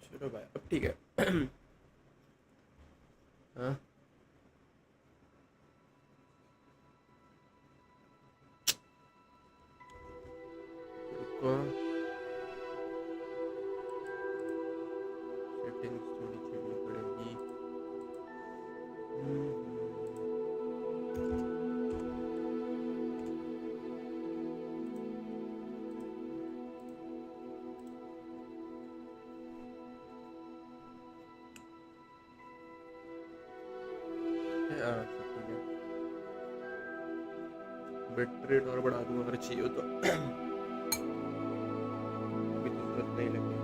चलो भाई अब ठीक है। हाँ रुको, सेटिंग्स थोड़ी चेंज पड़ेगी। बिट रेट और बढ़ा दूंगा अगर चाहिए हो तो। अभी तो जरूरत नहीं लगी।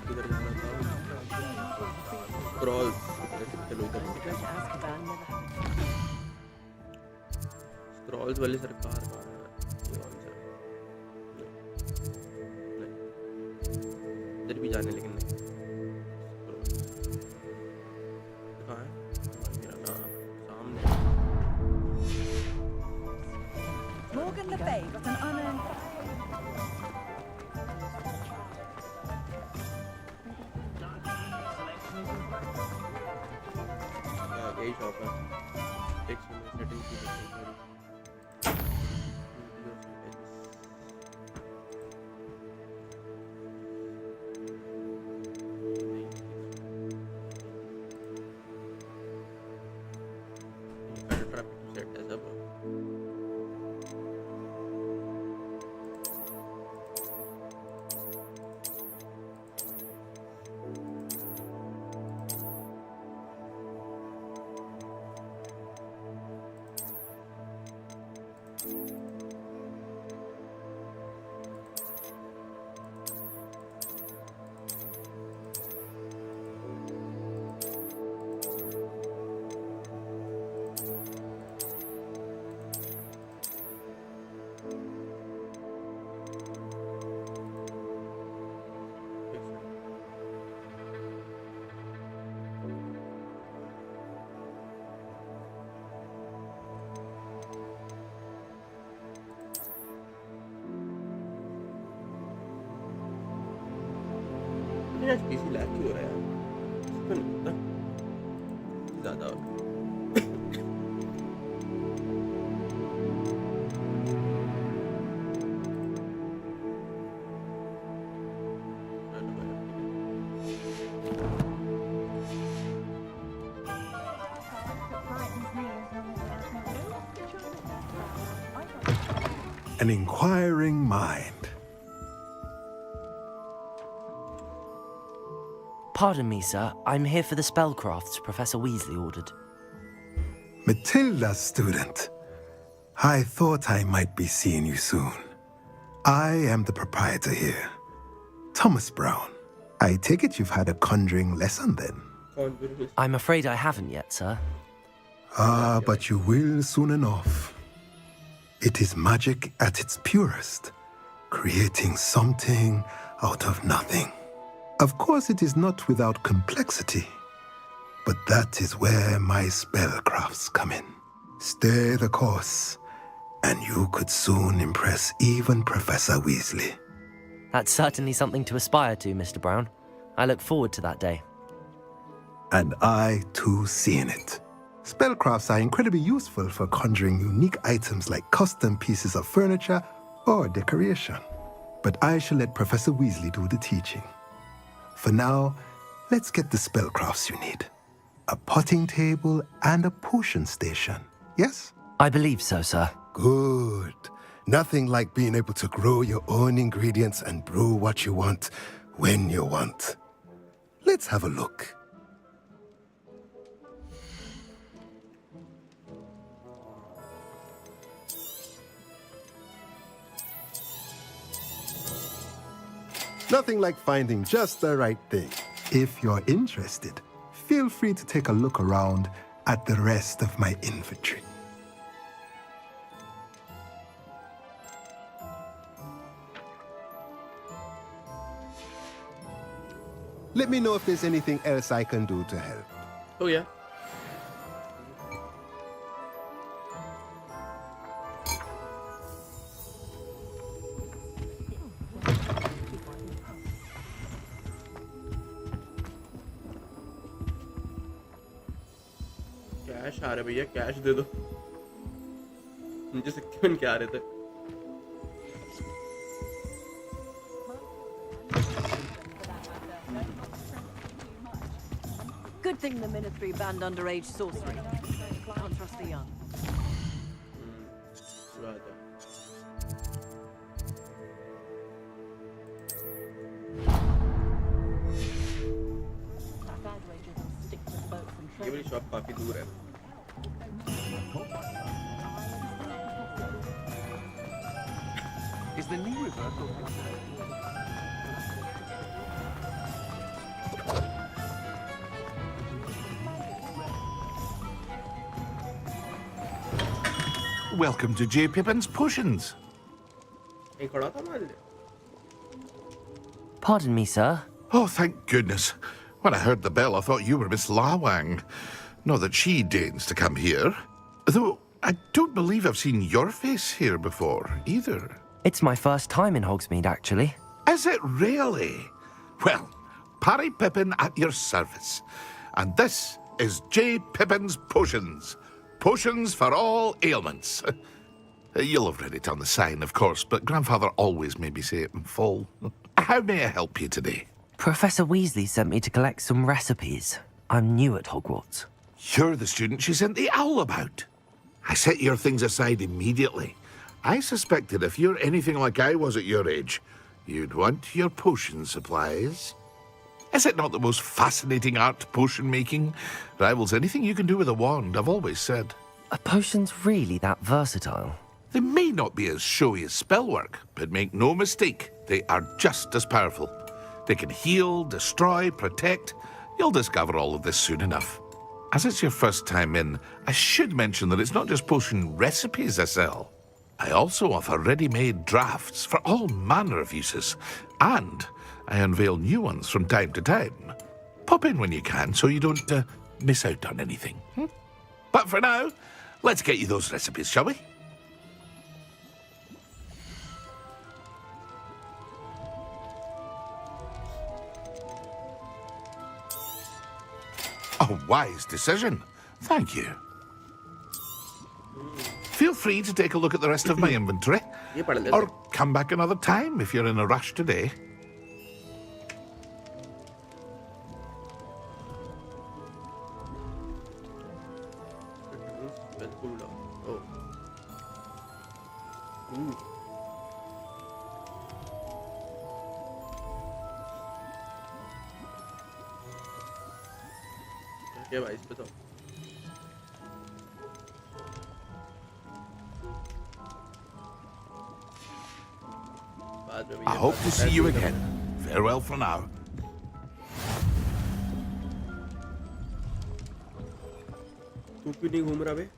किधर जा रहा था? स्क्रॉल्स, चलो इधर। स्क्रॉल्स वाली सरकार कहाँ है? नहीं, इधर भी जाने लेकिन नहीं। कहाँ है? मेरा नाम सामने। Morgan Le Fay got an unearned. यही शॉप है। एक सेटिंग की सेट है सब। आज पीसी लैग क्यों हो रहा है यार? इसको नहीं पता ज़्यादा हो रहा An inquiring mind. Pardon me, sir. I'm here for the spellcrafts Professor Weasley ordered. Matilda's student. I thought I might be seeing you soon. I am the proprietor here, Thomas Brown. I take it you've had a conjuring lesson then? है। I'm afraid I haven't yet, sir. Ah, but you will soon enough. It is magic at its purest, creating something out of nothing. Of course, it is not without complexity, but that is where my spellcrafts come in. Stay the course, and you could soon impress even Professor Weasley. That's certainly something to aspire to, Mr. Brown. I look forward to that day. And I, too, seeing it. Spellcrafts are incredibly useful for conjuring unique items like custom pieces of furniture or decoration. But I shall let Professor Weasley do the teaching. For now, let's get the spellcrafts you need. A potting table and a potion station, yes? I believe so, sir. Good. Nothing like being able to grow your own ingredients and brew what you want when you want. Let's have a look. Nothing like finding just the right thing. If you're interested, feel free to take a look around at the rest of my inventory. Let me know if there's anything else I can do to help. Oh yeah. Cash आ रहा है भैया, cash दे दो। मुझे सिक्के बन के आ रहे थे। Good thing the Ministry banned underage sorcery. Can't trust the young. ये वाली शॉप काफी दूर है। Is the knee reversal? Welcome to J. Pippin's Potions. एक खड़ा था मान ले। Pardon me, sir. Oh, thank goodness. When I heard the bell, I thought you were Miss Lawang. Not that she deigns to come here. Though, I don't believe I've seen your face here before, either. It's my first time in Hogsmeade, actually. Is it really? Well, Parry Pippin at your service. And this is J. Pippin's Potions. Potions for all ailments. You'll have read it on the sign, of course, but Grandfather always made me say it in full. How may I help you today? Professor Weasley sent me to collect some recipes. I'm new at Hogwarts. You're the student she sent the owl about. I set your things aside immediately. I suspected if you're anything like I was at your age, you'd want your potion supplies. Is it not the most fascinating art, potion making? Rivals anything you can do with a wand, I've always said. Are potions really that versatile? They may not be as showy as spellwork, but make no mistake, they are just as powerful. They can heal, destroy, protect. You'll discover all of this soon enough. As it's your first time in, I should mention that it's not just potion recipes I sell. I also offer ready-made drafts for all manner of uses, and I unveil new ones from time to time. Pop in when you can so you don't miss out on anything. But for now, let's get you those recipes, shall we? A wise decision. Thank you. Feel free to take a look at the rest of my inventory. ये पढ़ लेते। Or come back another time if you're in a rush today. Oh. क्या भाई इस पे तो बाद में भी I hope to see you again. Farewell for now. तू क्यों नहीं घूम रहा बे?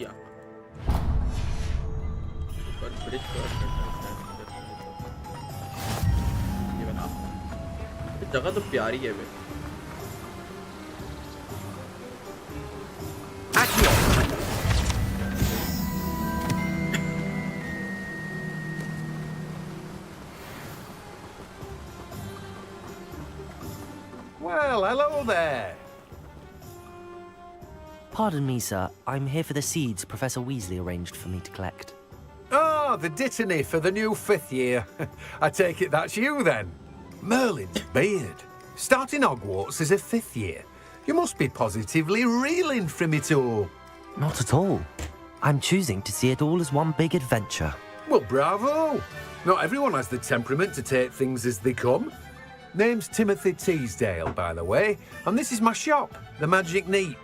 या ऊपर ब्रिज क्रॉस करना है। ये बना ये जगह तो प्यारी है बे। Well, hello there. Pardon me, sir. I'm here for the seeds Professor Weasley arranged for me to collect. Oh, the dittany for the new 5th year. I take it that's you, then. Merlin's beard. Starting Hogwarts as a 5th year. You must be positively reeling from it all. Not at all. I'm choosing to see it all as one big adventure. Well, bravo. Not everyone has the temperament to take things as they come. Name's Timothy Teasdale, by the way, and this is my shop, the Magic Neep.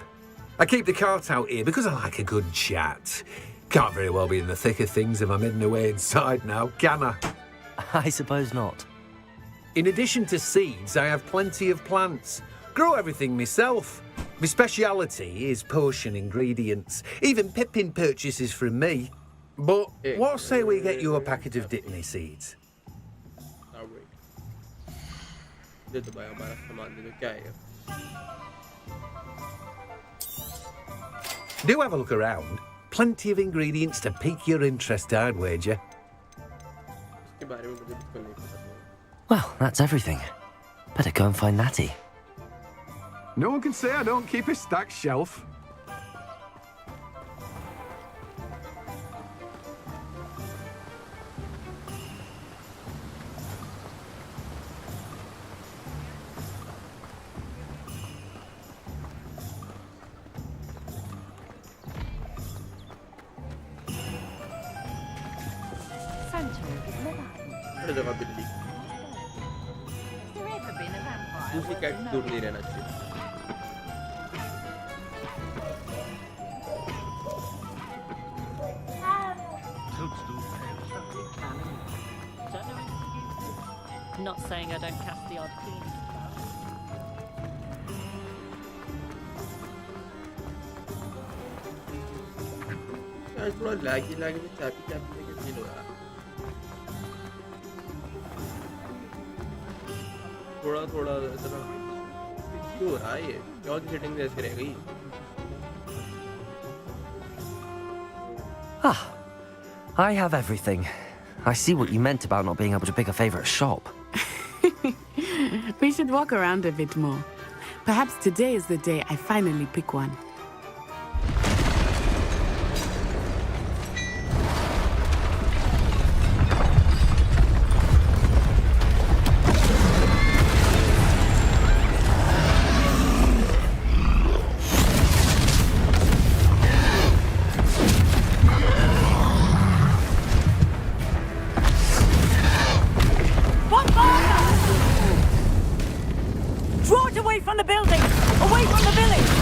I keep the cart out here because I like a good chat. Can't very well be in the thick of things if I'm hidden away inside now, can I? I suppose not. In addition to seeds, I have plenty of plants. Grow everything myself. My speciality is potion ingredients. Even Pippin purchases from me. But what say we get you a packet of dittany seeds? दे दो भाई हमारा सामान दे दो क्या है Do have a look around. Plenty of ingredients to pique your interest, I'd wager. इसके बारे में मुझे बिल्कुल नहीं पता। Well, that's everything. Better go and find Natty. No one can say I don't keep a stacked shelf. हर जगह बिल्ली दूसरी कैट दूर नहीं रहना चाहिए Not saying I don't cast the odd clean spell. यार थोड़ा लैगी में चापी के फील हो रहा है थोड़ा इतना क्यों हो रहा है ये क्यों की सेटिंग ऐसे रह गई Ah, I have everything. I see what you meant about not being able to pick a favorite shop. We should walk around a bit more. Perhaps today is the day I finally pick one. Draw it away from the building! Away from the village!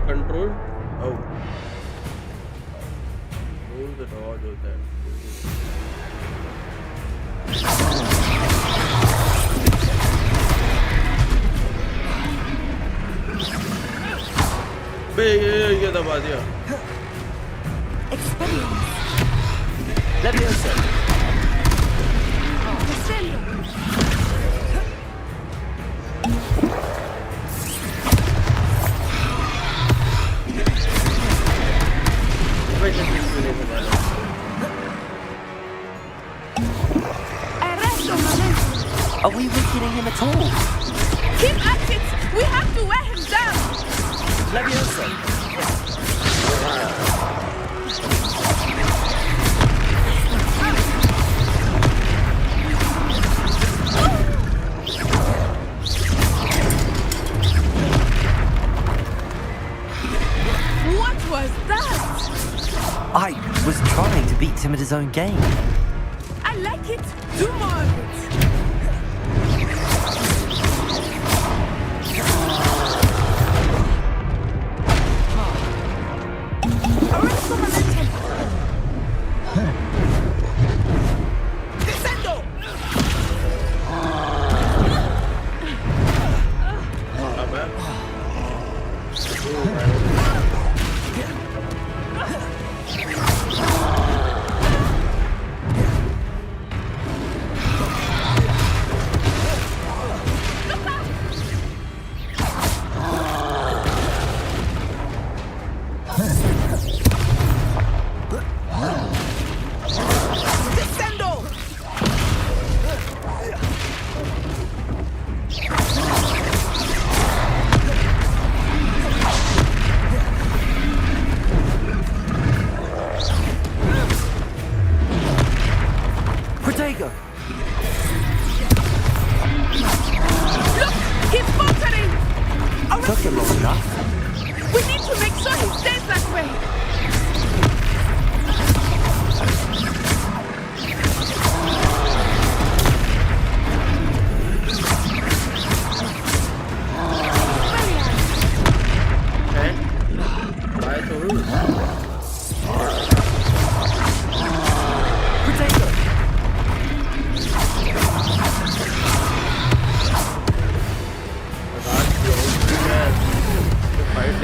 control? Oh. Hold the dodge with that. ये दबा दिया Leviosa. Are we weakening him at all? Keep at it! We have to wear him down! Leviosa. What was that? I was trying to beat him at his own game. I like it. Do more of it.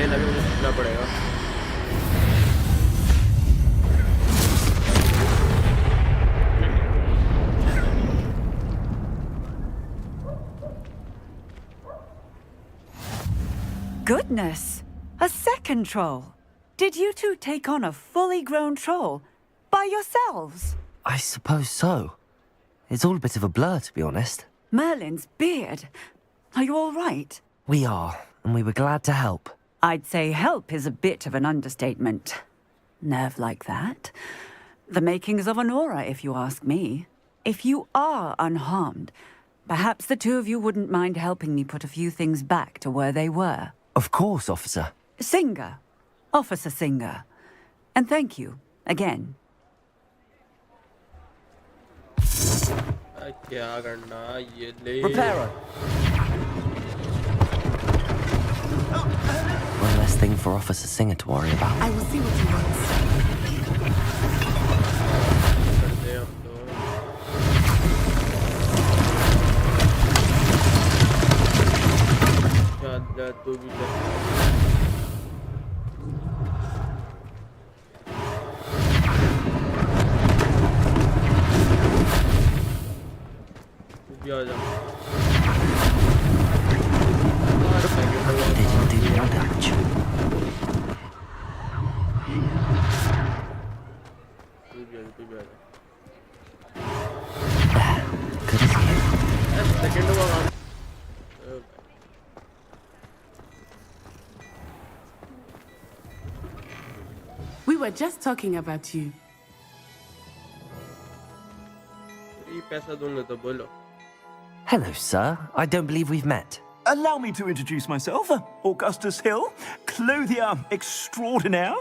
सेल अभी मुझे सीखना पड़ेगा। Goodness! A second troll. Did you two take on a fully grown troll by yourselves? I suppose so. It's all a bit of a blur, to be honest. Merlin's beard. Are you all right? We are, and we were glad to help. I'd say help is a bit of an understatement. Nerve like that. The makings of an aura, if you ask me. If you are unharmed, perhaps the two of you wouldn't mind helping me put a few things back to where they were. Of course, officer. Singer. Officer Singer. And thank you, again. क्या करना ये ले Repairer. One less thing for Officer Singer to worry about. I will see what he wants. करते हम तो जा तू भी जा आ जा They didn't do more damage. तू भी आ जा Good as new. सेकंड हुआ काम We were just talking about you. ये पैसा दूंगा तो बोलो Hello, sir. I don't believe we've met. Allow me to introduce myself, Augustus Hill, clothier extraordinaire.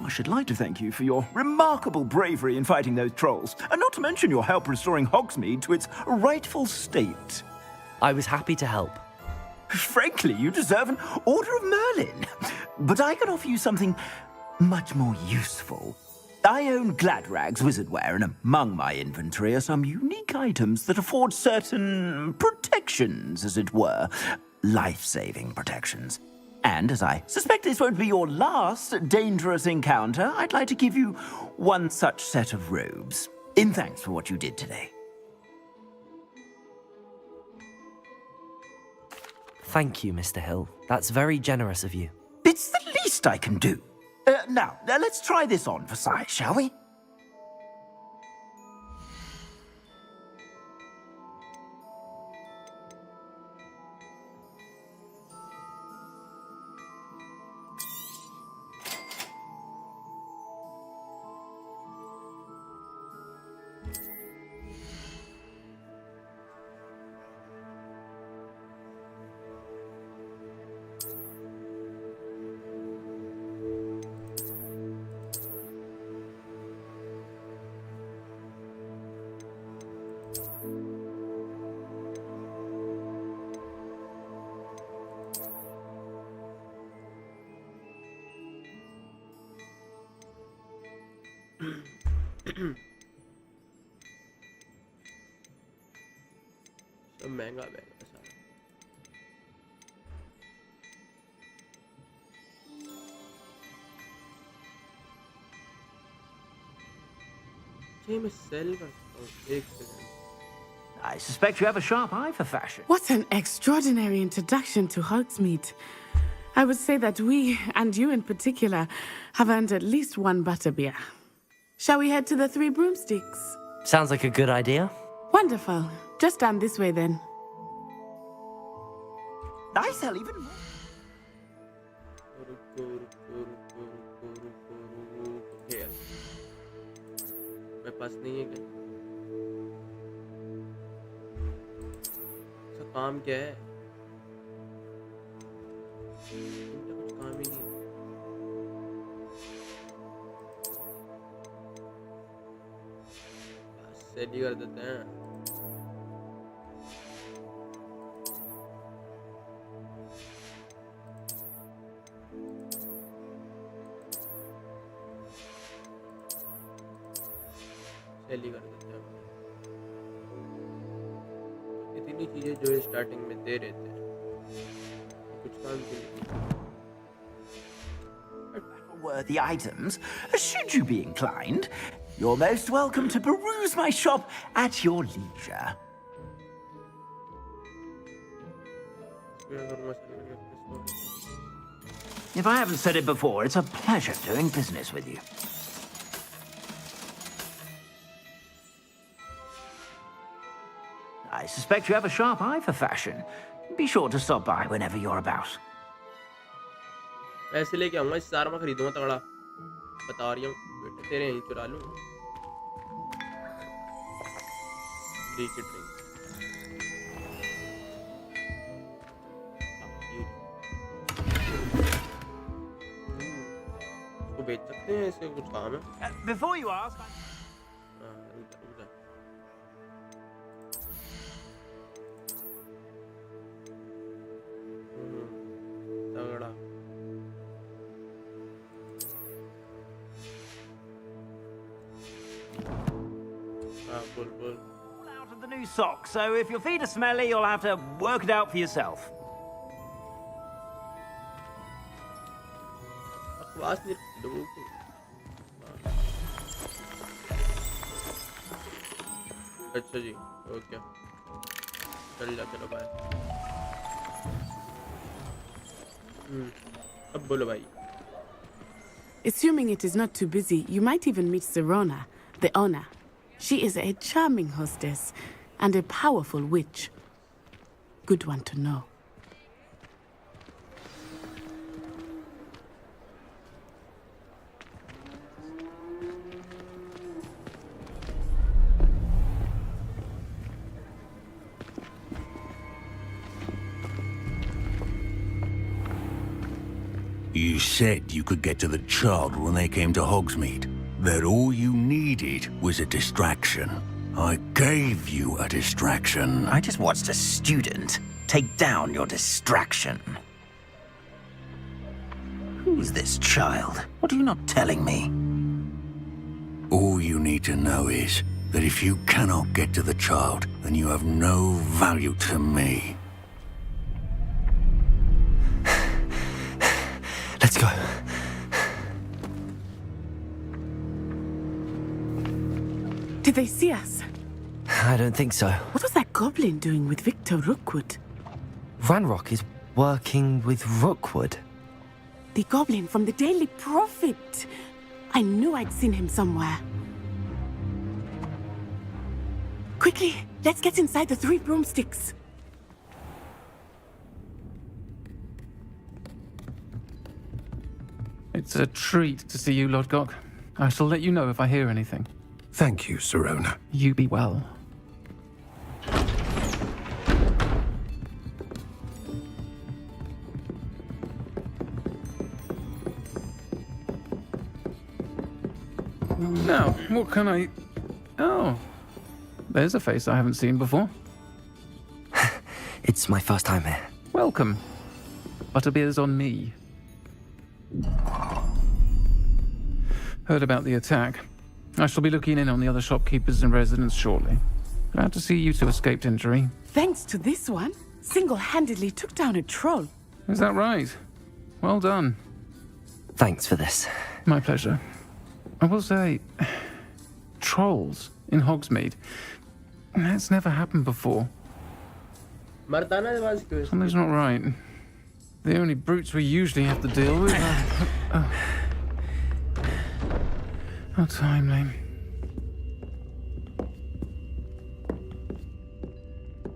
I should like to thank you for your remarkable bravery in fighting those trolls, and not to mention your help restoring Hogsmeade to its rightful state. I was happy to help. Frankly, you deserve an Order of Merlin. But I can offer you something much more useful. I own Gladrag's wizardware, and among my inventory are some unique items that afford certain protections, as it were. Life-saving protections. And as I suspect this won't be your last dangerous encounter, I'd like to give you one such set of robes, in thanks for what you did today. Thank you, Mr. Hill. That's very generous of you. It's the least I can do. Now, let's try this on for size, shall we? सब महंगा महंगा सारा ये मैं cell करता हूँ एक second I suspect you have a sharp eye for fashion. What an extraordinary introduction to Hogsmeade. I would say that we, and you in particular, have earned at least one butterbeer. Shall we head to the Three Broomsticks? Sounds like a good idea. Wonderful. Just down this way then. I sell even more. Here. मेरे पास नहीं है क्या? इसका काम क्या है? इनका कुछ काम ही नहीं है। बस सेल ही कर देते हैं। सेल ही कर देते हैं। इतनी चीजें जो स्टार्टिंग में दे रहे थे कुछ काम के लिए worthy items, should you be inclined, you're most welcome to peruse my shop at your leisure. If I haven't said it before, it's a pleasure doing business with you. I suspect you have a sharp eye for fashion. Be sure to stop by whenever you're about. पैसे लेके आऊंगा इस सारा मैं खरीदूंगा तगड़ा बता रही हूँ बेटे तेरे यहीं चुरा लूँ फ्री की ड्रिंक इसको बेच सकते हैं इससे कुछ काम है Before you ask, तगड़ा बुलबुल out of the new socks, so if your feet are smelly, you'll have to work it out for yourself. बकवास नहीं लोगों को अच्छा जी ओके चल जा चलो बाय अब बोलो भाई Assuming it is not too busy, you might even meet Sirona, the owner. She is a charming hostess and a powerful witch. Good one to know. You said you could get to the child when they came to Hogsmeade. That all you needed was a distraction. I gave you a distraction. I just watched a student take down your distraction. Who's this child? What are you not telling me? All you need to know is that if you cannot get to the child, then you have no value to me. Let's go. Did they see us? I don't think so. What was that goblin doing with Victor Rookwood? Ranrock is working with Rookwood. The goblin from the Daily Prophet. I knew I'd seen him somewhere. Quickly, let's get inside the 3 broomsticks. It's a treat to see you, Lord Gok. I shall let you know if I hear anything. Thank you, Sirona. You be well. Now, what can I... Oh, there's a face I haven't seen before. It's my first time here. Welcome. Butterbeer's on me. Heard about the attack. I shall be looking in on the other shopkeepers and residents shortly. Glad to see you two escaped injury. Thanks to this one, single-handedly took down a troll. Is that right? Well done. Thanks for this. My pleasure. I will say, trolls in Hogsmeade. That's never happened before. Something's not right. The only brutes we usually have to deal with are... How timely.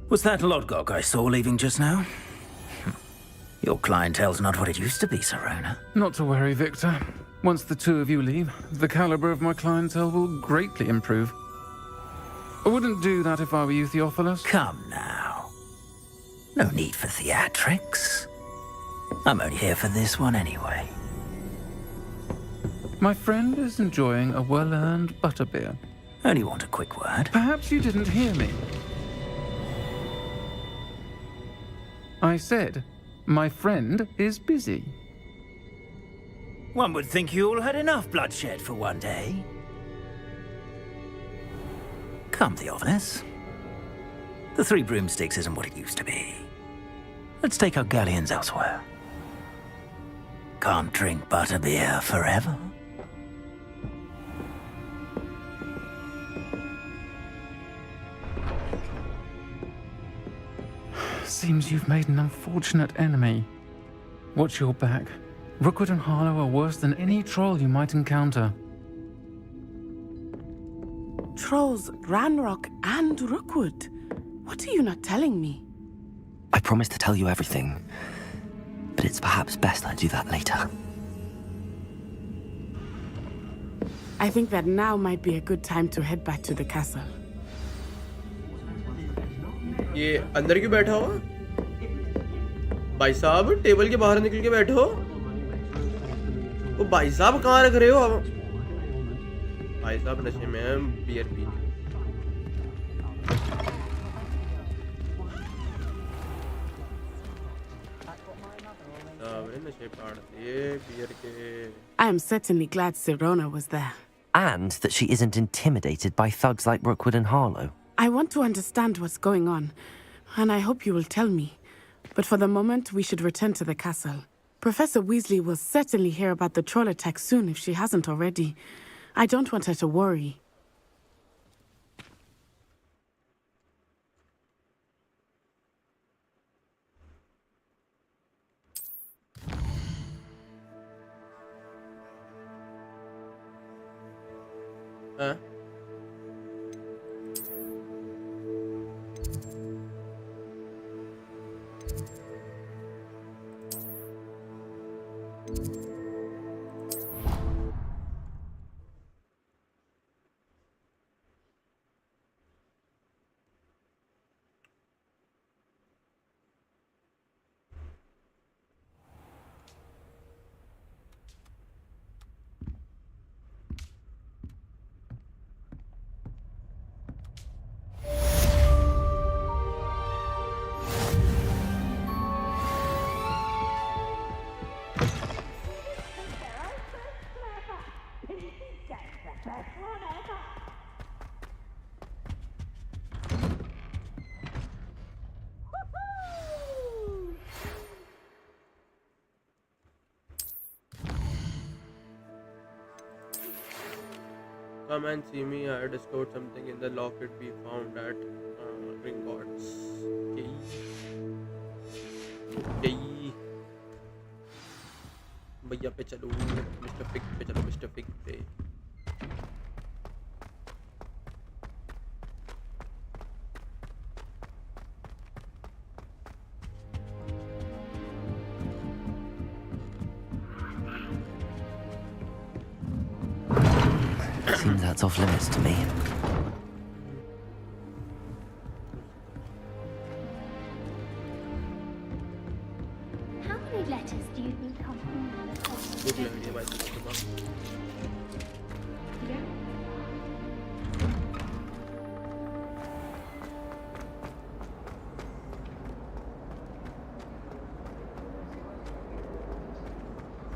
Was that Lodgok I saw leaving just now? Your clientele's not what it used to be, Sirona. Not to worry, Victor. Once the two of you leave, the caliber of my clientele will greatly improve. I wouldn't do that if I were you, Theophilus. Come now. No need for theatrics. I'm only here for this one anyway. My friend is enjoying a well-earned butterbeer. Only want a quick word. Perhaps you didn't hear me. I said, my friend is busy. One would think you all had enough bloodshed for one day. Come, Theophilus. The 3 broomsticks isn't what it used to be. Let's take our galleons elsewhere. Can't drink butterbeer forever. Seems you've made an unfortunate enemy. Watch your back. Rookwood and Harlow are worse than any troll you might encounter. Trolls, Ranrock, and Rookwood. What are you not telling me? I promised to tell you everything, but it's perhaps best I do that later. I think that now might be a good time to head back to the castle. ये अंदर क्यों बैठा हो भाई साहब? Table के बाहर निकल के बैठो। वो भाई साहब कहाँ रख रहे हो आप? भाई साहब नशे में हैं, बियर पी। नशे पाड़ दिए बियर के। I am certainly glad Sirona was there. And that she isn't intimidated by thugs like Rookwood and Harlow. I want to understand what's going on, and I hope you will tell me. But for the moment, we should return to the castle. Professor Weasley will certainly hear about the troll attack soon if she hasn't already. I don't want her to worry. Huh? Come and see me. I discovered something in the locket we found at Gringotts. Okay. Okay. भैया पे चलो, mister fig पे चलो, mister fig पे। Seems that's off limits to me. How many letters do you think come from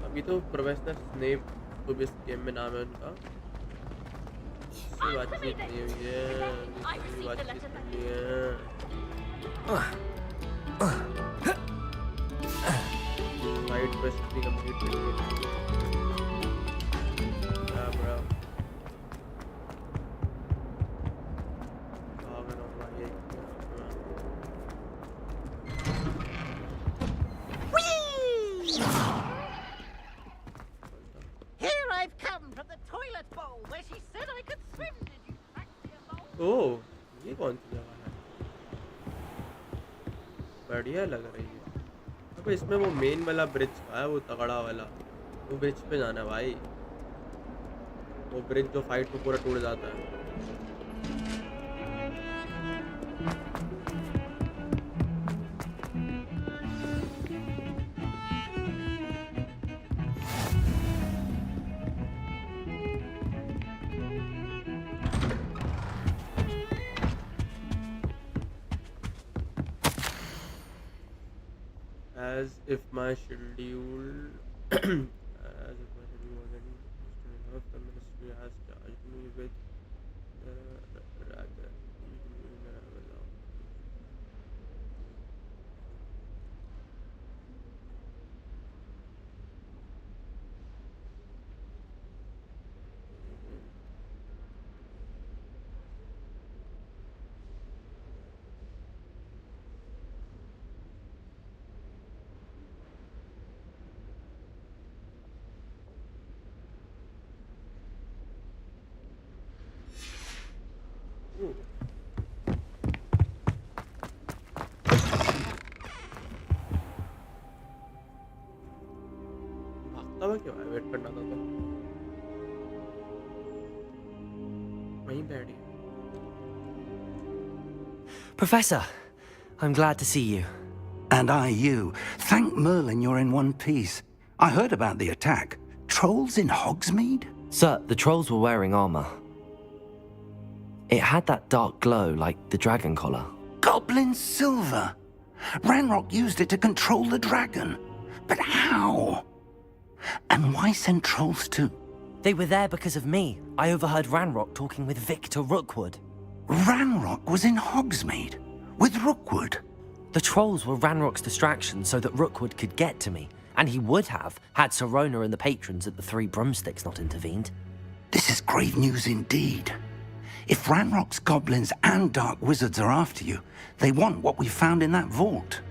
अभी तो professor Snape तो भी इस गेम में नाम है उनका। बातचीत नहीं हुई है, बातचीत नहीं है। फाइट क्वेस्ट भी कंप्लीट नहीं है। ब्रो ओह, ये कौन सी जगह है? बढ़िया लग रही है। अब इसमें वो मेन वाला ब्रिज का है, वो तगड़ा वाला, वो ब्रिज पे जाना है भाई। वो ब्रिज जो फाइट में पूरा टूट जाता है। As if my schedule wasn't enough, the ministry has charged me with rather तब क्यों है वेट करना था तो वहीं बैठी Professor, I'm glad to see you. And I you. Thank Merlin you're in one piece. I heard about the attack. Trolls in Hogsmeade? Sir, the trolls were wearing armor. It had that dark glow like the dragon collar. Goblin silver. Ranrock used it to control the dragon. But how? And why send trolls to... They were there because of me. I overheard Ranrock talking with Victor Rookwood. Ranrock was in Hogsmeade? With Rookwood? The trolls were Ranrock's distraction so that Rookwood could get to me. And he would have, had Sirona and the patrons at the Three Broomsticks not intervened. This is grave news indeed. If Ranrock's goblins and dark wizards are after you, they want what we found in that vault.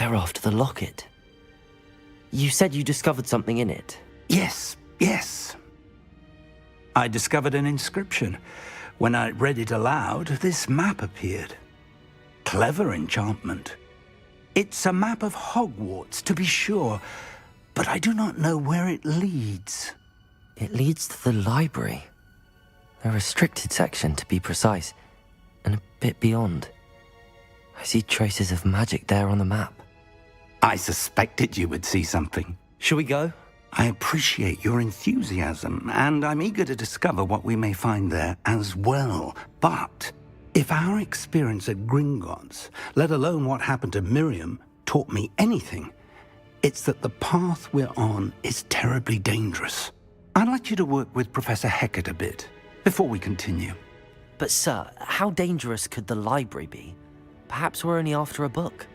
They're after the locket. You said you discovered something in it. Yes, yes. I discovered an inscription. When I read it aloud, this map appeared. Clever enchantment. It's a map of Hogwarts, to be sure, but I do not know where it leads. It leads to the library. A restricted section, to be precise, and a bit beyond. I see traces of magic there on the map. I suspected you would see something. Shall we go? I appreciate your enthusiasm, and I'm eager to discover what we may find there as well. But if our experience at Gringotts, let alone what happened to Miriam, taught me anything, it's that the path we're on is terribly dangerous. I'd like you to work with Professor Hecat a bit before we continue. But sir, how dangerous could the library be? Perhaps we're only after a book.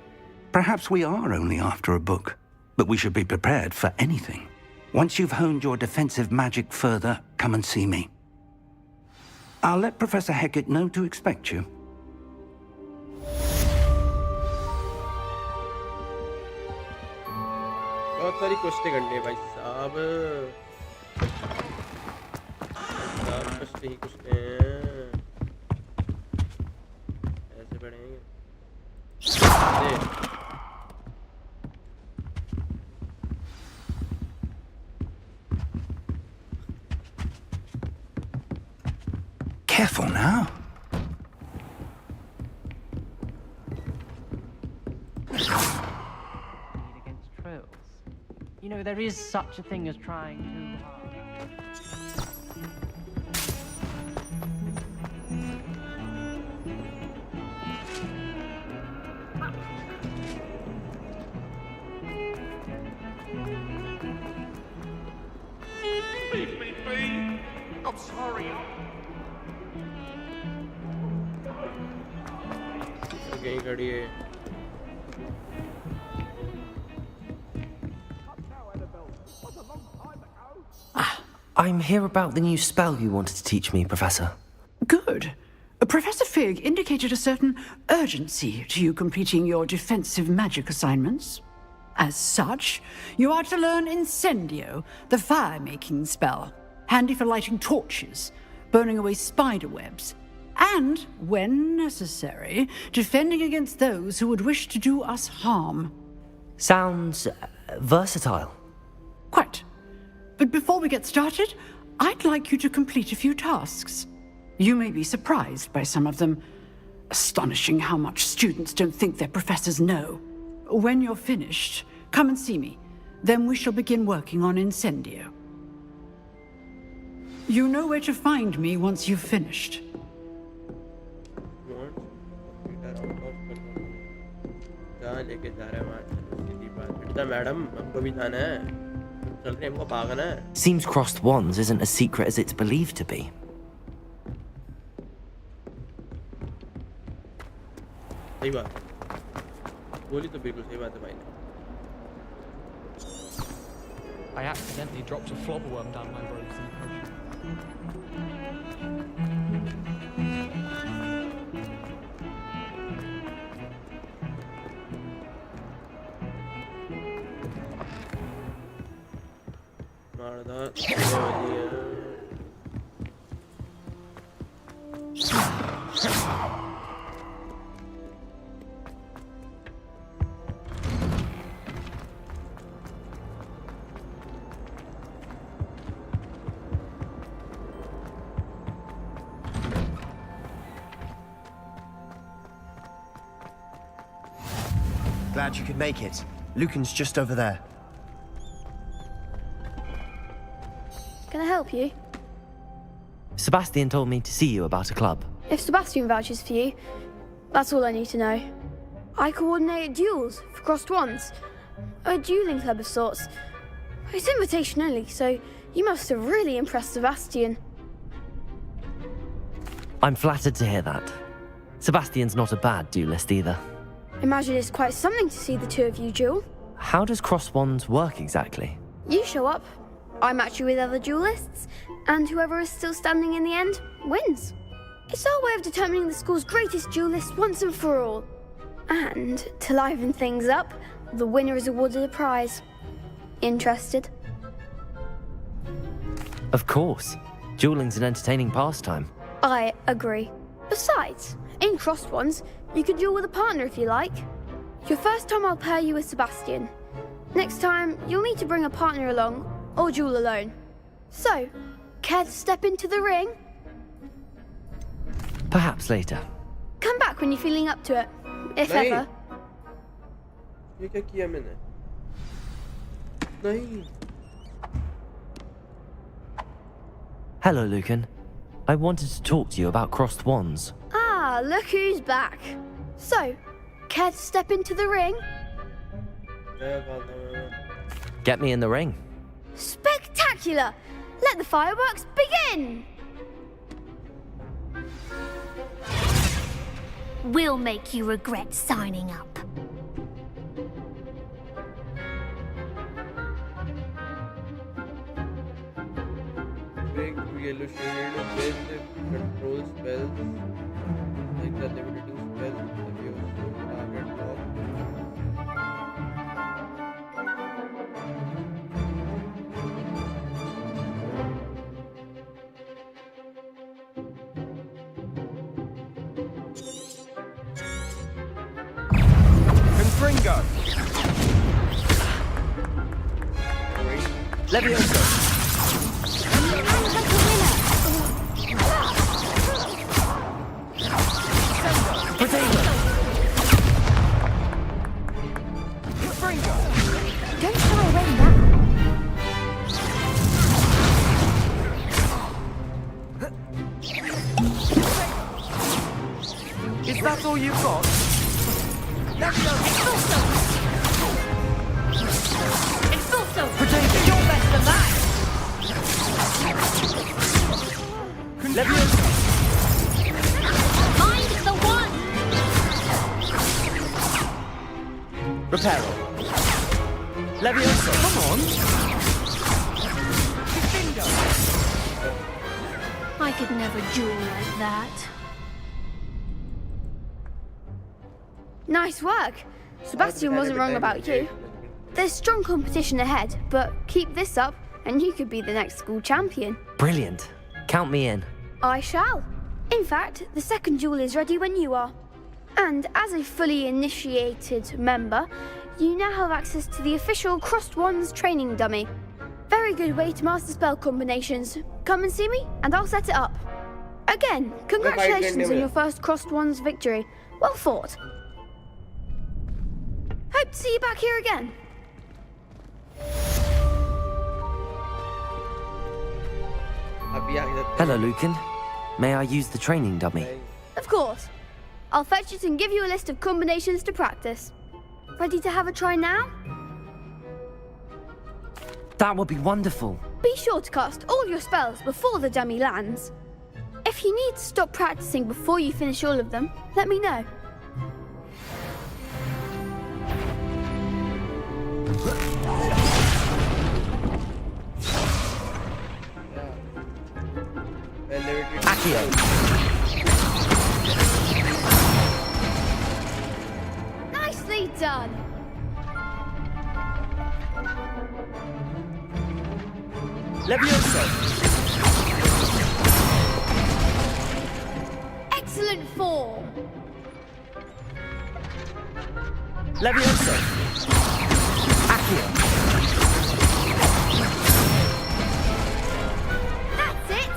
Perhaps we are only after a book, but we should be prepared for anything. Once you've honed your defensive magic further, come and see me. I'll let Professor Hecat know to expect you. बहुत सारी question करनी है भाई साहब question ही question ऐसे पढ़ेंगे Careful now. Against trolls. You know, there is such a thing as trying too hard. Leave. I'm sorry. कहीं खड़ी है I'm here about the new spell you wanted to teach me, Professor. Good. Professor Fig indicated a certain urgency to you completing your defensive magic assignments. As such, you are to learn Incendio, the fire-making spell, handy for lighting torches, burning away spider webs, and, when necessary, defending against those who would wish to do us harm. Sounds versatile. Quite. But before we get started, I'd like you to complete a few tasks. You may be surprised by some of them. Astonishing how much students don't think their professors know. When you're finished, come and see me. Then we shall begin working on Incendio. You know where to find me once you've finished. लेके जा रहे हैं वहाँ सीधी बात madam हमको भी जाना है चल रहे हमको भागना है Seems crossed wands isn't as secret as it's believed to be. सही बात बोली तो बिल्कुल सही बात है भाई ने I accidentally dropped a flobberworm down my rose potion. Glad you could make it. Lucan's just over there. Can I help you? Sebastian told me to see you about a club. If Sebastian vouches for you, that's all I need to know. I coordinate duels for crossed wands. A dueling club of sorts. It's invitation only, so you must have really impressed Sebastian. I'm flattered to hear that. Sebastian's not a bad duelist either. Imagine it's quite something to see the two of you duel. How does cross wands work exactly? You show up, I match you with other duelists, and whoever is still standing in the end wins. It's our way of determining the school's greatest duelist once and for all. And to liven things up, the winner is awarded a prize. Interested? Of course. Dueling's an entertaining pastime. I agree. Besides, in crossed ones, you can duel with a partner if you like. Your first time I'll pair you with Sebastian. Next time, you'll need to bring a partner along, or duel alone. So, care to step into the ring? Perhaps later. Come back when you're feeling up to it, if ever. ये क्या किया मैंने? नहीं. Hello, Lucan. I wanted to talk to you about crossed wands. Ah, look who's back. So, care to step into the ring? Get me in the ring. Spectacular! Let the fireworks begin! We'll make you regret signing up. Big yellow shield with control spells. Take the levitating spell. Target lock. Confringo! Levioso! Don't shy away now. Is that all you've got? Expulso! Potato! You're better than that! Levioso! Find the one! Reparo! Levioso! Come on! I could never duel like that. Nice work. Sebastian wasn't wrong about you. There's strong competition ahead, but keep this up and you could be the next school champion. Brilliant. Count me in. I shall. In fact, the second duel is ready when you are. And as a fully initiated member, you now have access to the official Crossed Wands training dummy. Very good way to master spell combinations. Come and see me, and I'll set it up. Again, congratulations on your first Crossed Wands victory. Well fought. Hope to see you back here again. Hello, Lucan. May I use the training dummy? Of course. I'll fetch it and give you a list of combinations to practice. Ready to have a try now? That would be wonderful. Be sure to cast all your spells before the dummy lands. If you need to stop practicing before you finish all of them, let me know. Accio. Nicely done. Levioso! Excellent form. Levioso! Accio! That's it.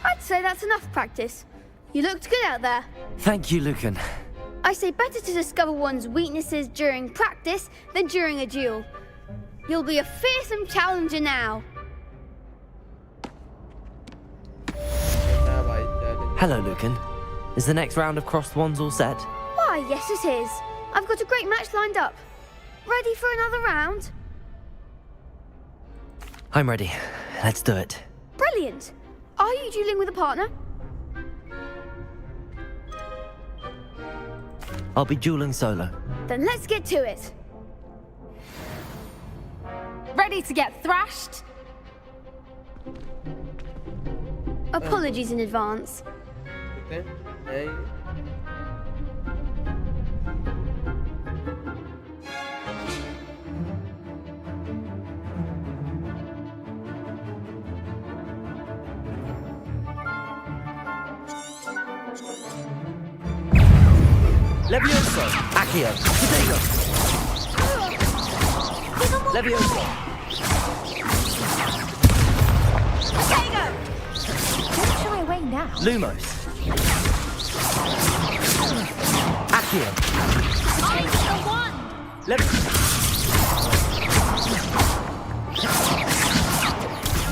I'd say that's enough practice. You looked good out there. Thank you, Lucan. I say better to discover one's weaknesses during practice than during a duel. You'll be a fearsome challenger now. Hello, Lucan. Is the next round of crossed wands all set? Why, yes it is. I've got a great match lined up. Ready for another round? I'm ready. Let's do it. Brilliant. Are you dueling with a partner? I'll be dueling solo. Then let's get to it. Ready to get thrashed? Apologies in advance. Okay. Hey. Levioso! Accio! Potato! Levioso! Don't shy away now. Lumos! Accio!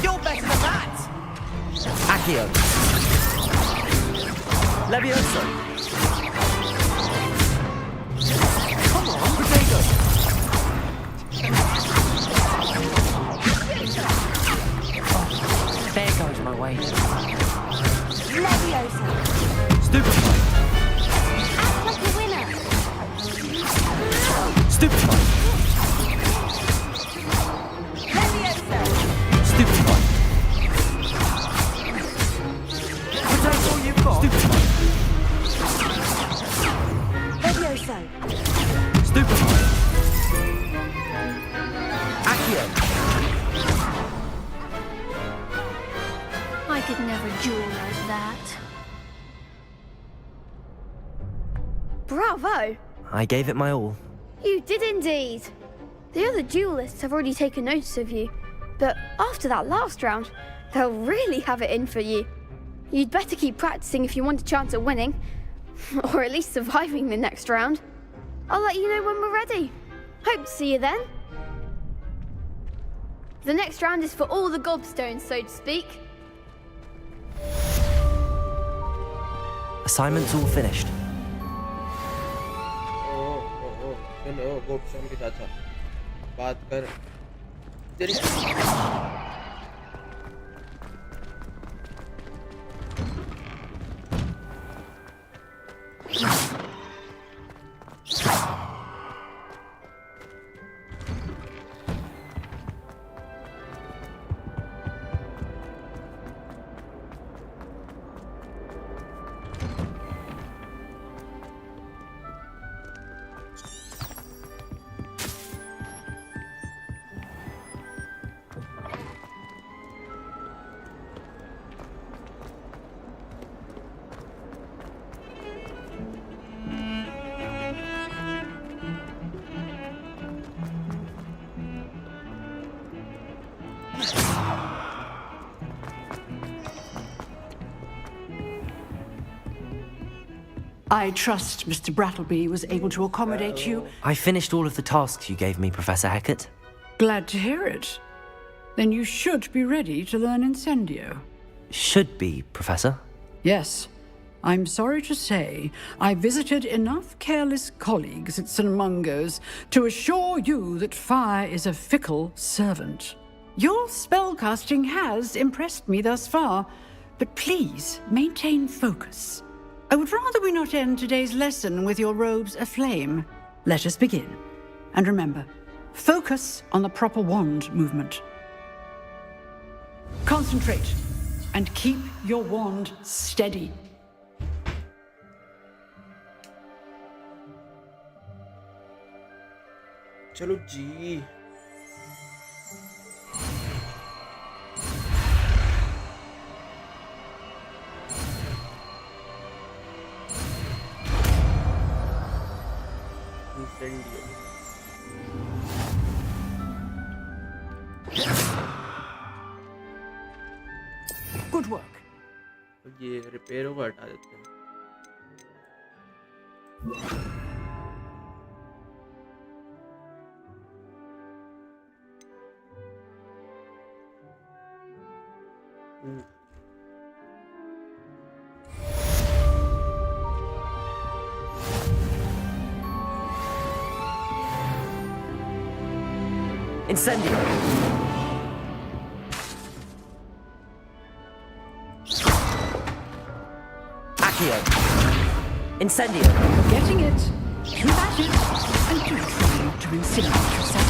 You're better than that! Accio! Levioso! Come on, potato! There goes my way. Leviosa. Stupefy! Act like a winner. Stupefy! Leviosa. Stupefy! That's all you've got? Stupefy! Leviosa. Stupefy! Accio! I could never duel like that. Bravo! I gave it my all. You did indeed. The other duelists have already taken notice of you, but after that last round, they'll really have it in for you. You'd better keep practicing if you want a chance at winning, or at least surviving the next round. I'll let you know when we're ready. Hope to see you then. The next round is for all the gobstones, so to speak. Assignment's all finished. सुनो गोपसम के चाचा बात कर तेरी I trust Mr. Brattleby was able to accommodate you. I finished all of the tasks you gave me, Professor Hecat. Glad to hear it. Then you should be ready to learn Incendio. Should be, Professor. Yes. I'm sorry to say, I visited enough careless colleagues at St. Mungo's to assure you that fire is a fickle servant. Your spellcasting has impressed me thus far, but please maintain focus. I would rather we not end today's lesson with your robes aflame. Let us begin. And remember, focus on the proper wand movement. Concentrate and keep your wand steady. चलो जी इंसेंडियो Good work. ये रिपेयरों को हटा देते हैं Incendio. Accio. Incendio. Getting it. Combat it. And do try not to incinerate yourself.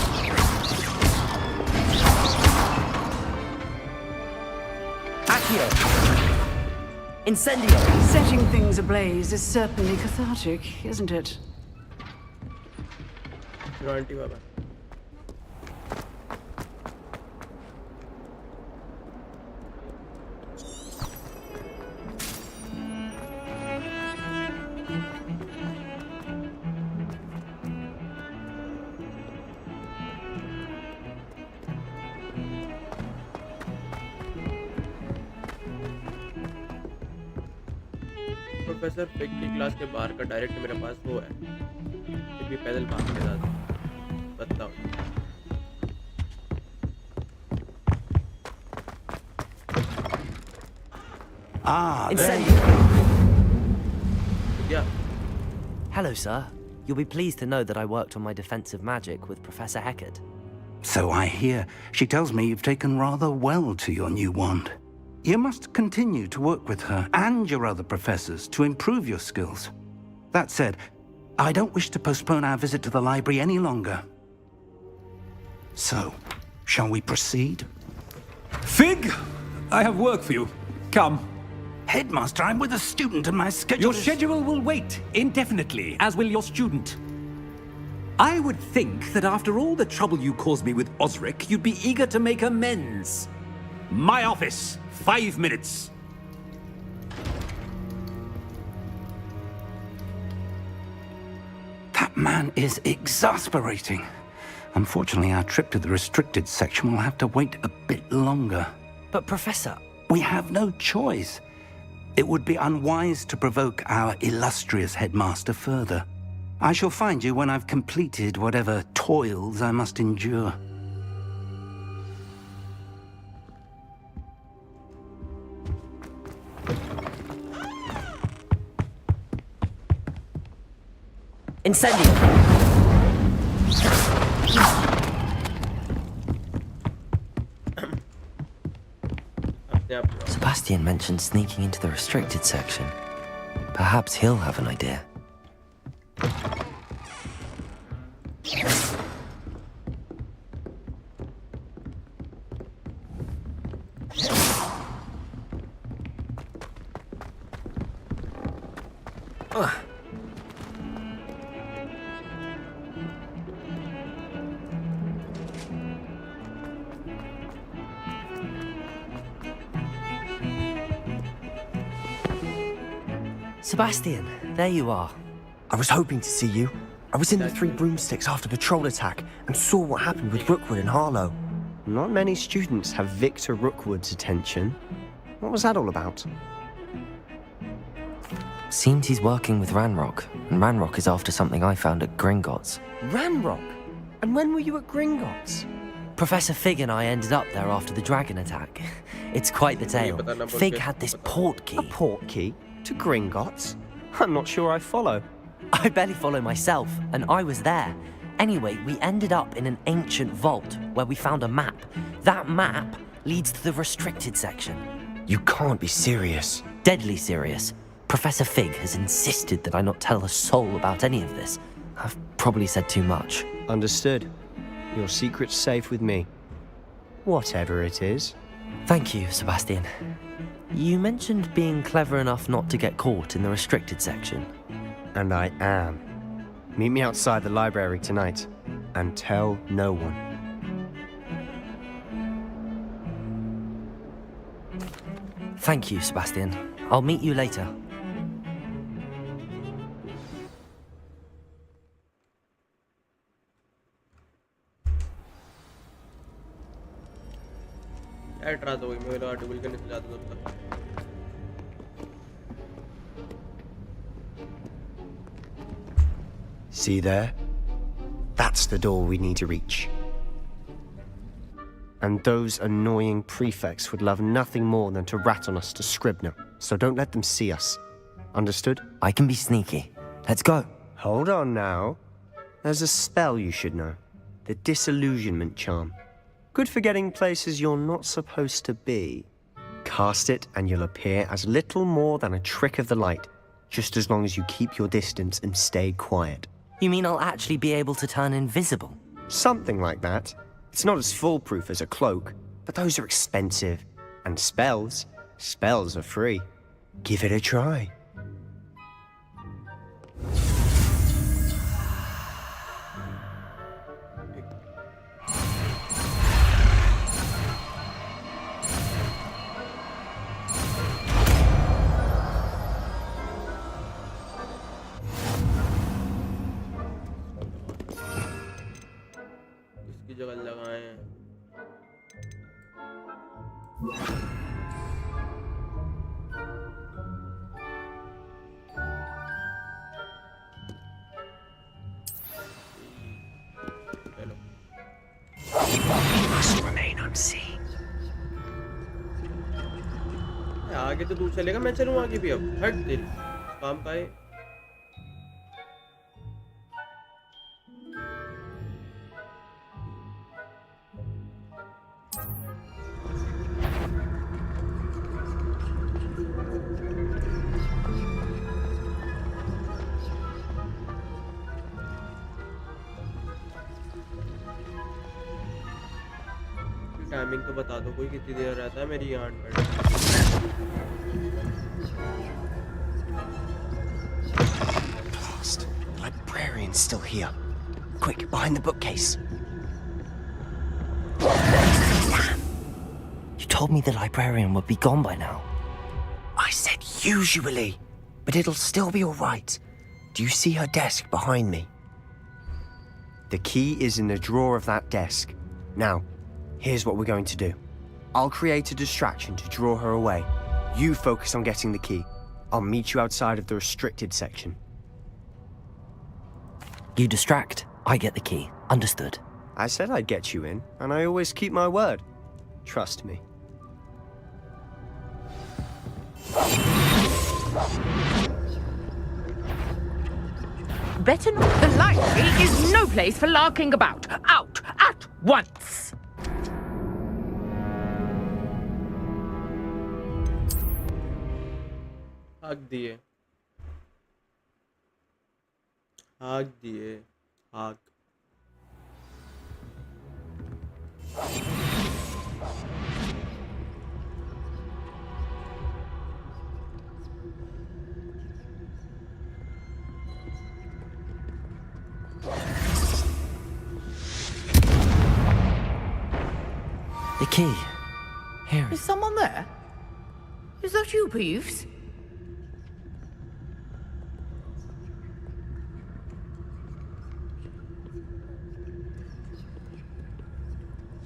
Accio. Incendio. Setting things ablaze is certainly cathartic, isn't it? Aunty Baba professor fig की class के बाहर का direct मेरे पास वो है फिर भी पैदल भाग के जाता बताओ क्या Hello, sir. You'll be pleased to know that I worked on my defensive magic with Professor Heckard. So I hear. She tells me you've taken rather well to your new wand. You must continue to work with her and your other professors to improve your skills. That said, I don't wish to postpone our visit to the library any longer. So, shall we proceed? Fig! I have work for you. Come. Headmaster, I'm with a student and my schedule Your schedule will wait indefinitely, as will your student. I would think that after all the trouble you caused me with Osric, you'd be eager to make amends. My office. 5 minutes. That man is exasperating. Unfortunately, our trip to the restricted section will have to wait a bit longer. But, Professor... We have no choice. It would be unwise to provoke our illustrious headmaster further. I shall find you when I've completed whatever toils I must endure. Incendio. Sebastian mentioned sneaking into the restricted section. Perhaps he'll have an idea. Sebastian, there you are. I was hoping to see you. I was in the Three Broomsticks after the troll attack and saw what happened with Rookwood and Harlow. Not many students have Victor Rookwood's attention. What was that all about? Seems he's working with Ranrock, and Ranrock is after something I found at Gringotts. Ranrock? And when were you at Gringotts? Professor Fig and I ended up there after the dragon attack. It's quite the tale. Fig had this port key. A port key? To Gringotts? I'm not sure I follow. I barely follow myself, and I was there. Anyway, we ended up in an ancient vault where we found a map. That map leads to the restricted section. You can't be serious. Deadly serious. Professor Fig has insisted that I not tell a soul about any of this. I've probably said too much. Understood. Your secret's safe with me. Whatever it is. Thank you, Sebastian. You mentioned being clever enough not to get caught in the restricted section. And I am. Meet me outside the library tonight, and tell no one. Thank you, Sebastian. I'll meet you later. कैट रहा था वही मैं लगा double करने से ज़्यादा दूर तक See there? That's the door we need to reach. And those annoying prefects would love nothing more than to rat on us to Scribner, so don't let them see us. Understood? I can be sneaky. Let's go. Hold on now. There's a spell you should know. The Disillusionment Charm. Good for getting places you're not supposed to be. Cast it and you'll appear as little more than a trick of the light, just as long as you keep your distance and stay quiet. You mean I'll actually be able to turn invisible? Something like that. It's not as foolproof as a cloak, but those are expensive. And spells are free. Give it a try. किसकी जगह लगाएं चलो Must remain unseen. आगे तो तू चलेगा मैं चलूँ आगे भी अब हट तेरी काम का है टाइमिंग तो बता दो कोई कितनी देर रहता है मेरी यहाँ पर Blast. The librarian's still here. Quick, behind the bookcase. You told me the librarian would be gone by now. I said usually, but it'll still be all right. Do you see her desk behind me? The key is in the drawer of that desk. Now, here's what we're going to do. I'll create a distraction to draw her away. You focus on getting the key. I'll meet you outside of the restricted section. You distract, I get the key. Understood. I said I'd get you in, and I always keep my word. Trust me. Better not. The library is no place for larking about. Out at once. हाक दिए हाक The key. Here. Is someone there? Is that you, Peeves?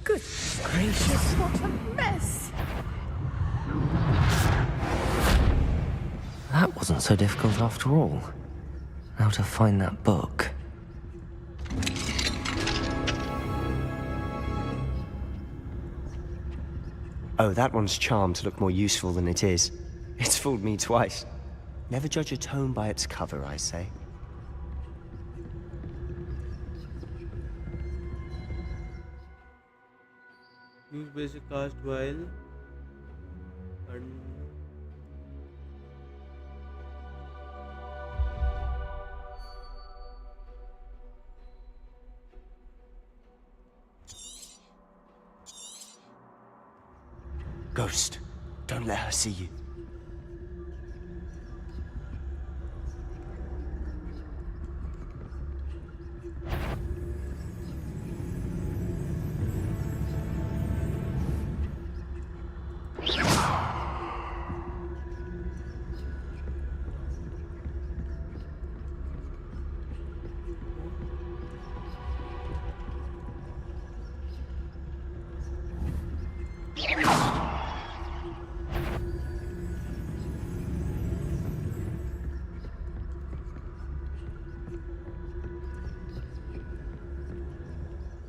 Good gracious, what a mess! That wasn't so difficult after all. Now to find that book. Oh, that one's charmed to look more useful than it is. It's fooled me twice. Never judge a tome by its cover, I say. Use basic cast while and Ghost, don't let her see you.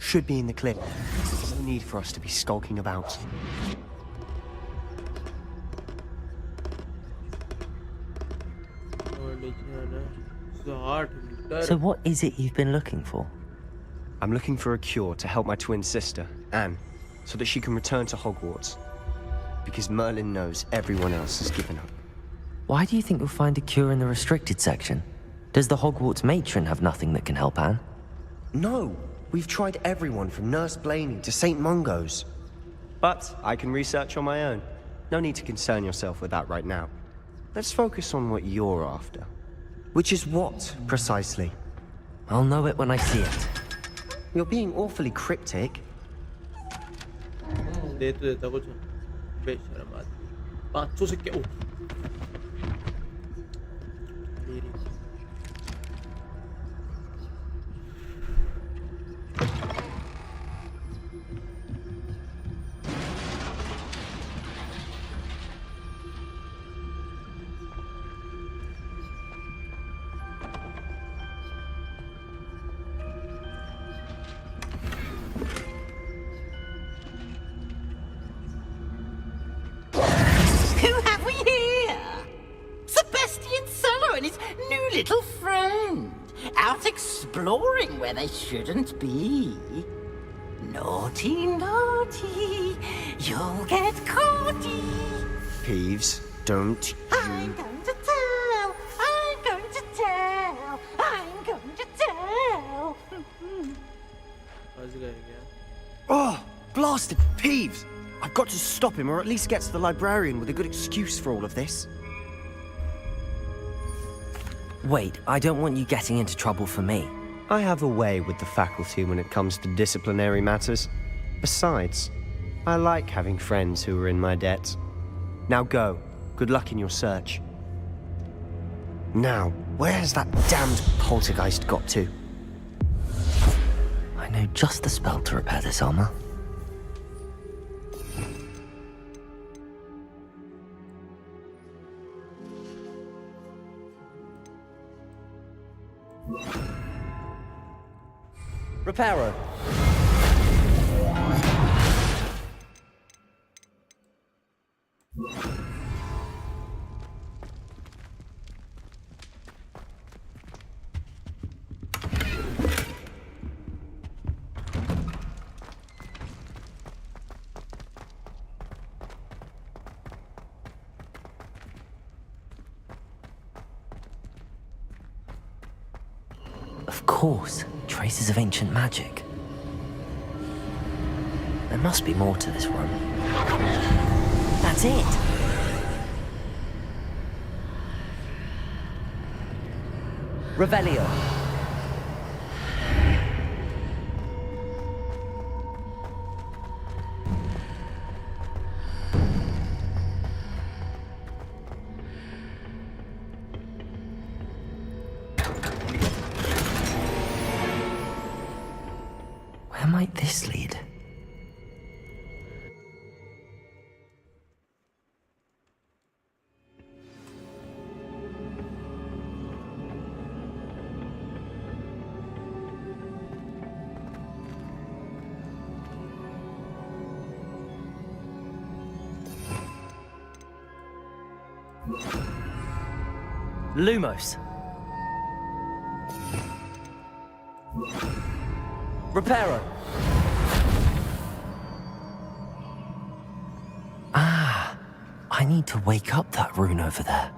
should be in the clear. No need for us to be skulking about. So what is it you've been looking for? I'm looking for a cure to help my twin sister, Anne, so that she can return to Hogwarts. Because Merlin knows everyone else has given up. Why do you think you'll find a cure in the restricted section? Does the Hogwarts matron have nothing that can help Anne? No, we've tried everyone from Nurse Blaney to St. Mungo's. But I can research on my own. No need to concern yourself with that right now. Let's focus on what you're after. Which is what, precisely? I'll know it when I see it. You're being awfully cryptic. दे तो देता कुछ बेशरम आदमी 500 सिक्के ओ मेरी Little friend, out exploring where they shouldn't be. Naughty, naughty, you'll get caughty. Peeves, don't you... I'm going to tell, I'm going to tell, I'm going to tell. Oh, blasted Peeves! I've got to stop him, or at least get to the librarian with a good excuse for all of this. Wait, I don't want you getting into trouble for me. I have a way with the faculty when it comes to disciplinary matters. Besides, I like having friends who are in my debt. Now go. Good luck in your search. Now, where's that damned poltergeist got to? I know just the spell to repair this armor. Reparo. Of course, traces of ancient magic. There must be more to this room. That's it! Revelio. Where might this lead? Lumos. Reparo. Ah, I need to wake up that rune over there.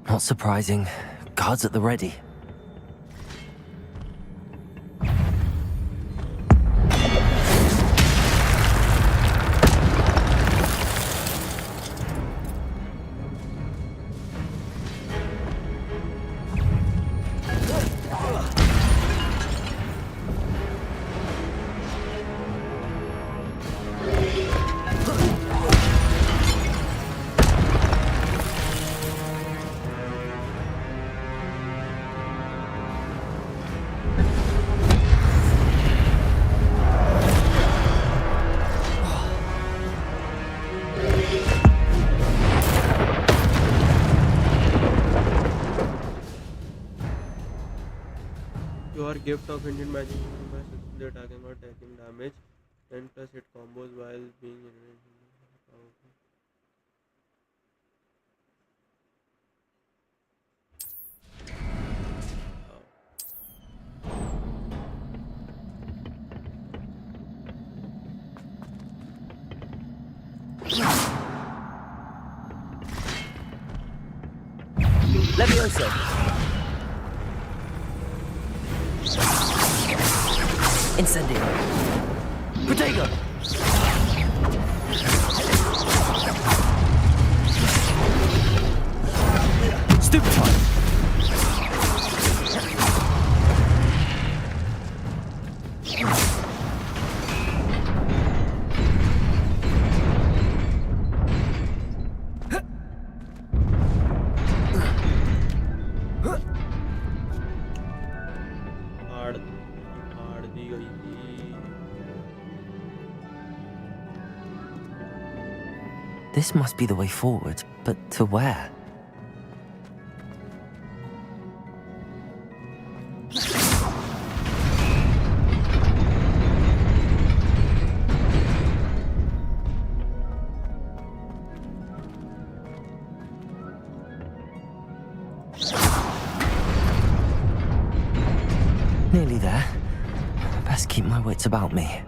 Not surprising. Guards at the ready. gift of Indian magic by successfully attacking or taking damage. 10 plus hit combos while being in. Levioso. Incendio. Protego. Stupefy. This must be the way forward, but to where? Nearly there. Best keep my wits about me.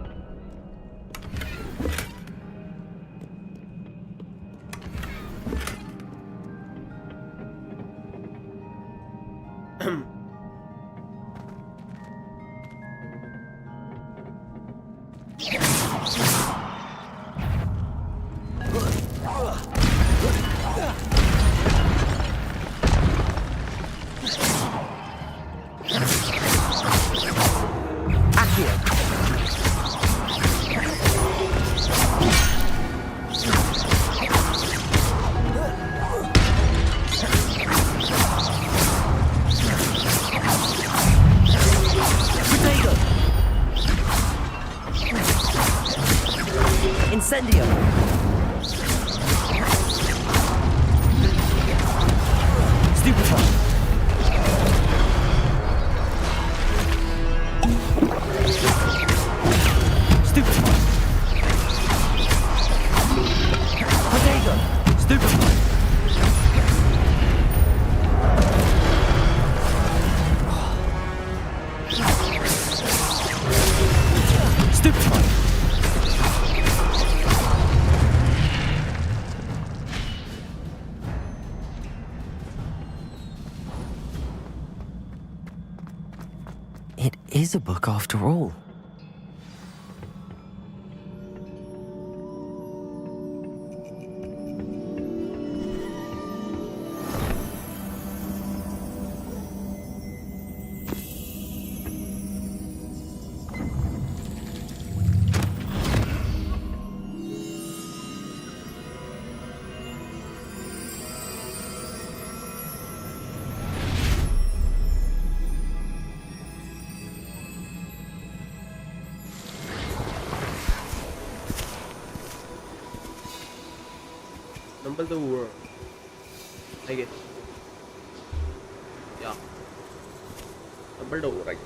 Incendio. Stupefy. Stupefy. Protego. Stupefy. Stupefy. It is a book after all. Number the world, I guess. Yeah. Number the world.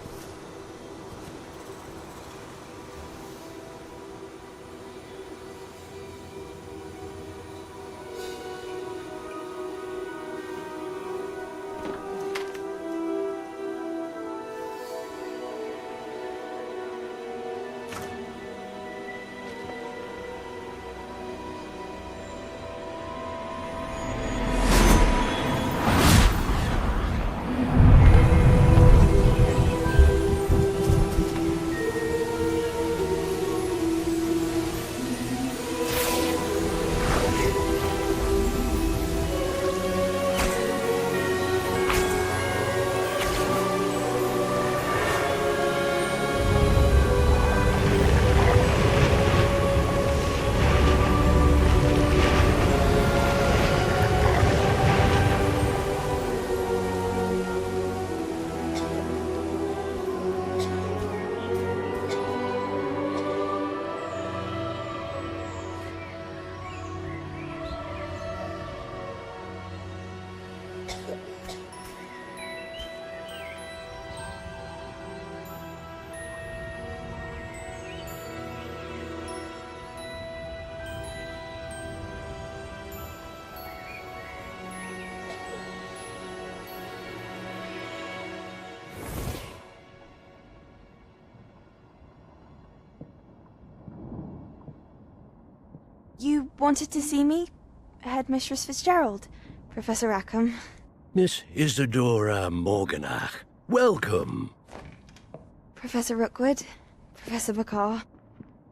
You wanted to see me? Headmistress Fitzgerald, Professor Rackham. Miss Isadora Morganach, welcome. Professor Rookwood, Professor Bakar.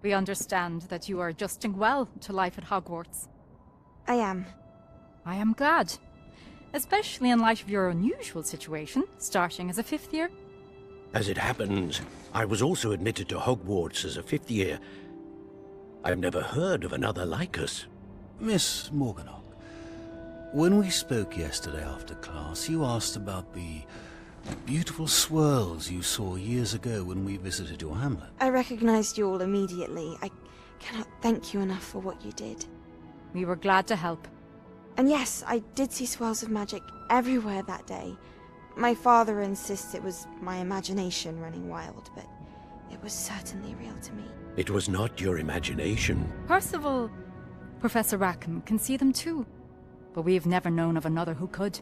We understand that you are adjusting well to life at Hogwarts. I am. I am glad. Especially in light of your unusual situation, starting as a 5th year. As it happens, I was also admitted to Hogwarts as a 5th year. I've never heard of another like us. Miss Morganach, when we spoke yesterday after class, you asked about the beautiful swirls you saw years ago when we visited your hamlet. I recognized you all immediately. I cannot thank you enough for what you did. We were glad to help. And yes, I did see swirls of magic everywhere that day. My father insists it was my imagination running wild, but it was certainly real to me. It was not your imagination. Percival, Professor Rackham can see them too. But we've never known of another who could.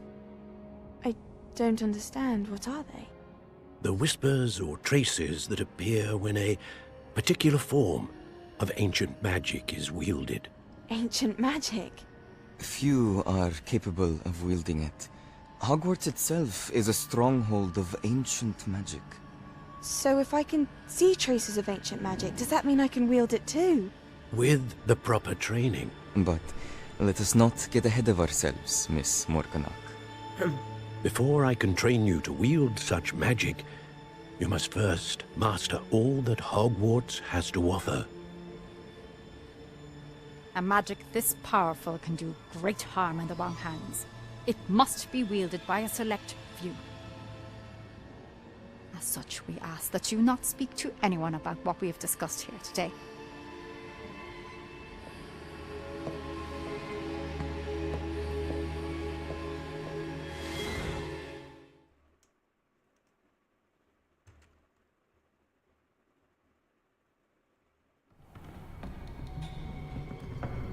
I don't understand. What are they? The whispers or traces that appear when a particular form of ancient magic is wielded. Ancient magic? Few are capable of wielding it. Hogwarts itself is a stronghold of ancient magic. So if I can see traces of ancient magic, does that mean I can wield it too? With the proper training. But let us not get ahead of ourselves, Miss Morganach. Before I can train you to wield such magic, you must first master all that Hogwarts has to offer. A magic this powerful can do great harm in the wrong hands. It must be wielded by a select few. As such, we ask that you not speak to anyone about what we have discussed here today.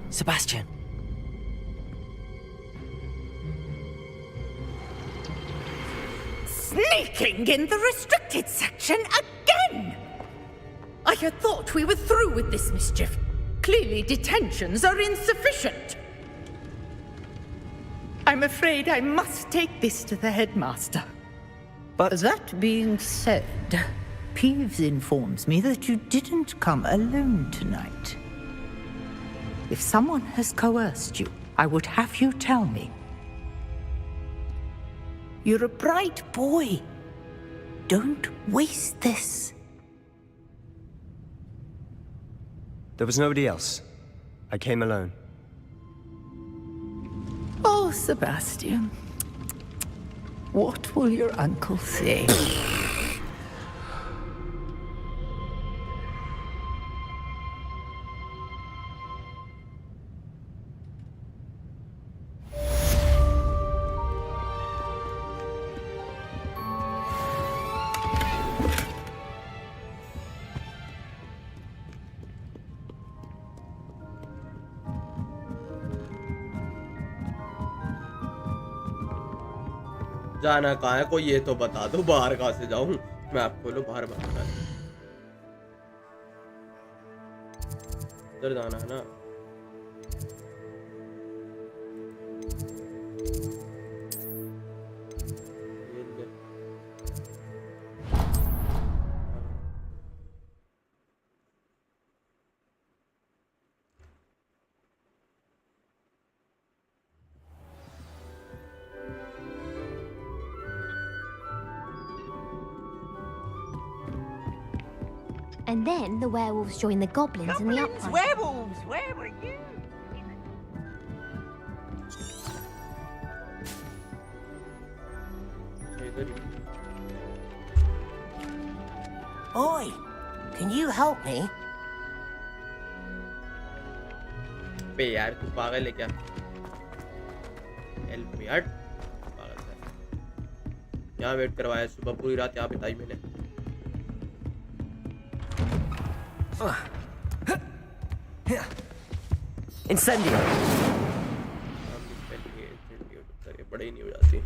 Sebastian. Sneaking in the restricted section again! I had thought we were through with this mischief. Clearly detentions are insufficient. I'm afraid I must take this to the headmaster. But that being said, Peeves informs me that you didn't come alone tonight. If someone has coerced you, I would have you tell me. You're a bright boy. Don't waste this. There was nobody else. I came alone. Oh, Sebastian. What will your uncle say? जाना कहाँ है कोई ये तो बता दो बाहर कहाँ से जाऊँ मैं आपको लो बाहर बताना है इधर जाना है ना And then the werewolves joined the goblins in the uprising. Werewolves! Where were you? Oi! Can you help me? बे यार तू पागल है क्या हेल्प मी हट पागल है यहाँ वेट करवाया सुबह पूरी रात यहाँ बिताई मैंने Incendio. बड़ी नहीं हो जाती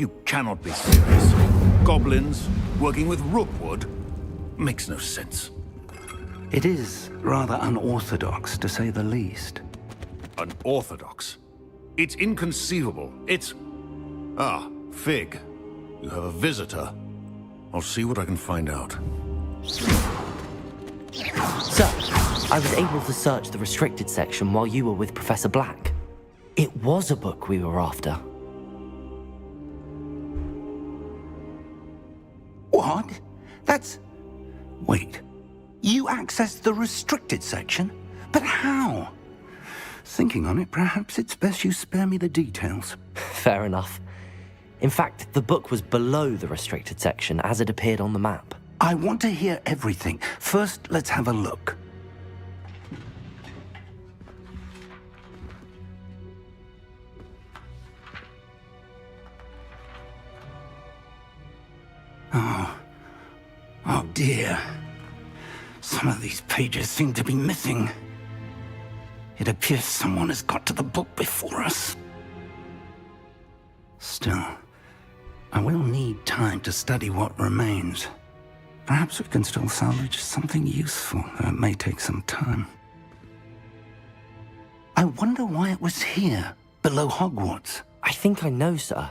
You cannot be serious. Goblins working with rookwood? Makes no sense. It is rather unorthodox, to say the least. Unorthodox? It's inconceivable. It's... Ah, Fig. You have a visitor. I'll see what I can find out. Sir, I was able to search the restricted section while you were with Professor Black. It was a book we were after. What? That's... Wait. You accessed the restricted section? But how? Thinking on it, perhaps it's best you spare me the details. Fair enough. In fact, the book was below the restricted section as it appeared on the map. I want to hear everything. First, let's have a look. Oh dear. Some of these pages seem to be missing. It appears someone has got to the book before us. Still, I will need time to study what remains. Perhaps we can still salvage something useful, though it may take some time. I wonder why it was here, below Hogwarts. I think I know, sir.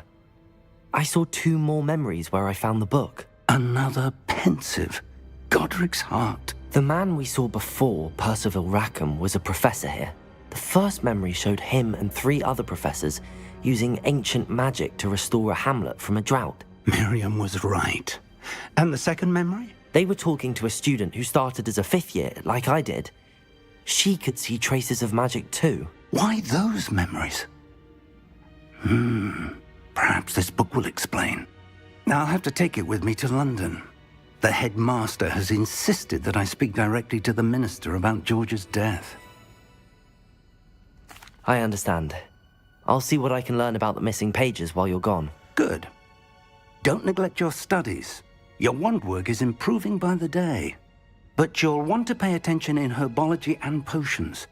I saw 2 more memories where I found the book. Another pensive. Godric's heart. The man we saw before, Percival Rackham, was a professor here. The first memory showed him and 3 other professors using ancient magic to restore a hamlet from a drought. Miriam was right. And the second memory? They were talking to a student who started as a 5th year, like I did. She could see traces of magic too. Why those memories? Perhaps this book will explain. Now I'll have to take it with me to London. The headmaster has insisted that I speak directly to the minister about George's death. I understand. I'll see what I can learn about the missing pages while you're gone. Good. Don't neglect your studies. Your wand work is improving by the day. But you'll want to pay attention in herbology and potions.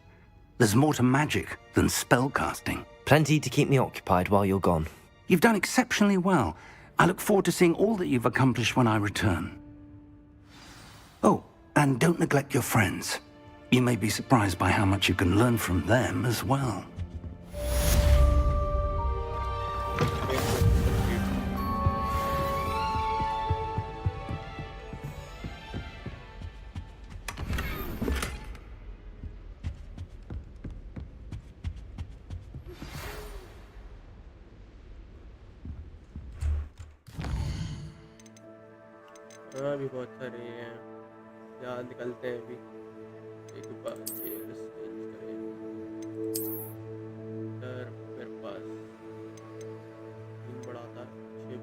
There's more to magic than spellcasting. Plenty to keep me occupied while you're gone. You've done exceptionally well. I look forward to seeing all that you've accomplished when I return. Oh, and don't neglect your friends. You may be surprised by how much you can learn from them as well. हाँ भी बहुत सारे हैं यहाँ निकलते हैं अभी एक बार ये चेंज करें इधर मेरे पास 3 बड़ा था 6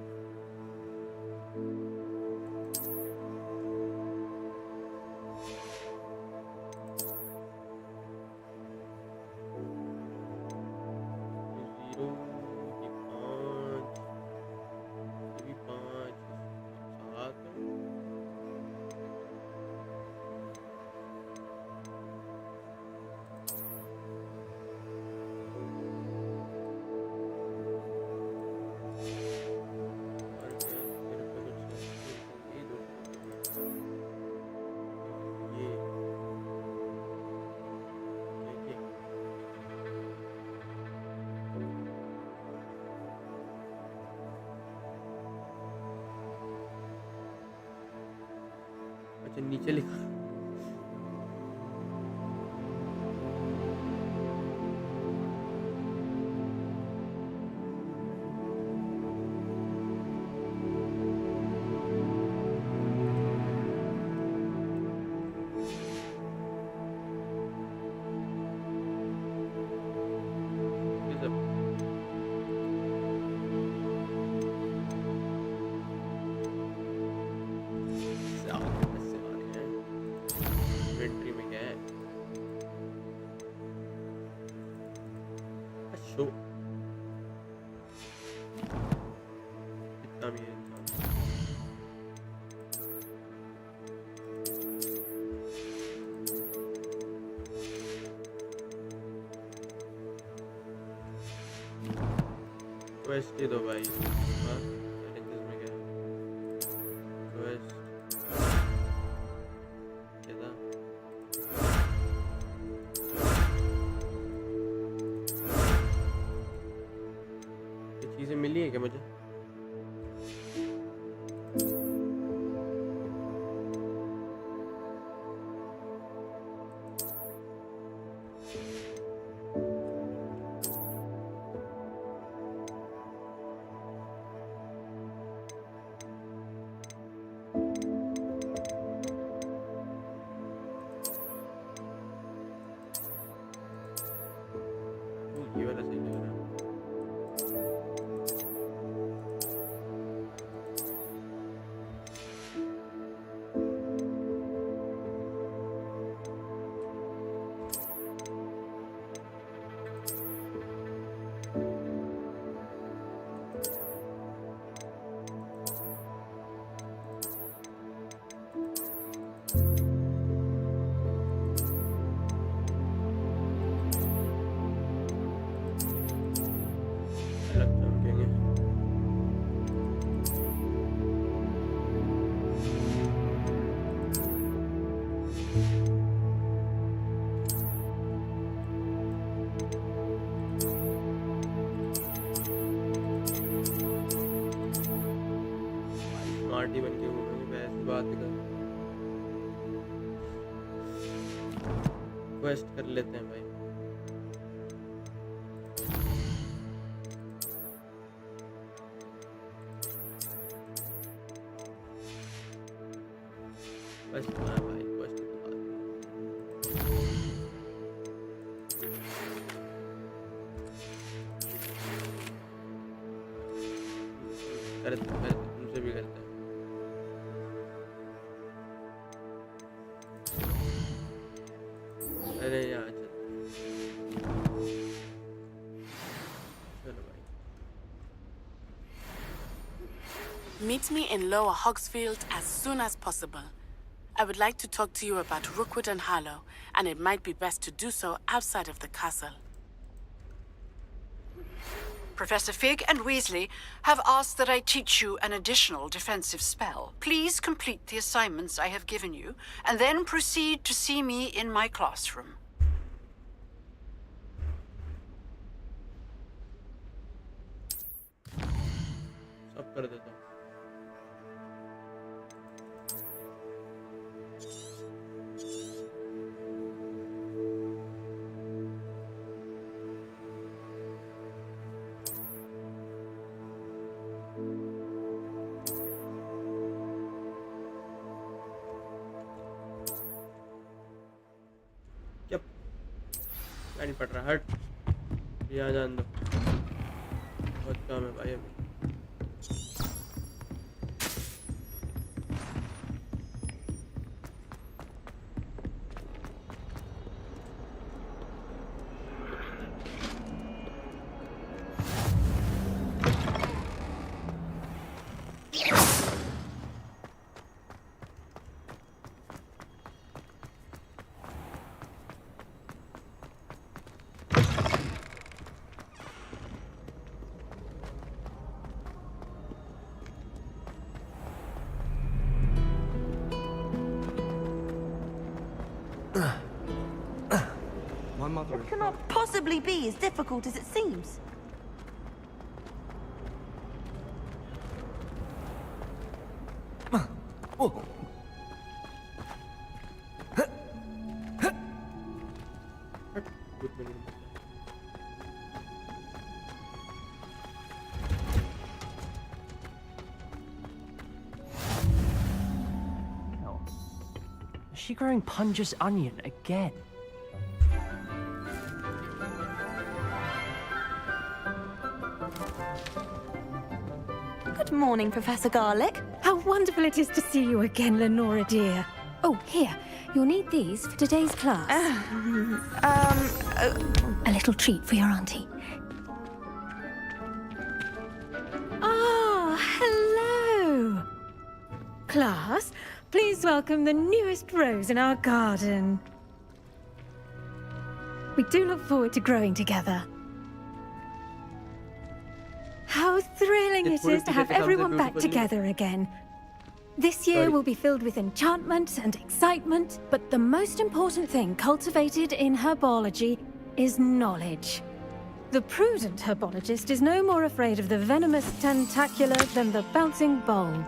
0 ये 5 ये भी 5 7 अच्छा नीचे लिखा क्वेस्ट ही दो भाई। हाँ चैलेंजेस में क्या क्वेस्ट क्या था? ये चीजें मिली है क्या मुझे? ये वाला सही लग रहा है। अलग चमकेंगे। स्मार्टी बन के घूमेंगे मैं ऐसी बात कर। क्वेस्ट कर लेते हैं भाई। बस हाँ भाई क्वेस्ट की बात करते तुमसे भी करते हैं। अरे यार चलो भाई। Meet me in Lower Hogsfield as soon as possible. I would like to talk to you about Rookwood and Harlow, and it might be best to do so outside of the castle. Professor Fig and Weasley have asked that I teach you an additional defensive spell. Please complete the assignments I have given you, and then proceed to see me in my classroom. सब कर देता हूँ। क्या नहीं पड़ रहा हट यहाँ जान दो बहुत काम है भाई अभी। My mother. It cannot possibly be as difficult as it seems. Is she growing Punja's onion again? Good morning, Professor Garlick. How wonderful it is to see you again, Lenora dear. Oh, here. You'll need these for today's class. A little treat for your auntie. Ah, hello. Class, please welcome the newest rose in our garden. We do look forward to growing together. How thrilling it is to have everyone back together again. This year will be filled with enchantment and excitement, but the most important thing cultivated in herbology is knowledge. The prudent herbologist is no more afraid of the venomous tentacular than the bouncing bulb.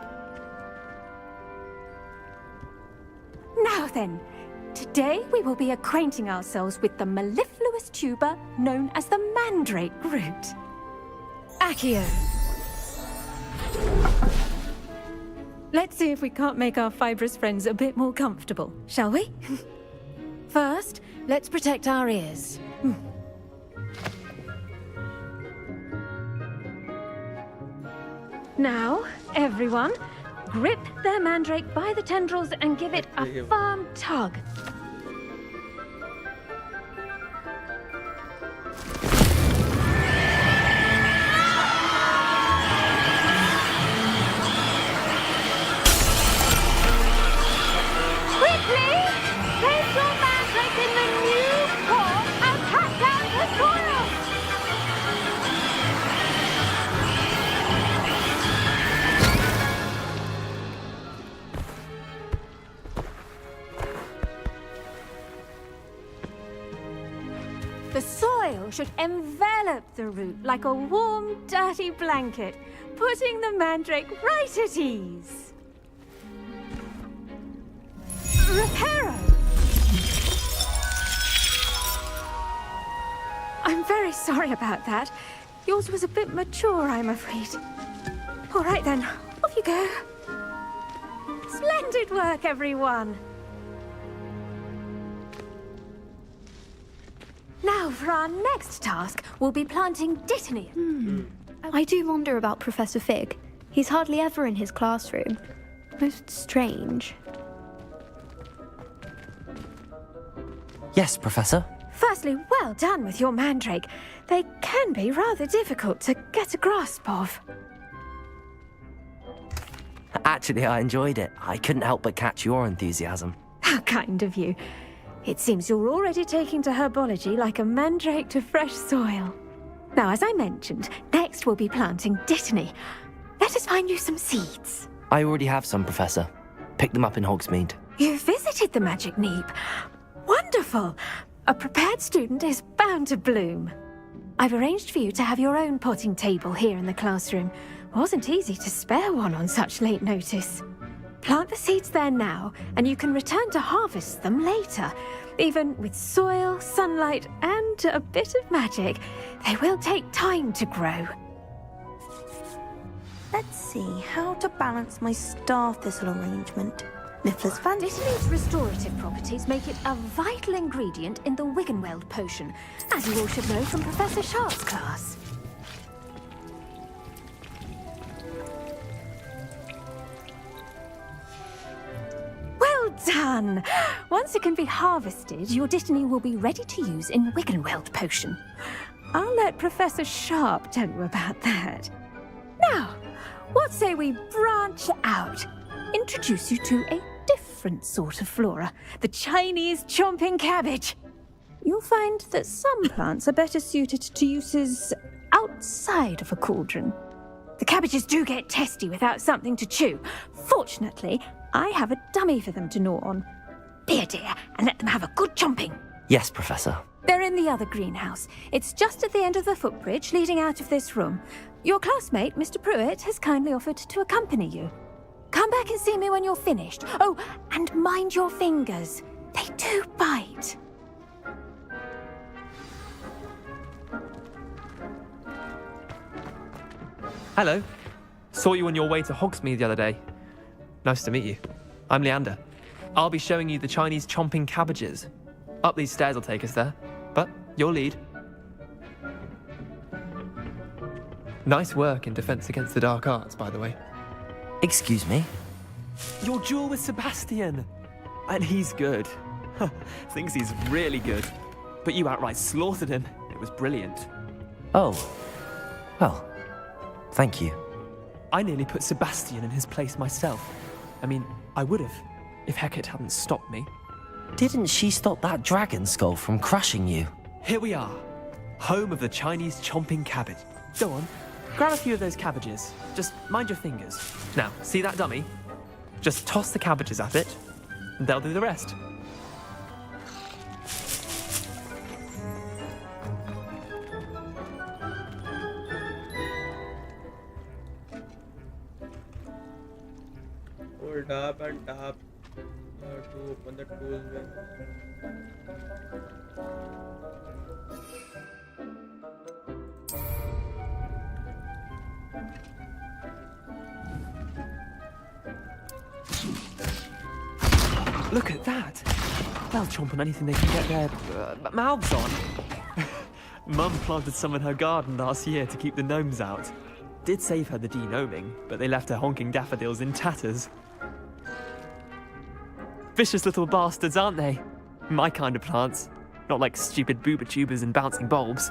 Now then, today we will be acquainting ourselves with the mellifluous tuber known as the mandrake root. Accio. Let's see if we can't make our fibrous friends a bit more comfortable, shall we? First, let's protect our ears. Now, everyone, grip their mandrake by the tendrils and give it a firm tug. Quickly! Place your mandrake in the new core and cut down the soil! The soil should envelop the root like a warm, dirty blanket, putting the mandrake right at ease. Reparo! I'm very sorry about that. Yours was a bit mature, I'm afraid. All right then, off you go. Splendid work, everyone. Now, for our next task, we'll be planting dittany. I do wonder about Professor Fig. He's hardly ever in his classroom. Most strange. Yes, Professor? Firstly, well done with your mandrake. They can be rather difficult to get a grasp of. Actually, I enjoyed it. I couldn't help but catch your enthusiasm. How kind of you. It seems you're already taking to herbology like a mandrake to fresh soil. Now, as I mentioned, next we'll be planting dittany. Let us find you some seeds. I already have some, Professor. Picked them up in Hogsmeade. You visited the Magic Neep. Wonderful! A prepared student is bound to bloom. I've arranged for you to have your own potting table here in the classroom. Wasn't easy to spare one on such late notice. Plant the seeds there now, and you can return to harvest them later. Even with soil, sunlight, and a bit of magic, they will take time to grow. Let's see how to balance my star thistle arrangement. Niffler's fancy. Dittany's restorative properties make it a vital ingredient in the Wiggenweld potion, as you all should know from Professor Sharp's class. Well done! Once it can be harvested, your dittany will be ready to use in Wiggenweld potion. I'll let Professor Sharp tell you about that. Now, what say we branch out? Introduce you to a different sort of flora, the Chinese chomping cabbage. You'll find that some plants are better suited to uses outside of a cauldron. The cabbages do get testy without something to chew. Fortunately, I have a dummy for them to gnaw on. Be a dear and let them have a good chomping. Yes, Professor. They're in the other greenhouse. It's just at the end of the footbridge leading out of this room. Your classmate, Mr. Pruitt, has kindly offered to accompany you. Come back and see me when you're finished. Oh, and mind your fingers. They do bite. Hello. Saw you on your way to Hogsmeade the other day. Nice to meet you. I'm Leander. I'll be showing you the Chinese chomping cabbages. Up these stairs will take us there, but you'll lead. Nice work in Defense Against the Dark Arts, by the way. Excuse me? Your duel with Sebastian! And he's good. Thinks he's really good. But you outright slaughtered him. It was brilliant. Oh. Well, thank you. I nearly put Sebastian in his place myself. I mean, I would have, if Hecate hadn't stopped me. Didn't she stop that dragon skull from crushing you? Here we are, home of the Chinese chomping cabbage. Go on, grab a few of those cabbages. Just mind your fingers. Now, see that dummy? Just toss the cabbages at it, and they'll do the rest. Hold up and tap to open the tools menu. Look at that! They'll chomp on anything they can get their mouths on. Mum planted some in her garden last year to keep the gnomes out. Did save her the de-gnoming, but they left her honking daffodils in tatters. Vicious little bastards, aren't they? My kind of plants. Not like stupid booba tubers and bouncing bulbs.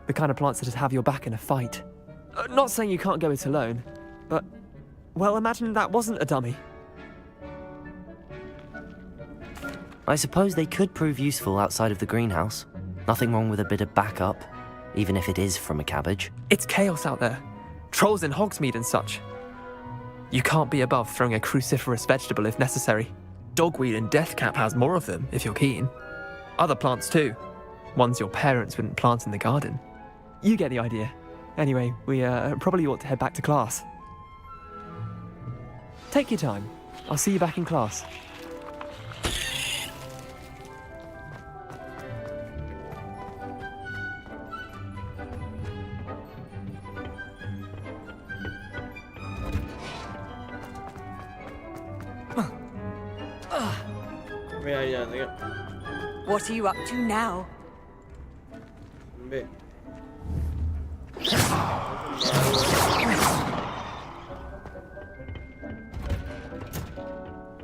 The kind of plants that'd have your back in a fight. Not saying you can't go it alone, but... well, imagine that wasn't a dummy. I suppose they could prove useful outside of the greenhouse. Nothing wrong with a bit of backup, even if it is from a cabbage. It's chaos out there. Trolls in Hogsmeade and such. You can't be above throwing a cruciferous vegetable if necessary. Dogweed and deathcap has more of them, if you're keen. Other plants too. Ones your parents wouldn't plant in the garden. You get the idea. Anyway, we probably ought to head back to class. Take your time. I'll see you back in class. What are you up to now?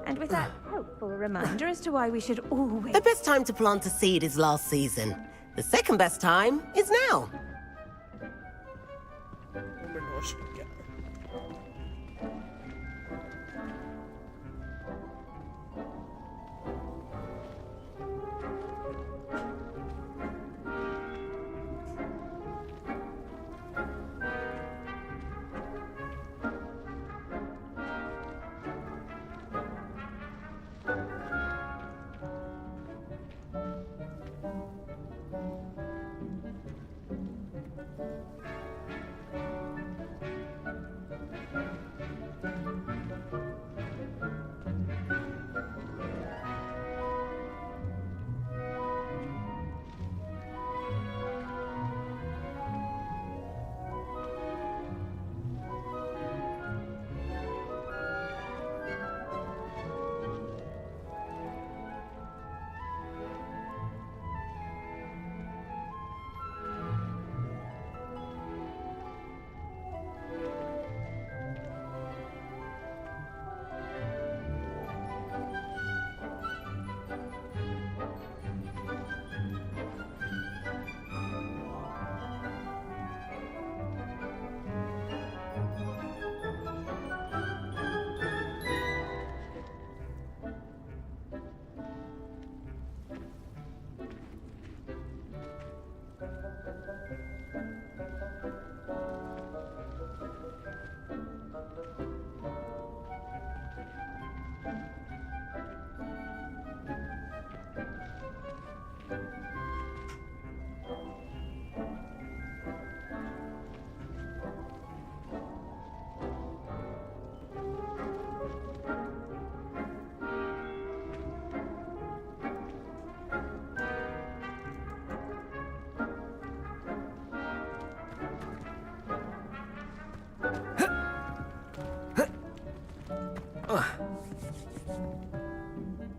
And with that helpful reminder as to why we should always... The best time to plant a seed is last season. The second best time is now.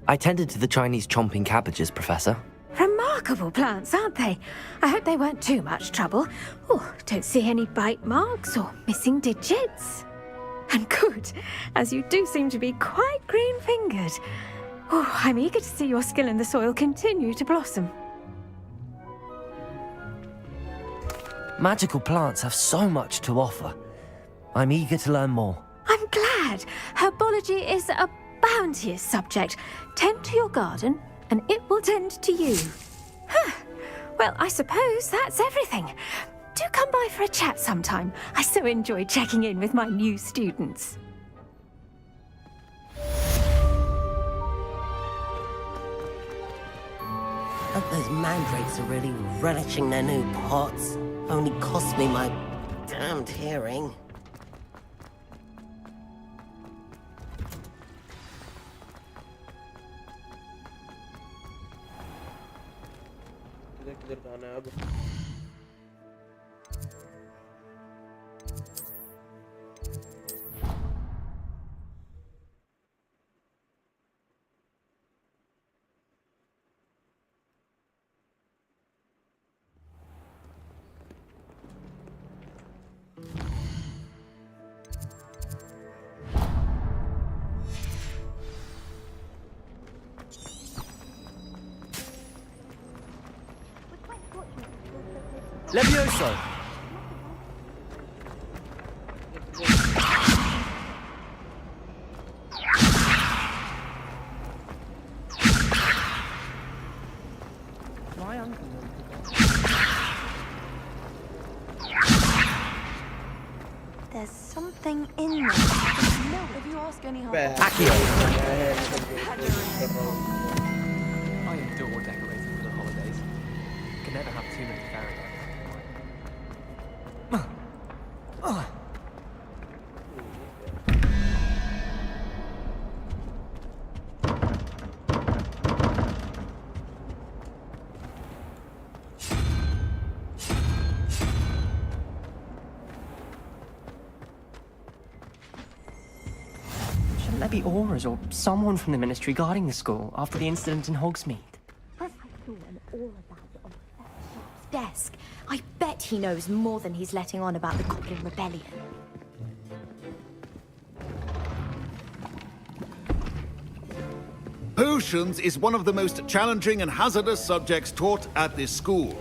I tended to the Chinese chomping cabbages, Professor. Remarkable plants, aren't they? I hope they weren't too much trouble. Oh, don't see any bite marks or missing digits. And good, as you do seem to be quite green-fingered. Oh, I'm eager to see your skill in the soil continue to blossom. Magical plants have so much to offer. I'm eager to learn more. I'm glad. Herbology is a bounteous subject. Tend to your garden, and it will tend to you. Huh. Well, I suppose that's everything. Do come by for a chat sometime. I so enjoy checking in with my new students. Hope those mandrakes are really relishing their new pots. Only cost me my damned hearing. किधर जाना है अब? Levioso! My uncle. There's something in there. No, if you ask any I adore decorating for the holidays. You can never have too many fairy lights. Shouldn't there be auras or someone from the ministry guarding the school after the incident in Hogsmeade? I saw an aura badge on Professor Sharp's desk. I bet he knows more than he's letting on about the Goblin Rebellion. Potions is one of the most challenging and hazardous subjects taught at this school.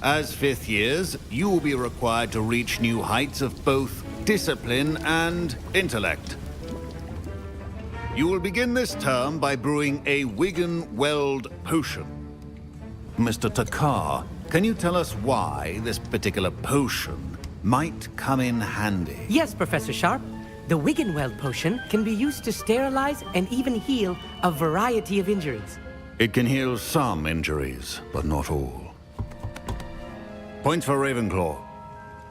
As fifth years, you will be required to reach new heights of both discipline and intellect. You will begin this term by brewing a Wiggenweld potion. Mr. Takar, can you tell us why this particular potion might come in handy? Yes, Professor Sharp. The Wiggenweld potion can be used to sterilize and even heal a variety of injuries. It can heal some injuries, but not all. Points for Ravenclaw.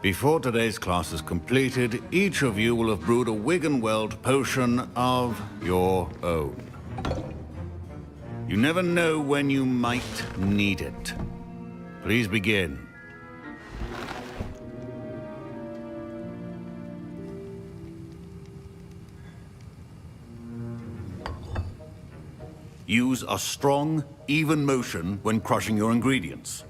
Before today's class is completed, each of you will have brewed a Wiggenweld potion of your own. You never know when you might need it. Please begin. Use a strong, even motion when crushing your ingredients.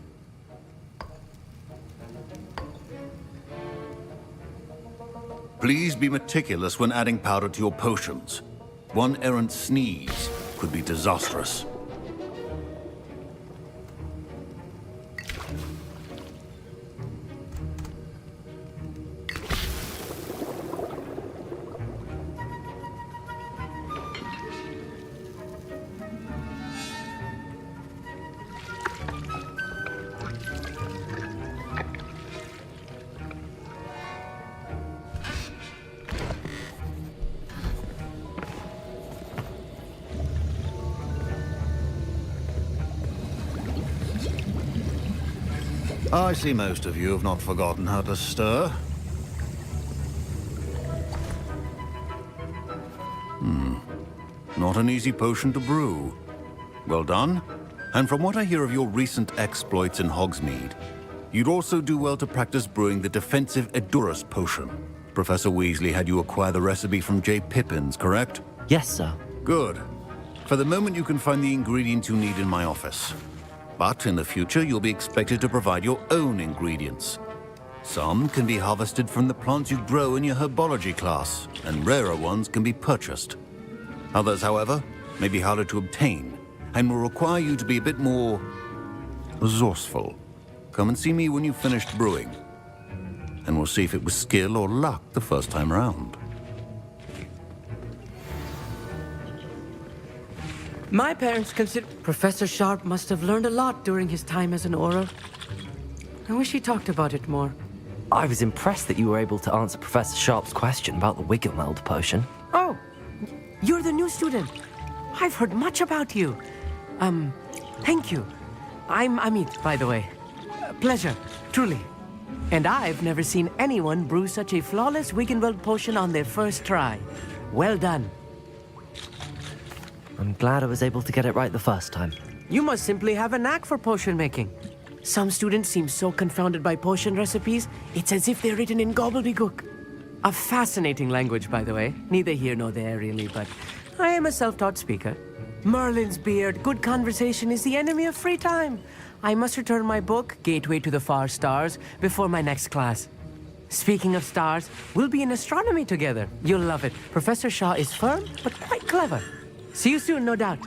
Please be meticulous when adding powder to your potions. One errant sneeze could be disastrous. I see most of you have not forgotten how to stir. Not an easy potion to brew. Well done. And from what I hear of your recent exploits in Hogsmeade, you'd also do well to practice brewing the defensive Edurus potion. Professor Weasley had you acquire the recipe from J. Pippins, correct? Yes, sir. Good. For the moment, you can find the ingredients you need in my office. But in the future, you'll be expected to provide your own ingredients. Some can be harvested from the plants you grow in your herbology class, and rarer ones can be purchased. Others, however, may be harder to obtain, and will require you to be a bit more resourceful. Come and see me when you've finished brewing, and we'll see if it was skill or luck the first time round. My parents consider Professor Sharp must have learned a lot during his time as an Auror. I wish he talked about it more. I was impressed that you were able to answer Professor Sharp's question about the Wiggenweld potion. Oh, you're the new student. I've heard much about you. Thank you. I'm Amit, by the way. Pleasure, truly. And I've never seen anyone brew such a flawless Wiggenweld potion on their first try. Well done. I'm glad I was able to get it right the first time. You must simply have a knack for potion making. Some students seem so confounded by potion recipes, it's as if they're written in gobbledygook. A fascinating language, by the way. Neither here nor there, really, but I am a self-taught speaker. Merlin's beard, good conversation is the enemy of free time. I must return my book, Gateway to the Far Stars, before my next class. Speaking of stars, we'll be in astronomy together. You'll love it. Professor Shah is firm, but quite clever. See you soon, no doubt.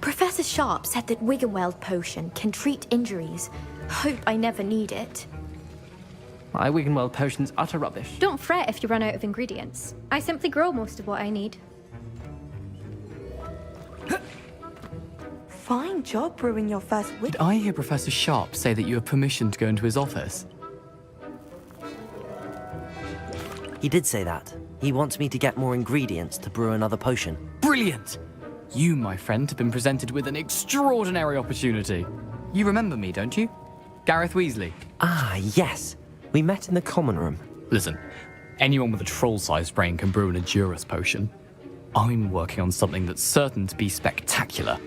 Professor Sharp said that Wiggenweld potion can treat injuries. Hope I never need it. My Wiggenweld potion's utter rubbish. Don't fret if you run out of ingredients. I simply grow most of what I need. Fine job brewing your first wig. Did I hear Professor Sharp say that you have permission to go into his office? He did say that. He wants me to get more ingredients to brew another potion. Brilliant! You, my friend, have been presented with an extraordinary opportunity. You remember me, don't you? Gareth Weasley. Ah, yes. We met in the common room. Listen, anyone with a troll-sized brain can brew an Edurus potion. I'm working on something that's certain to be spectacular.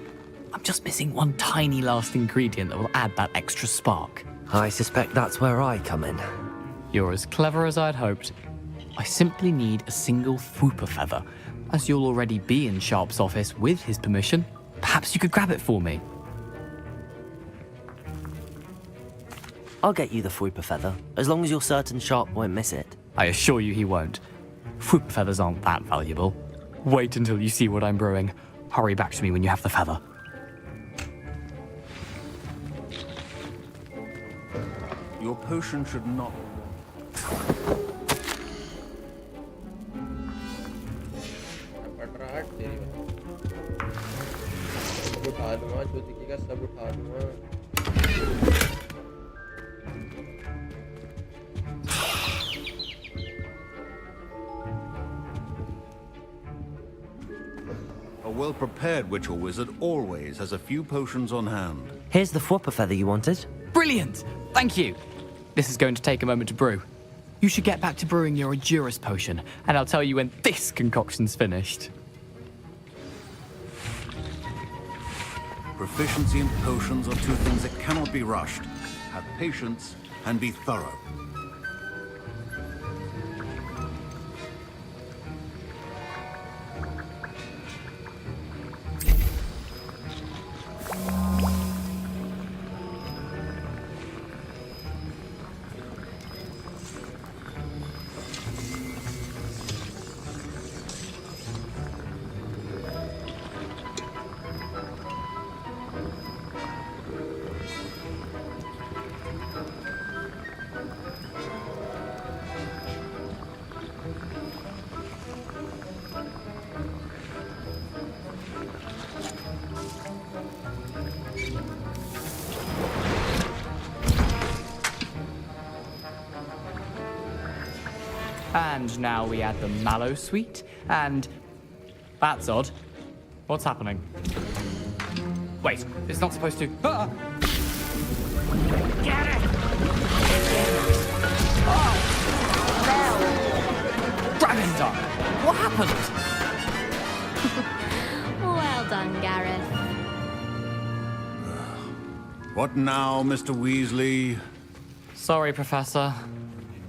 I'm just missing one tiny last ingredient that will add that extra spark. I suspect that's where I come in. You're as clever as I'd hoped. I simply need a single Fwooper feather. As you'll already be in Sharp's office with his permission, perhaps you could grab it for me. I'll get you the Fwooper feather, as long as you're certain Sharp won't miss it. I assure you he won't. Fwooper feathers aren't that valuable. Wait until you see what I'm brewing. Hurry back to me when you have the feather. Your potion should not... उठा लूँगा जो दिखेगा सब उठा लूँगा A well-prepared witch or wizard always has a few potions on hand. Here's the Fwooper feather you wanted. Brilliant! Thank you! This is going to take a moment to brew. You should get back to brewing your Edurus potion, and I'll tell you when this concoction's finished. Proficiency in potions are two things that cannot be rushed. Have patience and be thorough. And now we add the mallow sweet, and... That's odd. What's happening? Wait, it's not supposed to... Ah! Get it! Oh! No! Dragon Dog! What happened? Well done, Gareth. What now, Mr. Weasley? Sorry, Professor.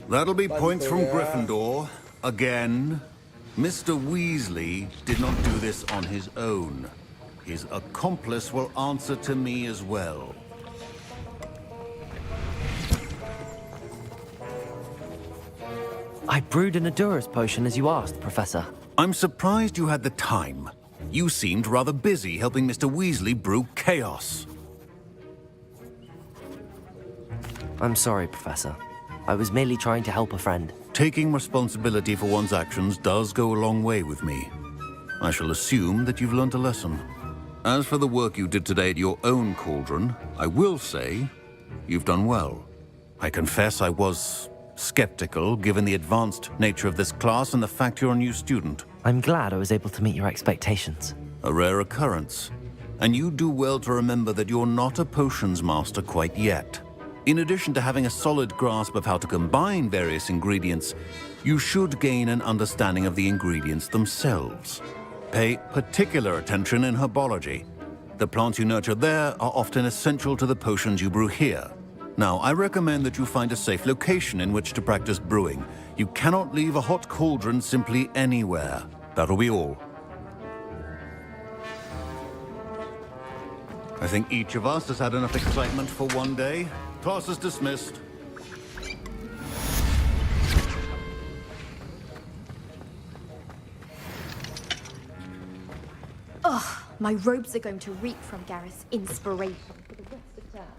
That'll be points from Gryffindor. Again. Mr. Weasley did not do this on his own. His accomplice will answer to me as well. I brewed an Edurus potion as you asked, Professor. I'm surprised you had the time. You seemed rather busy helping Mr. Weasley brew chaos. I'm sorry, Professor. I was merely trying to help a friend. taking responsibility for one's actions does go a long way with me. I shall assume that you've learnt a lesson. As for the work you did today at your own cauldron, I will say you've done well. I confess I was skeptical, given the advanced nature of this class and the fact you're a new student. I'm glad I was able to meet your expectations. A rare occurrence. And you do well to remember that you're not a potions master quite yet. In addition to having a solid grasp of how to combine various ingredients, you should gain an understanding of the ingredients themselves. Pay particular attention in herbology. The plants you nurture there are often essential to the potions you brew here. Now, I recommend that you find a safe location in which to practice brewing. You cannot leave a hot cauldron simply anywhere. That'll be all. I think each of us has had enough excitement for one day. Class is dismissed. Ugh, my robes are going to reek from Gareth's inspiration for the rest of term.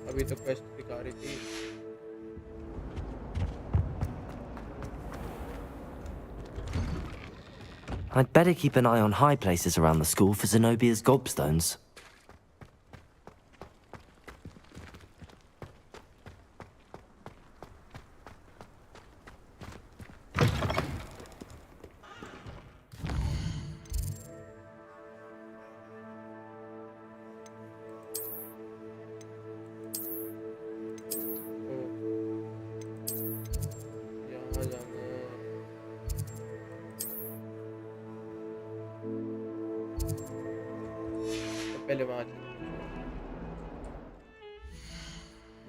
अभी तो quest दिखा रही थी. I'd better keep an eye on high places around the school for Zenobia's gobstones. पहले वहाँ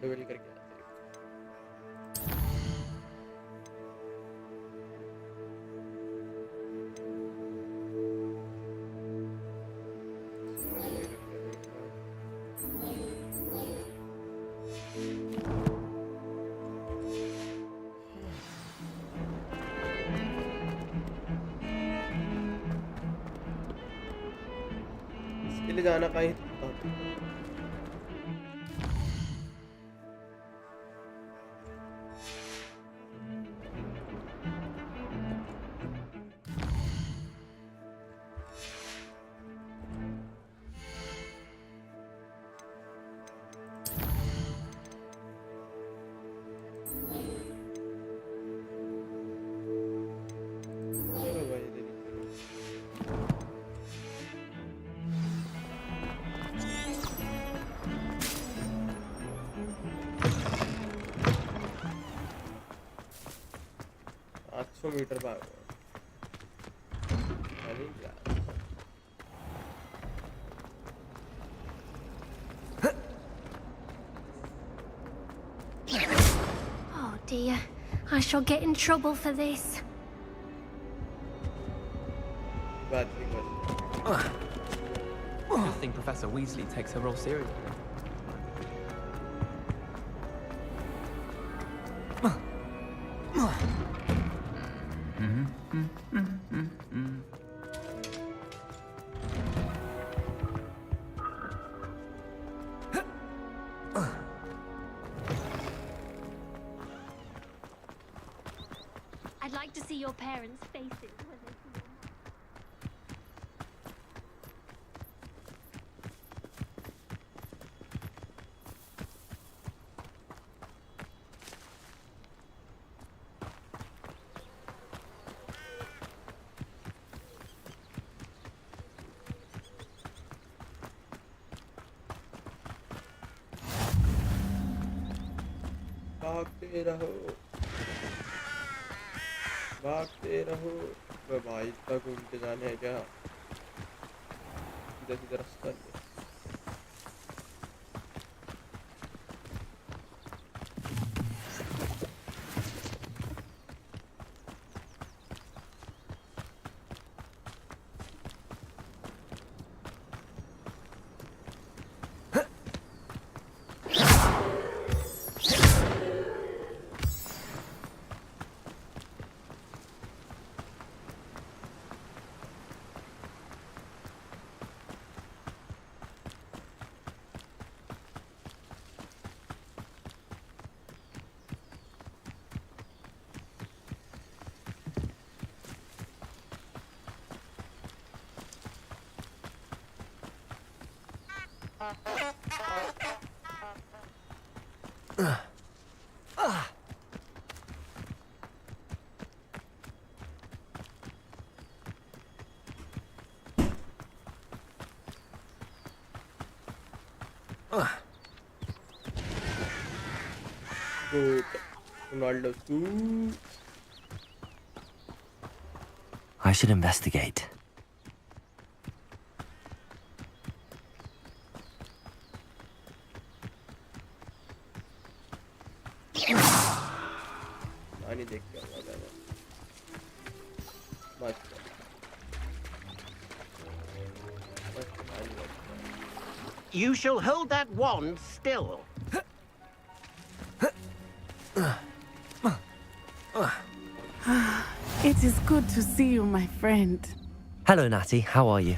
double करके आते इसके लिए जाना कहीं मीटर भाग Oh dear, I shall get in trouble for this. I think Professor Weasley takes her role seriously. I'd like to see your parents' faces when they see भागते रहो भागते रहो. भाई इतना घूम के जाने है क्या? सीधा सीधा रास्ता नहीं. Good. Ronaldo too. I should investigate. नहीं देख के आऊंगा मैं बस You shall hold that wand still. It is good to see you, my friend. Hello, Natty. How are you?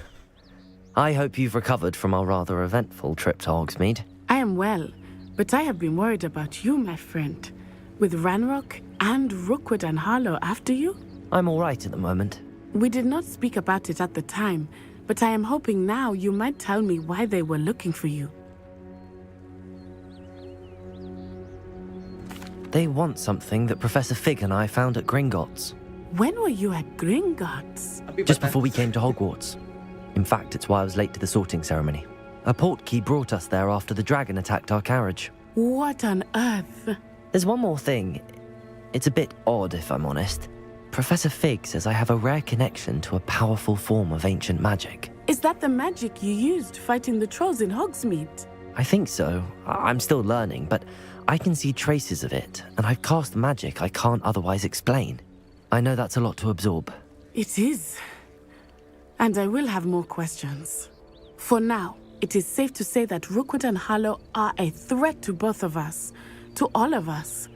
I hope you've recovered from our rather eventful trip to Hogsmeade. I am well, but I have been worried about you, my friend. With Ranrock and Rookwood and Harlow after you? I'm all right at the moment. We did not speak about it at the time, but I am hoping now you might tell me why they were looking for you. They want something that Professor Fig and I found at Gringotts. When were you at Gringotts? Just before we came to Hogwarts. In fact, it's why I was late to the sorting ceremony. A portkey brought us there after the dragon attacked our carriage. What on earth? There's one more thing. It's a bit odd, if I'm honest. Professor Fig says I have a rare connection to a powerful form of ancient magic. Is that the magic you used fighting the trolls in Hogsmeade? I think so. I'm still learning, but I can see traces of it, and I've cast magic I can't otherwise explain. I know that's a lot to absorb. It is. And I will have more questions. For now, it is safe to say that Rookwood and Harlow are a threat to both of us, to all of us,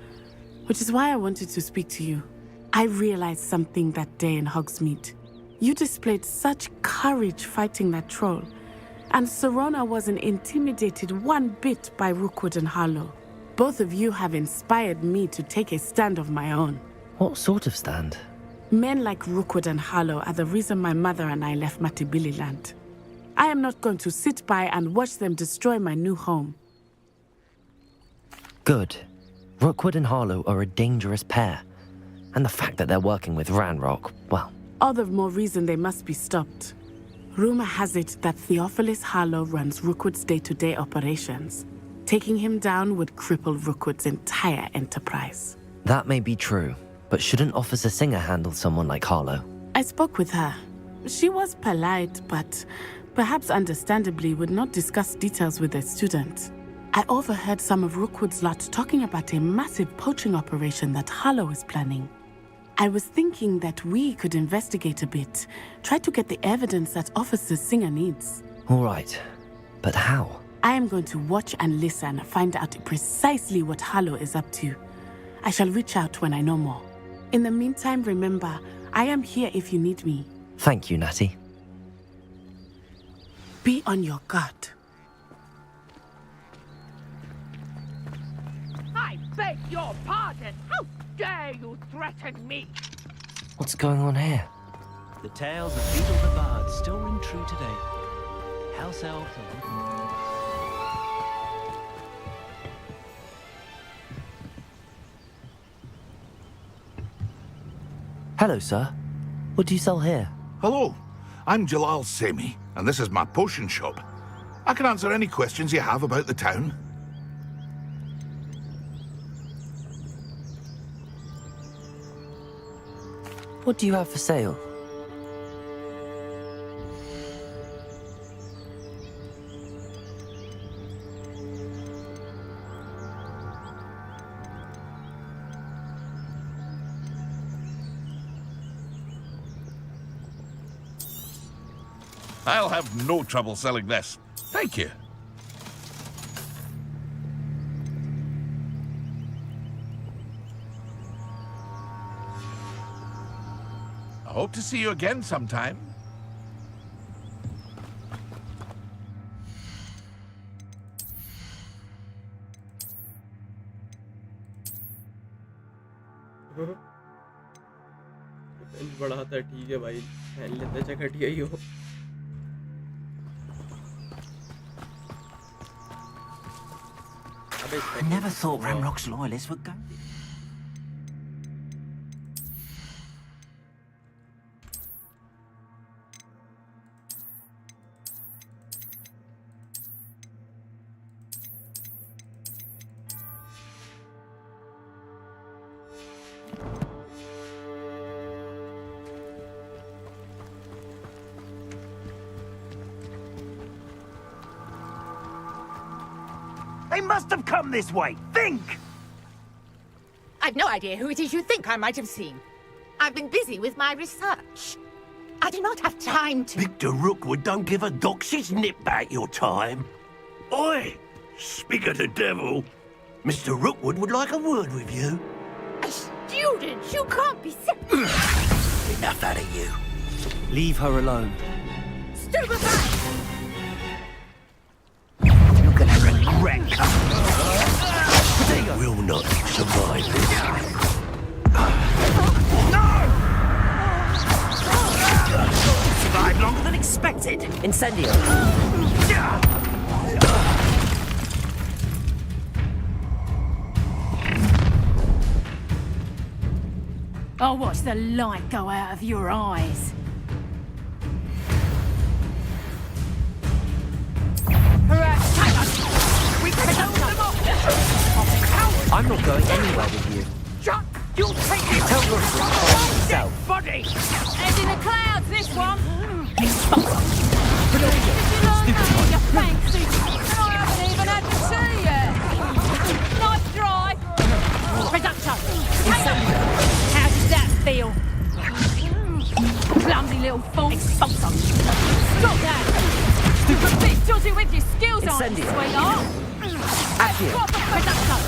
which is why I wanted to speak to you. I realized something that day in Hogsmeade. You displayed such courage fighting that troll, and Serona wasn't intimidated one bit by Rookwood and Harlow. Both of you have inspired me to take a stand of my own. What sort of stand? Men like Rookwood and Harlow are the reason my mother and I left Matibili land. I am not going to sit by and watch them destroy my new home. Good. Rookwood and Harlow are a dangerous pair. And the fact that they're working with Ranrock, well... All the more reason they must be stopped. Rumor has it that Theophilus Harlow runs Rookwood's day-to-day operations. Taking him down would cripple Rookwood's entire enterprise. That may be true, but shouldn't Officer Singer handle someone like Harlow? I spoke with her. She was polite, but perhaps understandably would not discuss details with a student. I overheard some of Rookwood's lot talking about a massive poaching operation that Harlow is planning. I was thinking that we could investigate a bit, try to get the evidence that Officer Singer needs. All right, but how? I am going to watch and listen, find out precisely what Harlow is up to. I shall reach out when I know more. In the meantime, remember, I am here if you need me. Thank you, Natty. Be on your guard. I beg your pardon. How dare you threaten me? What's going on here? The tales of Beetle the Bard still ring true today. House elves and... Hello, sir. What do you sell here? Hello, I'm Jalal Semi, and this is my potion shop. I can answer any questions you have about the town. What do you have for sale? I'll have no trouble selling this. Thank you. I hope to see you again sometime. बड़ा था ठीक है भाई पहन लेते चकटिया ही हो SPEC I never thought Ramrock's loyalists would go. They must have come this way. Think! I've no idea who it is you think I might have seen. I've been busy with my research. I do not have time to... Victor Rookwood don't give a doxy's nip back your time. Oi! Speak of the devil. Mr. Rookwood would like a word with you. A student? You can't be Enough out of you. Leave her alone. Stupefy! You're gonna regret. They will not survive this. Survived longer than expected. Incendio. I'll watch the light go out of your eyes. I'm not going anywhere with you. Shut! You'll take it! Tell Rookwood to find himself. Body! Head in the clouds, this one! You fancy! And I haven't even had to see yet! Nice drive! Production! How does that feel? Clumsy little fool! Stop that! You're a bit dodgy with your skills, aren't you, sweetheart? Proper production!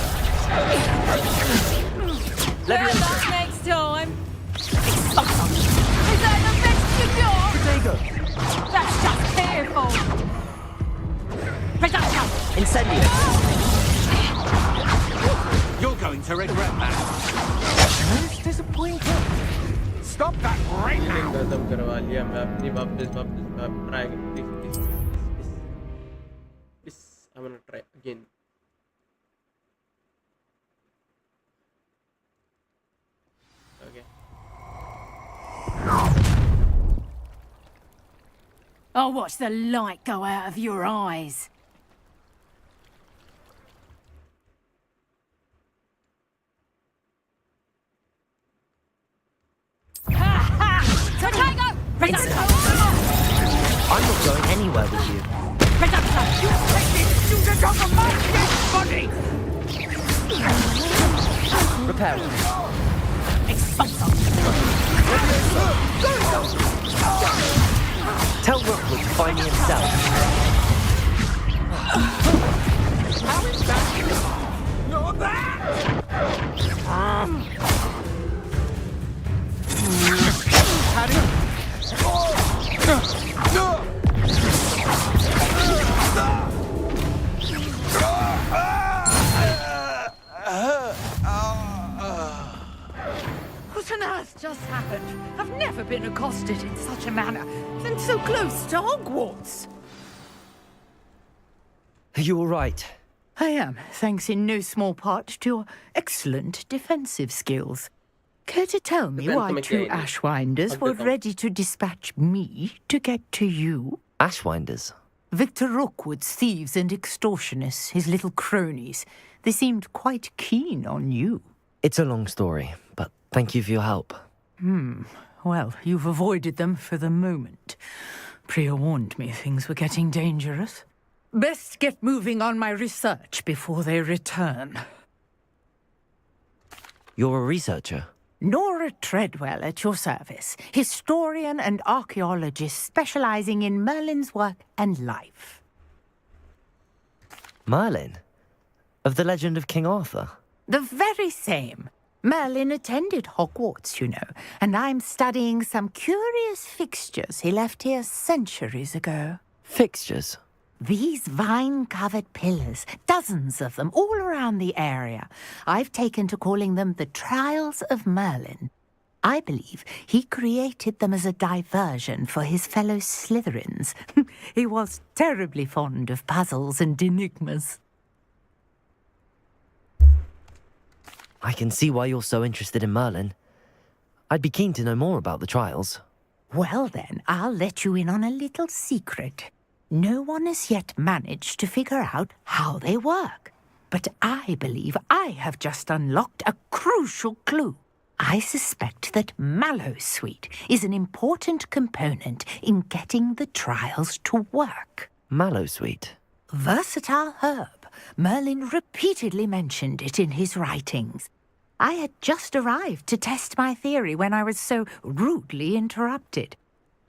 Better luck next time! Is that the best you got? That's just careful! Production! Incendio. You're going to regret that. Most disappointing. Stop that right now. खत्म करवा लिया मैं अपनी वापस try again please I'm gonna try again. Okay. I'll watch the light go out of your eyes. I'm not going anywhere with you. Repair. Tell Rookwood to find me himself. How is that? Not that! What on earth just happened? I've never been accosted in such a manner, and so close to Hogwarts. Are you all right? I am, thanks in no small part to your excellent defensive skills. Care to tell me why two Ashwinders were ready to dispatch me to get to you? Ashwinders? Victor Rookwood's thieves and extortionists, his little cronies. They seemed quite keen on you. It's a long story, but thank you for your help. Well, you've avoided them for the moment. Priya warned me things were getting dangerous. Best get moving on my research before they return. You're a researcher? Nora Treadwell at your service, historian and archaeologist specializing in Merlin's work and life. Merlin? Of the legend of King Arthur? The very same. Merlin attended Hogwarts, you know, and I'm studying some curious fixtures he left here centuries ago. Fixtures? These vine-covered pillars, dozens of them, all around the area. I've taken to calling them the Trials of Merlin. I believe he created them as a diversion for his fellow Slytherins. He was terribly fond of puzzles and enigmas. I can see why you're so interested in Merlin. I'd be keen to know more about the trials. Well then, I'll let you in on a little secret. No one has yet managed to figure out how they work. But I believe I have just unlocked a crucial clue. I suspect that mallowsweet is an important component in getting the trials to work. Mallowsweet? Versatile herb. Merlin repeatedly mentioned it in his writings. I had just arrived to test my theory when I was so rudely interrupted.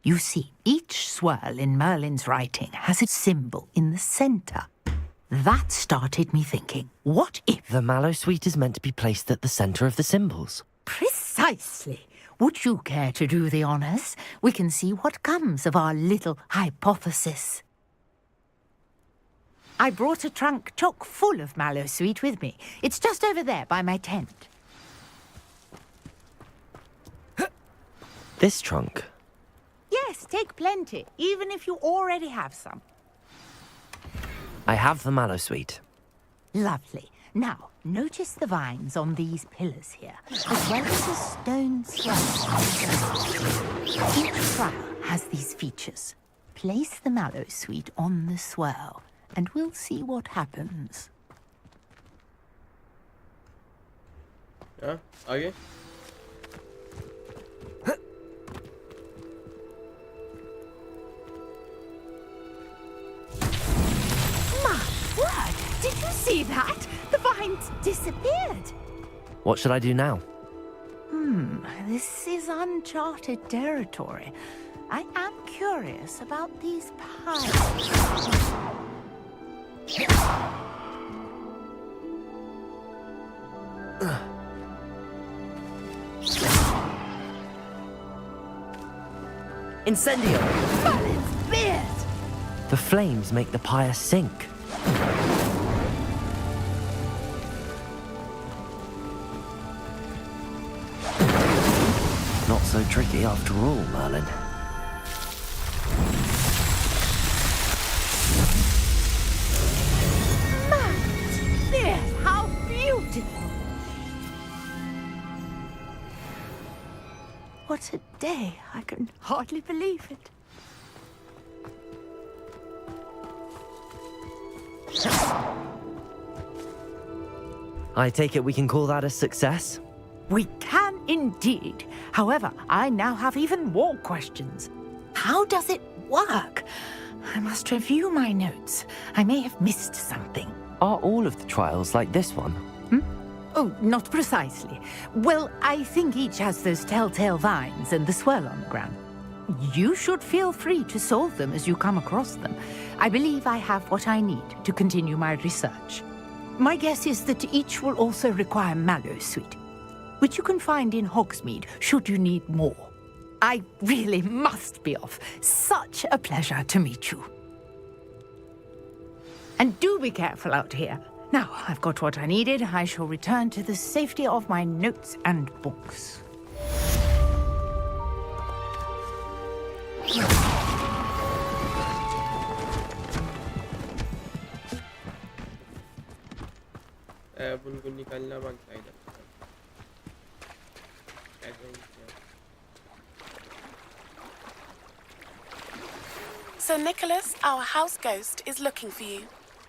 You see, each swirl in Merlin's writing has a symbol in the center. That started me thinking, what if... The mallowsweet is meant to be placed at the center of the symbols. Precisely. Would you care to do the honors? We can see what comes of our little hypothesis. I brought a trunk chock full of mallowsweet with me. It's just over there by my tent. This trunk? Yes, take plenty, even if you already have some. I have the mallowsweet. Lovely. Now, notice the vines on these pillars here, as well as the stone swirl. Each trial has these features. Place the mallowsweet on the swirl, and we'll see what happens. Yeah, आगे? My word! Did you see that? The vines disappeared. What should I do now? This is uncharted territory. I am curious about these piles. Incendio! Merlin's beard! The flames make the pyre sink. Not so tricky after all, Merlin. Merlin's beard! How beautiful! What a day! I can hardly believe it. I take it we can call that a success? We can indeed. However, I now have even more questions. How does it work? I must review my notes. I may have missed something. Are all of the trials like this one? Oh, not precisely. Well, I think each has those telltale vines and the swirl on the ground. You should feel free to solve them as you come across them. I believe I have what I need to continue my research. My guess is that each will also require mallowsweet, which you can find in Hogsmeade should you need more. I really must be off. Such a pleasure to meet you. And do be careful out here. Now, I've got what I needed. I shall return to the safety of my notes and books. अब उनको निकालना मांगता है इधर। Sir Nicholas, our house ghost, is looking for you.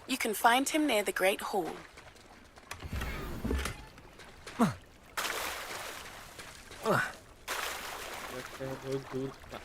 You can find him near the Great Hall. लगता है बहुत दूर था।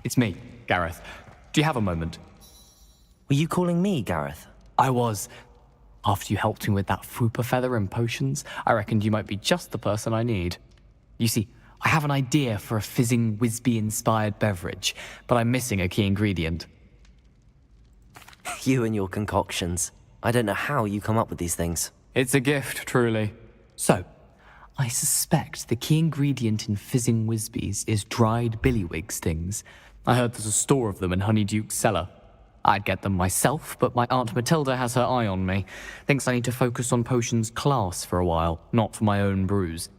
It's me, Gareth. Do you have a moment? Were you calling me, Gareth? I was. After you helped me with that fupa feather and potions, I reckoned you might be just the person I need. You see, I have an idea for a fizzing Whizbee-inspired beverage, but I'm missing a key ingredient. You and your concoctions. I don't know how you come up with these things. It's a gift, truly. So, I suspect the key ingredient in fizzing Whizbees is dried billywig stings. I heard there's a store of them in Honeyduke's cellar. I'd get them myself, but my Aunt Matilda has her eye on me. Thinks I need to focus on potions class for a while, not for my own brews.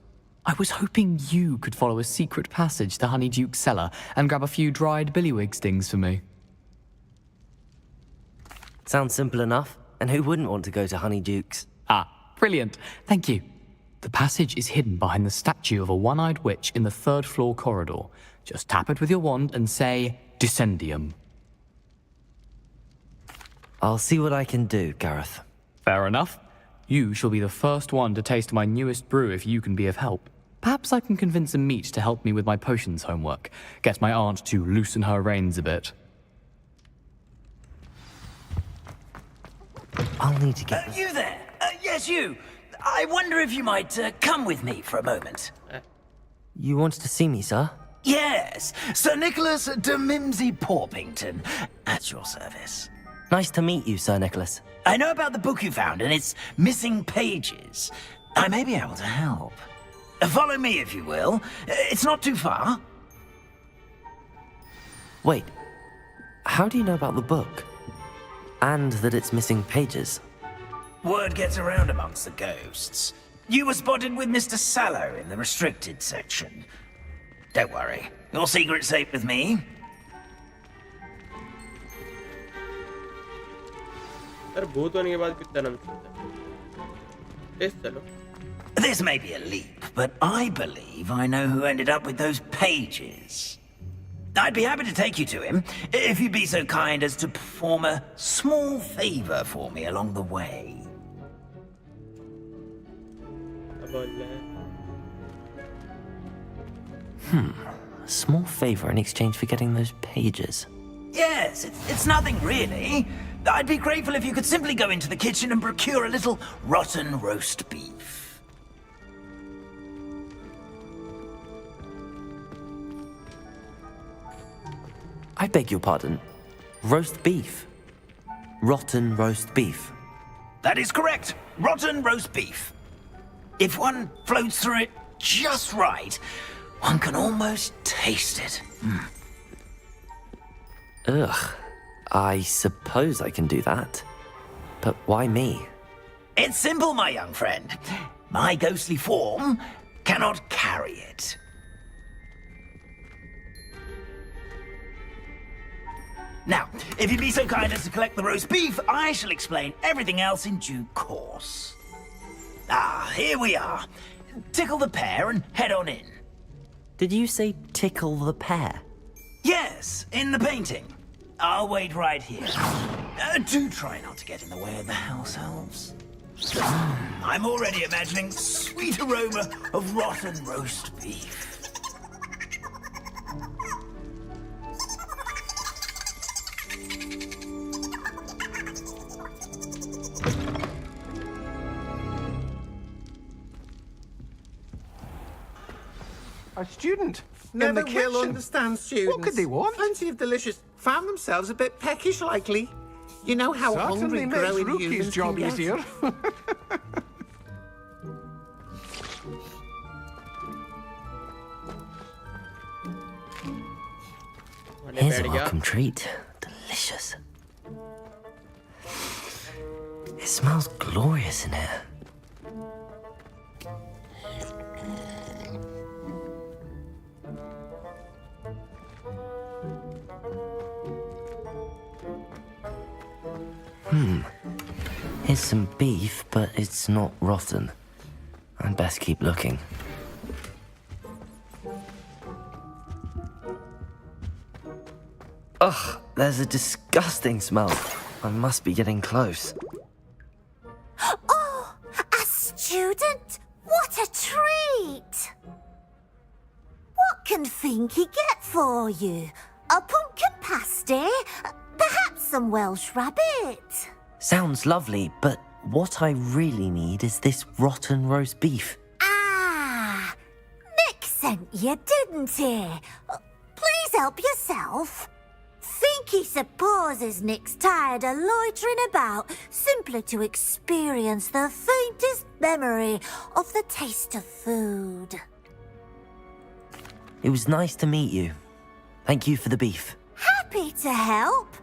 I was hoping you could follow a secret passage to Honeyduke's cellar and grab a few dried billywig stings for me. Sounds simple enough. And who wouldn't want to go to Honeyduke's? Ah, brilliant. Thank you. The passage is hidden behind the statue of a one-eyed witch in the 3rd floor corridor. Just tap it with your wand and say, Descendium. I'll see what I can do, Gareth. Fair enough. You shall be the first one to taste my newest brew if you can be of help. Perhaps I can convince a meat to help me with my potions homework. Get my aunt to loosen her reins a bit. I'll need to get... You there? Yes, you. I wonder if you might come with me for a moment. You wanted to see me, sir? Yes, Sir Nicholas de Mimsy Porpington, at your service. Nice to meet you, Sir Nicholas. I know about the book you found and its missing pages. I may be able to help. Follow me, if you will. It's not too far. Wait, how do you know about the book? And that it's missing pages? Word gets around amongst the ghosts. You were spotted with Mr. Sallow in the restricted section. Don't worry, your secret's safe with me. यार भूत होने के बाद कितना नाम चलता है? Test चलो. This may be a leap, but I believe I know who ended up with those pages. I'd be happy to take you to him, if you'd be so kind as to perform a small favor for me along the way. A small favor in exchange for getting those pages. Yes, it's nothing really. I'd be grateful if you could simply go into the kitchen and procure a little rotten roast beef. I beg your pardon. Roast beef. Rotten roast beef. That is correct. Rotten roast beef. If one floats through it just right, one can almost taste it. Ugh. I suppose I can do that. But why me? It's simple, my young friend. My ghostly form cannot carry it. Now, if you'd be so kind as to collect the roast beef, I shall explain everything else in due course. Ah, here we are. Tickle the pear and head on in. Did you say tickle the pear? Yes, in the painting. I'll wait right here. Do try not to get in the way of the house elves. I'm already imagining sweet aroma of rotten roast beef. A student Never in the will kitchen. understand students. What could they want? Plenty of delicious. Found themselves a bit peckish, likely. You know how Certainly hungry makes growing Rookie's humans job can get. easier. Here's a welcome treat. Delicious. It smells glorious in here. Here's some beef, but it's not rotten. I'd best keep looking. Ugh, there's a disgusting smell. I must be getting close. Oh, a student? What a treat! What can Finky get for you? A pumpkin pasty? Perhaps some Welsh rabbit? Sounds lovely, but what I really need is this rotten roast beef. Ah, Nick sent you, didn't he? Please help yourself. Think he supposes Nick's tired of loitering about simply to experience the faintest memory of the taste of food. It was nice to meet you. Thank you for the beef. Happy to help,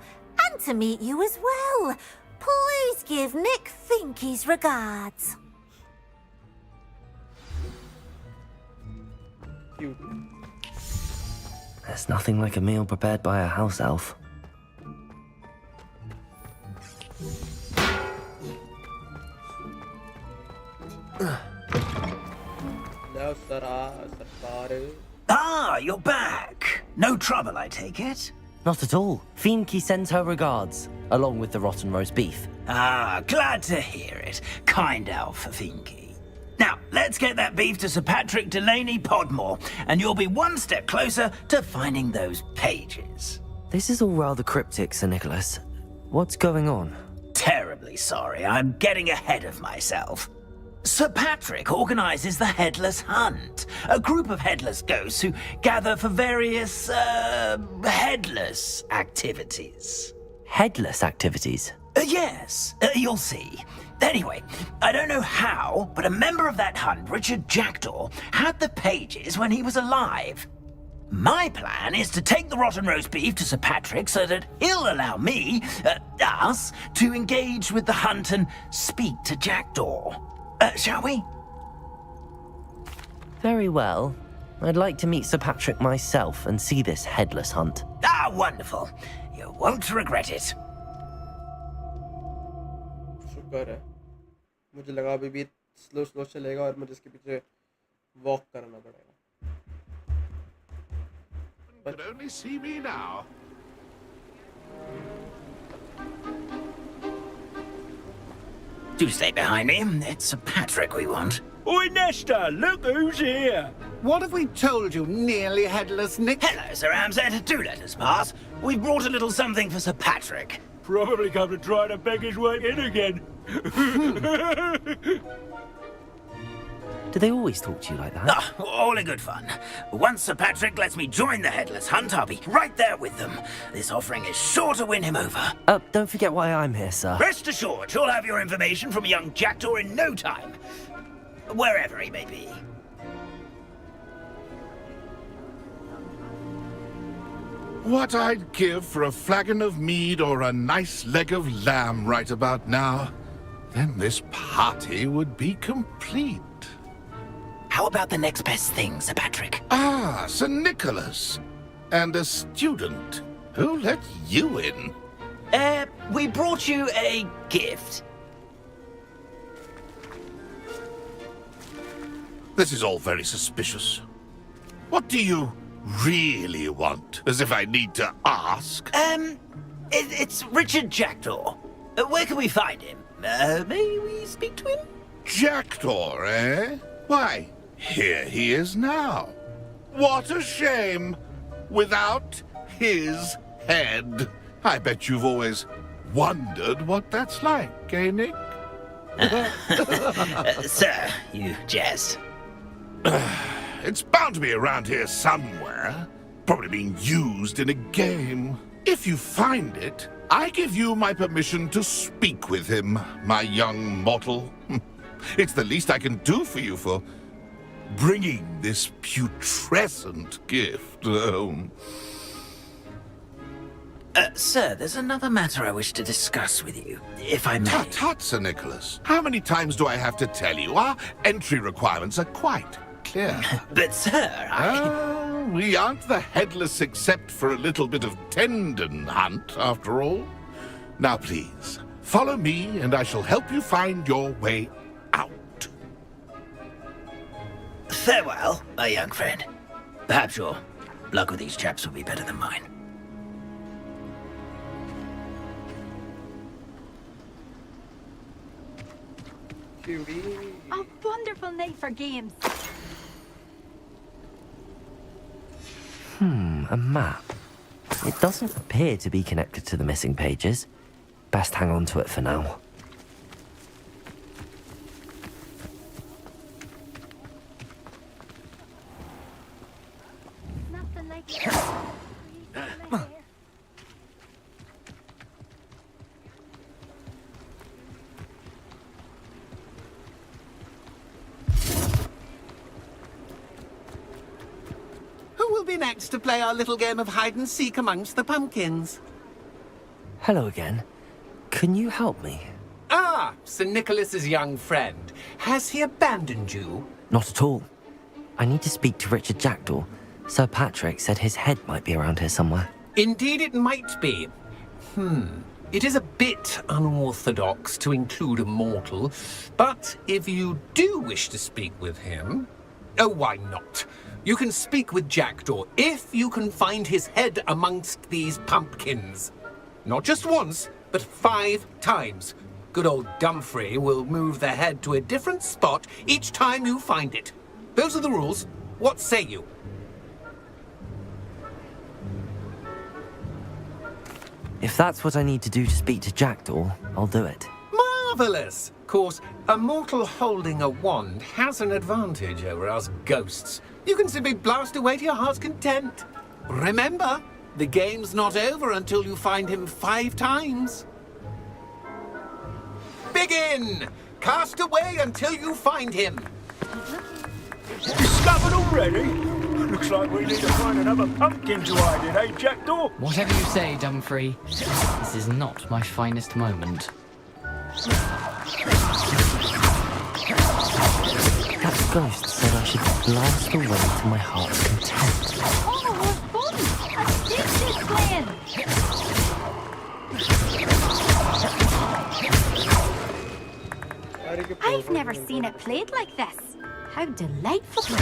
and to meet you as well. Please give Nick Finky's regards. Cute. There's nothing like a meal prepared by a house elf. Ah, you're back. No trouble, I take it? Not at all. Finky sends her regards, along with the rotten roast beef. Ah, glad to hear it. Kind elf, Finky. Now, let's get that beef to Sir Patrick Delaney Podmore, and you'll be one step closer to finding those pages. This is all rather cryptic, Sir Nicholas. What's going on? Terribly sorry, I'm getting ahead of myself. Sir Patrick organises the Headless Hunt, a group of headless ghosts who gather for various, headless activities. Headless activities? Yes, you'll see. Anyway, I don't know how, but a member of that hunt, Richard Jackdaw, had the pages when he was alive. My plan is to take the rotten roast beef to Sir Patrick so that he'll allow me, us, to engage with the hunt and speak to Jackdaw. Shall we? Very well. I'd like to meet Sir Patrick myself and see this headless hunt. Ah, wonderful. You won't regret it. शुक्र है मुझे लगा अभी भी slow slow चलेगा और मुझे इसके पीछे वॉक करना पड़ेगा. You could only see me now. Do stay behind me. It's Sir Patrick we want. Oi, Nesta, look who's here. What have we told you, nearly headless Nick? Hello, Sir Ramsed. Do let us pass. We've brought a little something for Sir Patrick. Probably come to try to beg his way in again. Do they always talk to you like that? Ah, all in good fun. Once Sir Patrick lets me join the Headless Hunt, I'll be right there with them. This offering is sure to win him over. Don't forget why I'm here, sir. Rest assured, you'll have your information from young Jackdaw in no time. Wherever he may be. What I'd give for a flagon of mead or a nice leg of lamb right about now. Then this party would be complete. How about the next best thing, Sir Patrick? Ah, Sir Nicholas. And a student. Who let you in? We brought you a gift. This is all very suspicious. What do you really want? As if I need to ask? It's Richard Jackdaw. Where can we find him? May we speak to him? Jackdaw, eh? Why, here he is now. What a shame. Without his head. I bet you've always wondered what that's like, eh, Nick? Sir, you jest. It's bound to be around here somewhere. Probably being used in a game. If you find it, I give you my permission to speak with him, my young mortal. It's the least I can do for you for bringing this putrescent gift home. Sir, there's another matter I wish to discuss with you, if I may. Tut, tut, Sir Nicholas. How many times do I have to tell you? Our entry requirements are quite clear. But, sir, we aren't the headless except for a little bit of tendon hunt, after all. Now, please, follow me and I shall help you find your way out. Farewell, my young friend. Perhaps your luck with these chaps will be better than mine. A wonderful night for games. A map. It doesn't appear to be connected to the missing pages. Best hang on to it for now. Nothing like Who will be next to play our little game of hide and seek amongst the pumpkins? Hello again. Can you help me? Ah, Sir Nicholas's young friend. Has he abandoned you? Not at all. I need to speak to Richard Jackdaw. Sir Patrick said his head might be around here somewhere. Indeed it might be. It is a bit unorthodox to include a mortal, but if you do wish to speak with him... Oh, why not? You can speak with Jackdaw if you can find his head amongst these pumpkins. Not just once, but 5 times. Good old Dumfrey will move the head to a different spot each time you find it. Those are the rules. What say you? If that's what I need to do to speak to Jackdaw, I'll do it. Marvellous! Of course, a mortal holding a wand has an advantage over us ghosts. You can simply blast away to your heart's content. Remember, the game's not over until you find him 5 times. Begin! Cast away until you find him. Discovered already? Looks like we need to find another pumpkin to hide in, eh, Jackdaw? Whatever you say, Dumfrey. This is not my finest moment. That ghost said I should blast away to my heart's content. Oh, what fun! A stitch is playing! I've never seen it played like this. How delightful!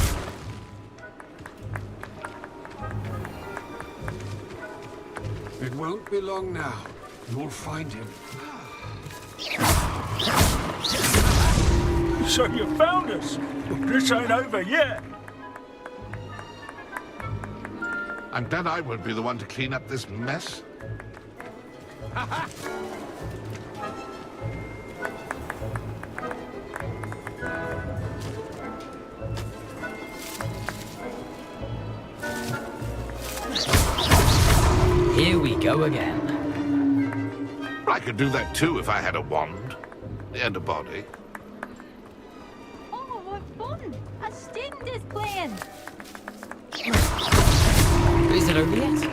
It won't be long now. You'll find him. So you found us? This ain't over yet. I'm glad I won't be the one to clean up this mess. Here we go again. I could do that too if I had a wand and a body. Oh, what fun! A student is playing! Is it over yet?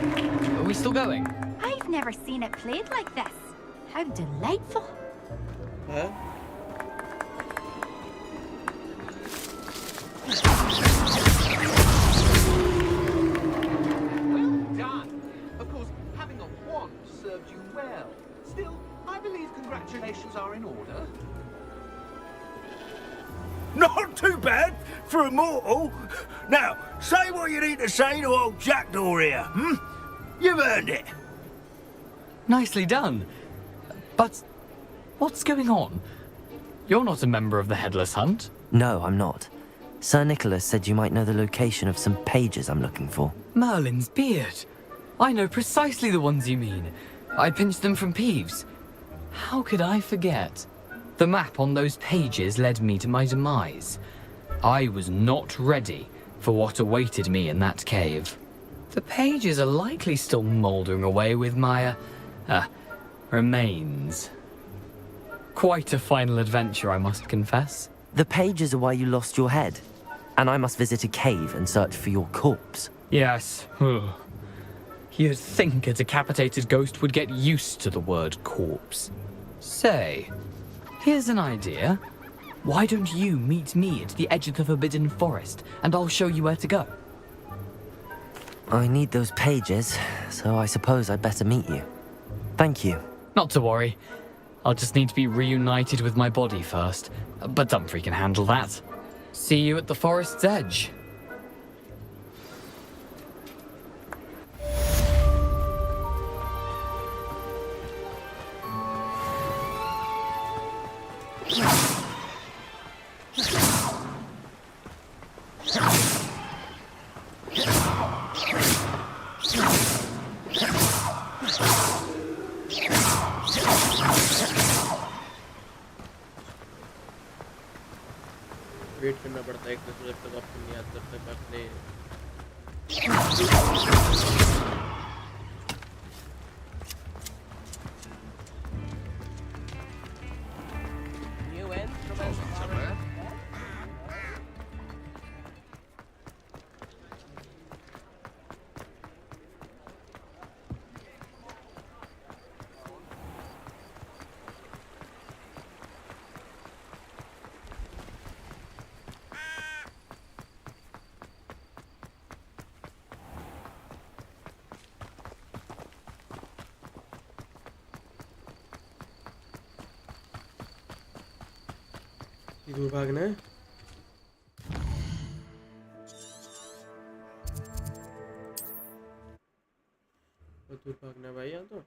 Are we still going? I've never seen it played like this. How delightful! Huh? Well done. Of course, having a wand served you well. Still, I believe congratulations are in order. Not too bad for a mortal. Now, say what you need to say to old Jackdaw here, You've earned it. Nicely done. But what's going on? You're not a member of the Headless Hunt. No, I'm not. Sir Nicholas said you might know the location of some pages I'm looking for. Merlin's beard. I know precisely the ones you mean. I pinched them from Peeves. How could I forget? The map on those pages led me to my demise. I was not ready for what awaited me in that cave. The pages are likely still mouldering away with my, remains. Quite a final adventure, I must confess. The pages are why you lost your head, and I must visit a cave and search for your corpse. Yes. You'd think a decapitated ghost would get used to the word corpse. Say, here's an idea. Why don't you meet me at the edge of the Forbidden Forest, and I'll show you where to go? I need those pages, so I suppose I'd better meet you. Thank you. Not to worry. I'll just need to be reunited with my body first, but Dumfrey can handle that. See you at the forest's edge. Option में पड़ता है, एक जब तक option नहीं आता तब तक अपने दूर भागना है। बहुत दूर भागना है भाई यहाँ तो।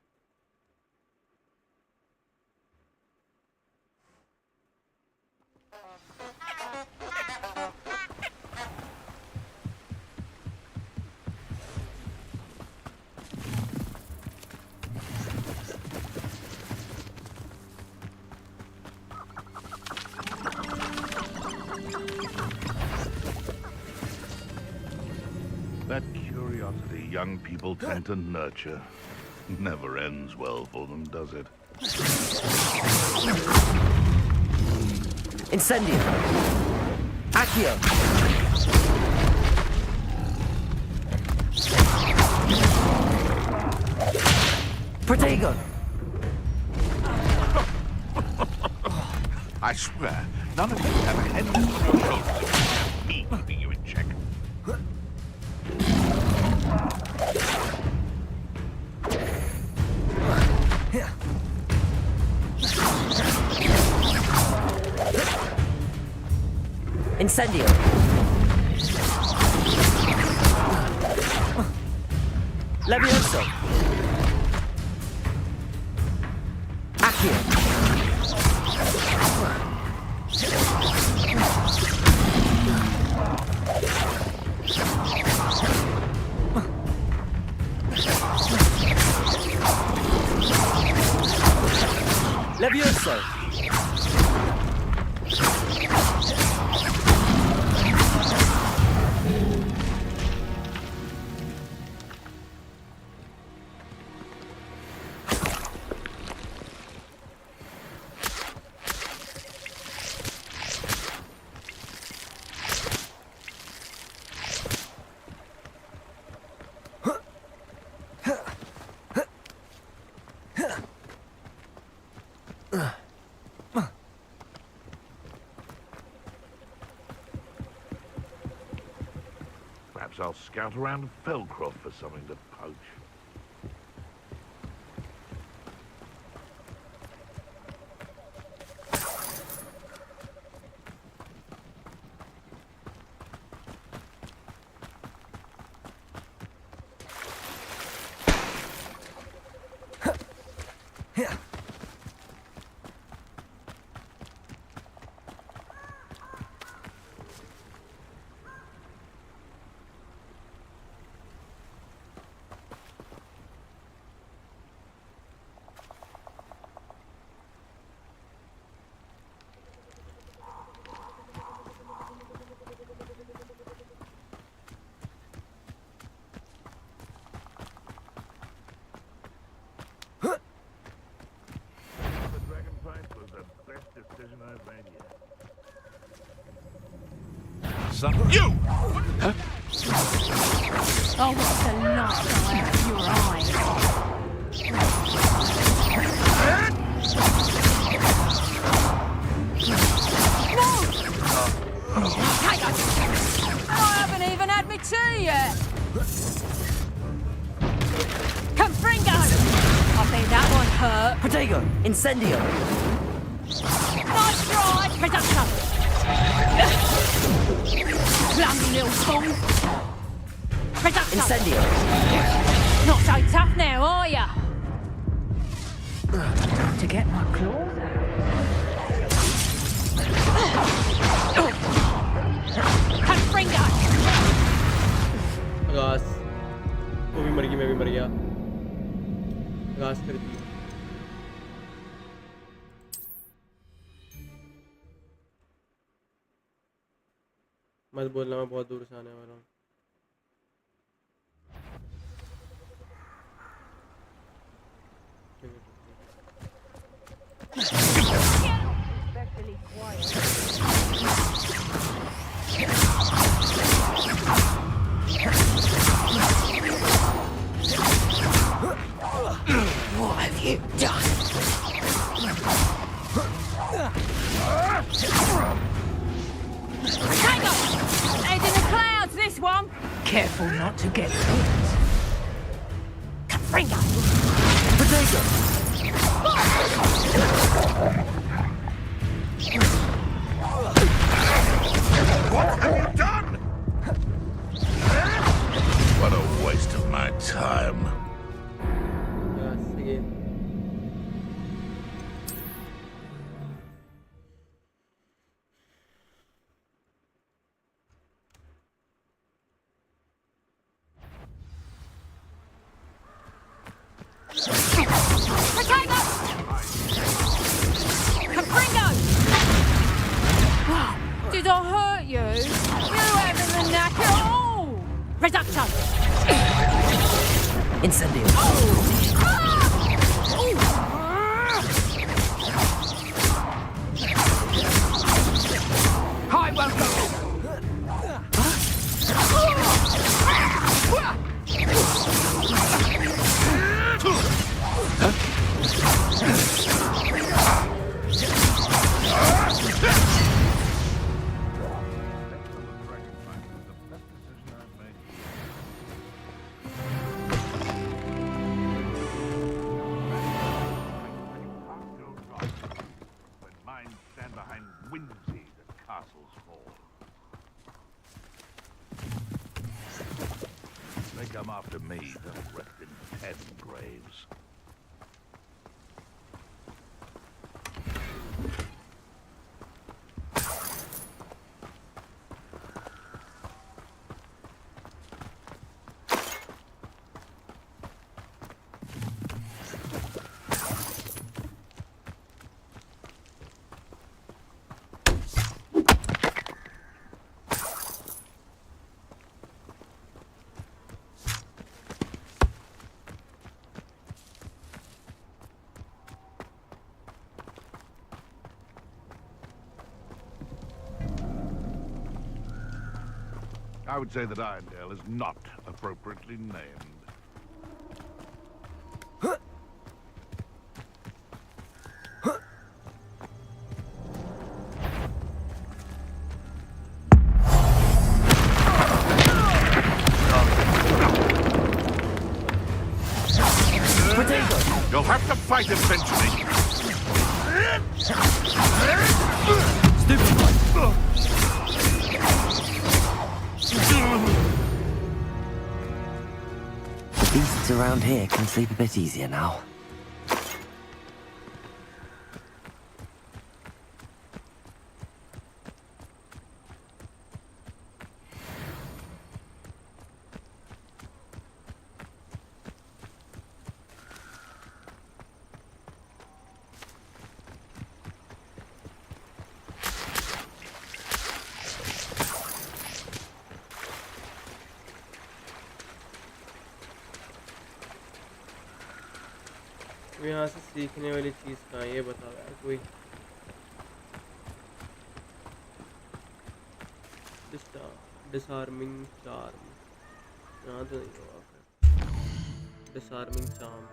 That curiosity young people tend to nurture never ends well for them, does it? Incendio! Accio! Protego! I swear, none of you have a head on your shoulders. Me keeping you in check. Incendio! Levioso! Accio! Levioso! Perhaps I'll scout around Felcroft for something to poach. You! Huh? Oh, what's the light go out of your eyes? No! Hey, I haven't even had me tea yet. Come, Fringo! I bet that one hurt. Protego! Incendio! Nice try, Production! Clumsy little fool! Production! Incendio! Not so tough now, are ya? To get my claws out. Come, Fringo! घास वो भी मर गई, मैं भी मर गया। घास कर दी। मत बोलना मैं बहुत दूर से आने वाला हूँ। What have you done? Hang on! Head in the clouds, this one! Careful not to get hurt. Capringo! Potato! What have you done? What a waste of my time. Yes, again. Potato! Capringo! Did I hurt you? You haven't the knack at all! Reducto! Incendio. Hi, welcome! When minds stand behind whimsies and castles fall. They come after me, they'll rest in 10 graves. I would say that Irondale is not appropriately named. You'll have to fight eventually. The beasts around here can sleep a bit easier now. यहाँ से सीखने वाली चीज़ कहाँ है ये बताओ यार कोई। डिसआर्मिंग चार्म यहाँ तो नहीं होगा फिर। डिसआर्मिंग चार्म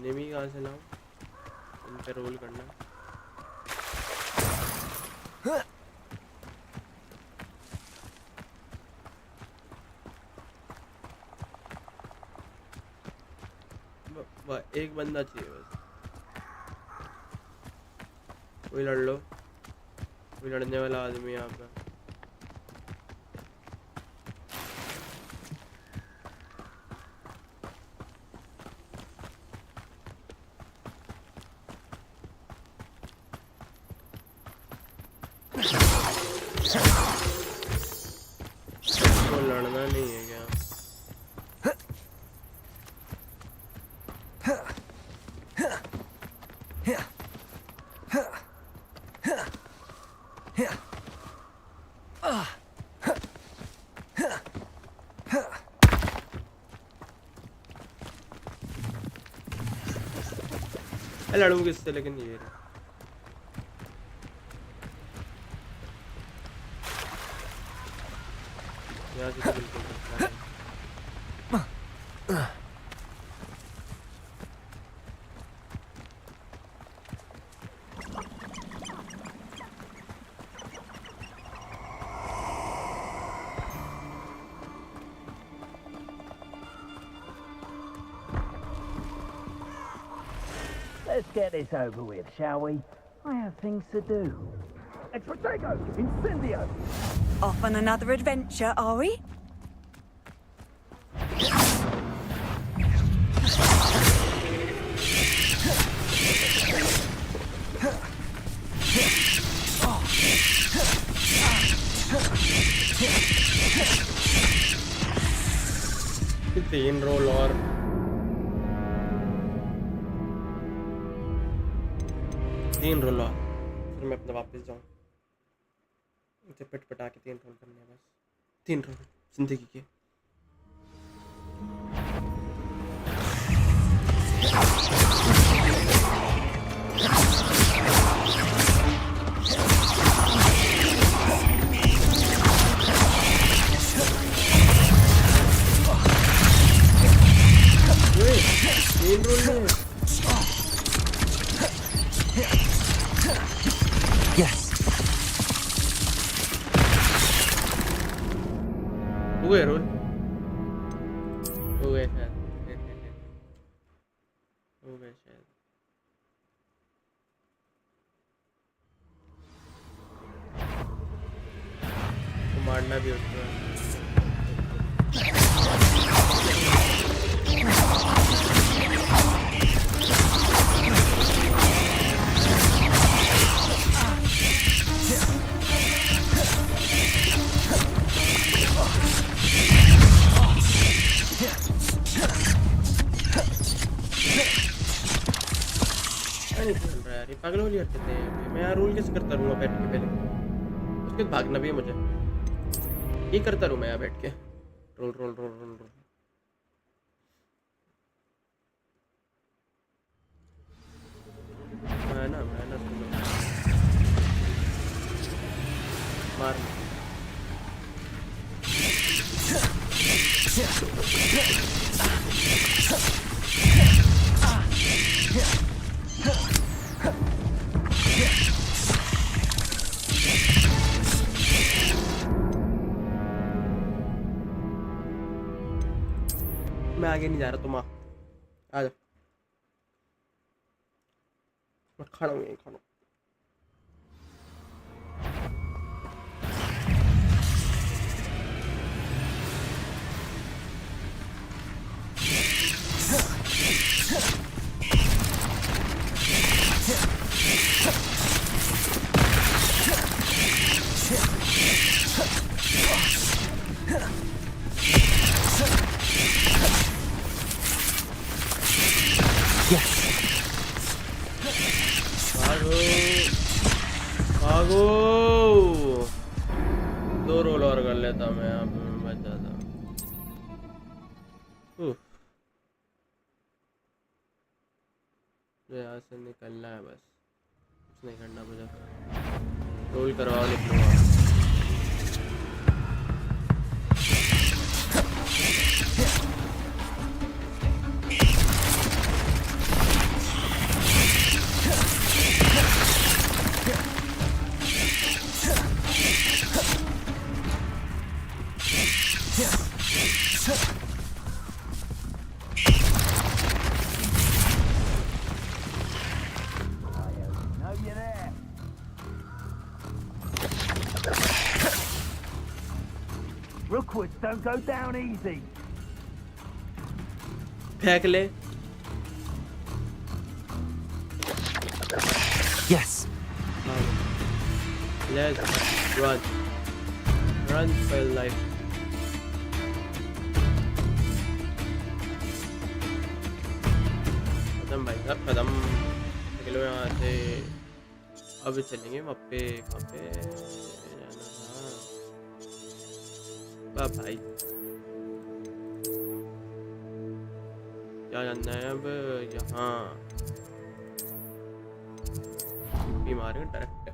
एनिमी कहाँ से लाऊं? इन पे रोल करना। एक बंदा चाहिए बस। कोई लड़ लो, कोई लड़ने वाला आदमी यहाँ पे। तो लड़ना नहीं है क्या? लड़ूं किससे? लेकिन ये यहाँ से तो बिल्कुल Let's get this over with, shall we? I have things to do. Exprotego! Incendio! Off on another adventure, are we? तीन रोल और तीन रोल और फिर मैं अपना वापस जाऊँ। इसे पटपटा के 3 रोल करने हैं बस। 3 रोल जिंदगी के। तीन रोल में हो गए रोल, हो गए शायद, हो गए शायद। तो मारना भी होता है। नहीं चल रहा यार, ये पागल हो लिया करते हैं। मैं यहाँ रोल कैसे करता रहूँगा बैठ के? पहले उसके बाद भागना भी है मुझे। ये करता रहूँ मैं यहाँ बैठ के, roll roll roll roll roll. मैं ना सुनो मार मैं आगे नहीं जा रहा, तुम आ जाओ। मैं खड़ा हूँ, यहीं खड़ा हूँ। भागो 2 रोल और कर लेता मैं, यहाँ पे मैं बच जाता। यहाँ से निकलना है बस, कुछ नहीं करना मुझे। रोल करवाओ, निकलूँगा। Hogwarts don't go down easy. फेंक ले. Yes. Let's run. Run for life. कदम भाई साहब कदम. निकलो यहाँ से. अब चलेंगे वहाँ पे. कहाँ पे जाना था? भाई क्या जानना है अब? यहाँ मारेंगे डायरेक्ट.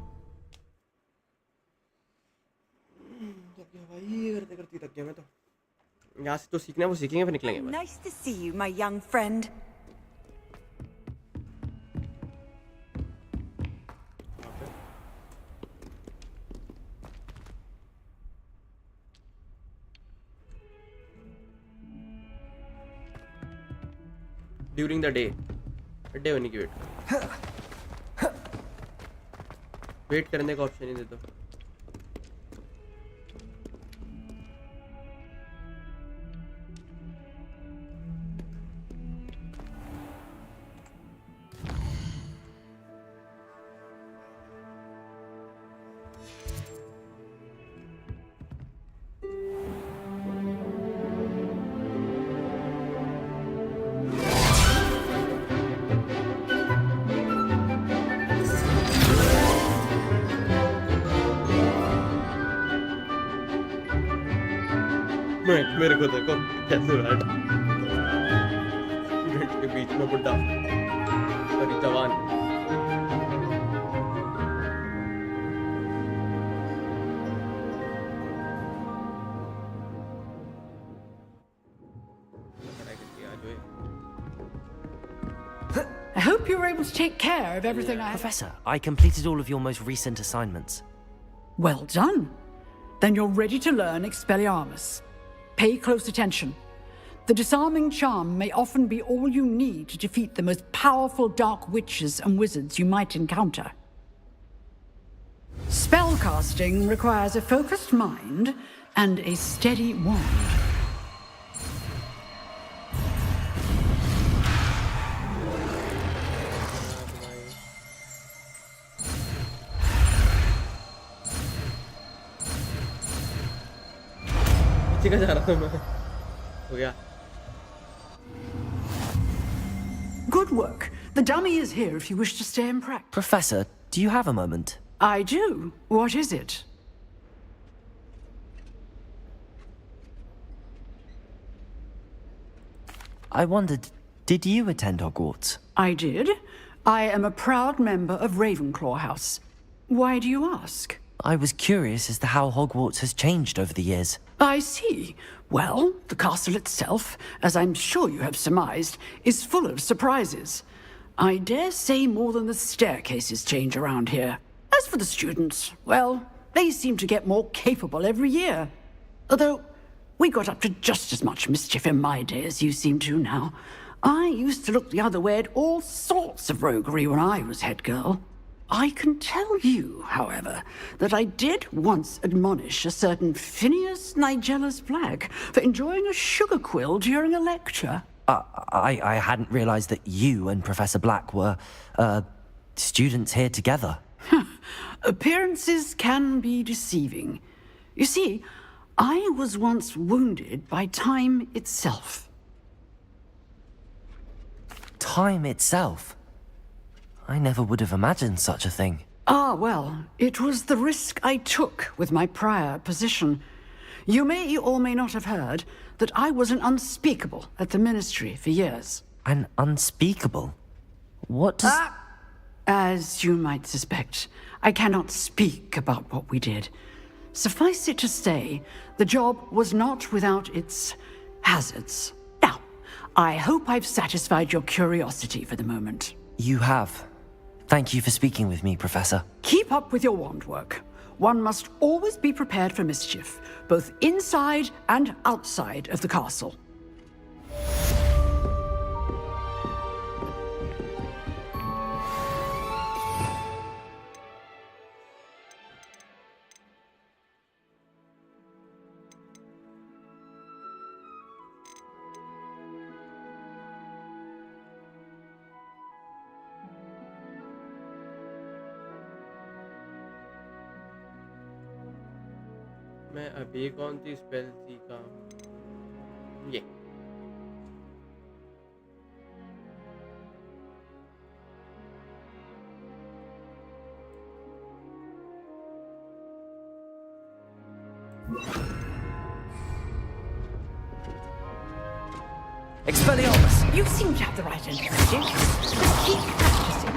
भाई करते करते थक गया मैं तो. यहाँ से तो सीखना है, वो सीखेंगे फिर निकलेंगे. Nice to see you, my young friend. During the day. Day होने की वेट करने का ऑप्शन ही दे दो. मेरे को देखो कैसे बैठ के बीच में बुड्ढा और जवान. I hope you were able to take care of everything I... Professor, I completed all of your most recent assignments. Well done. Then you're ready to learn Expelliarmus. Pay close attention. The disarming charm may often be all you need to defeat the most powerful dark witches and wizards you might encounter. Spellcasting requires a focused mind and a steady wand. का जा रहा था मैं. हो गया. Good work. The dummy is here if you wish to stay and practice. Professor, do you have a moment? I do. What is it? I wondered, did you attend Hogwarts? I did. I am a proud member of Ravenclaw House. Why do you ask? I was curious as to how Hogwarts has changed over the years. I see. Well, the castle itself, as I'm sure you have surmised, is full of surprises. I dare say more than the staircases change around here. As for the students, well, they seem to get more capable every year. Although, we got up to just as much mischief in my day as you seem to now. I used to look the other way at all sorts of roguery when I was head girl. I can tell you, however, that I did once admonish a certain Phineas Nigella's Black for enjoying a sugar quill during a lecture. I hadn't realized that you and Professor Black were, students here together. Appearances can be deceiving. You see, I was once wounded by time itself. Time itself? I never would have imagined such a thing. Ah, well, it was the risk I took with my prior position. You may or may not have heard that I was an unspeakable at the Ministry for years. An unspeakable? What does... As you might suspect, I cannot speak about what we did. Suffice it to say, the job was not without its hazards. Now, I hope I've satisfied your curiosity for the moment. You have. Thank you for speaking with me, Professor. Keep up with your wand work. One must always be prepared for mischief, both inside and outside of the castle. मैं अभी कौन सी spell सीखा? ये Expelliarmus! You seem to have the right energy. Just keep practicing.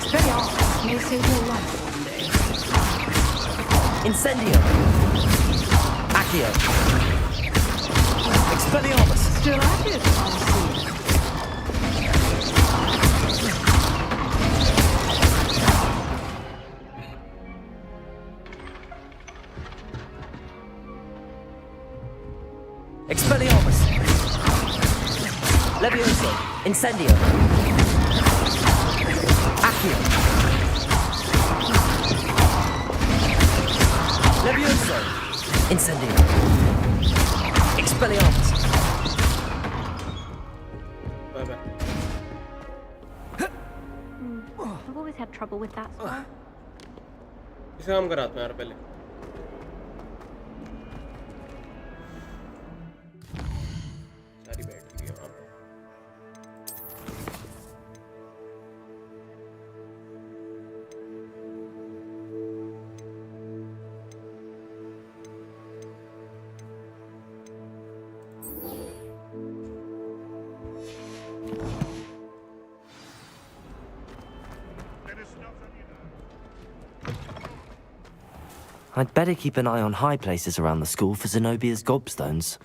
Expelliarmus may save your life one day. Incendio! Accio! Expelliarmus! Still at it, I see. Expelliarmus! Levioso! Incendio! Accio! Levioso! Incendio! Expelliarmus! bye bye. I've always had trouble with that spell. इसे काम कराता हूँ यार पहले. सारी battery है वहाँ पे. I'd better keep an eye on high places around the school for Zenobia's gobstones.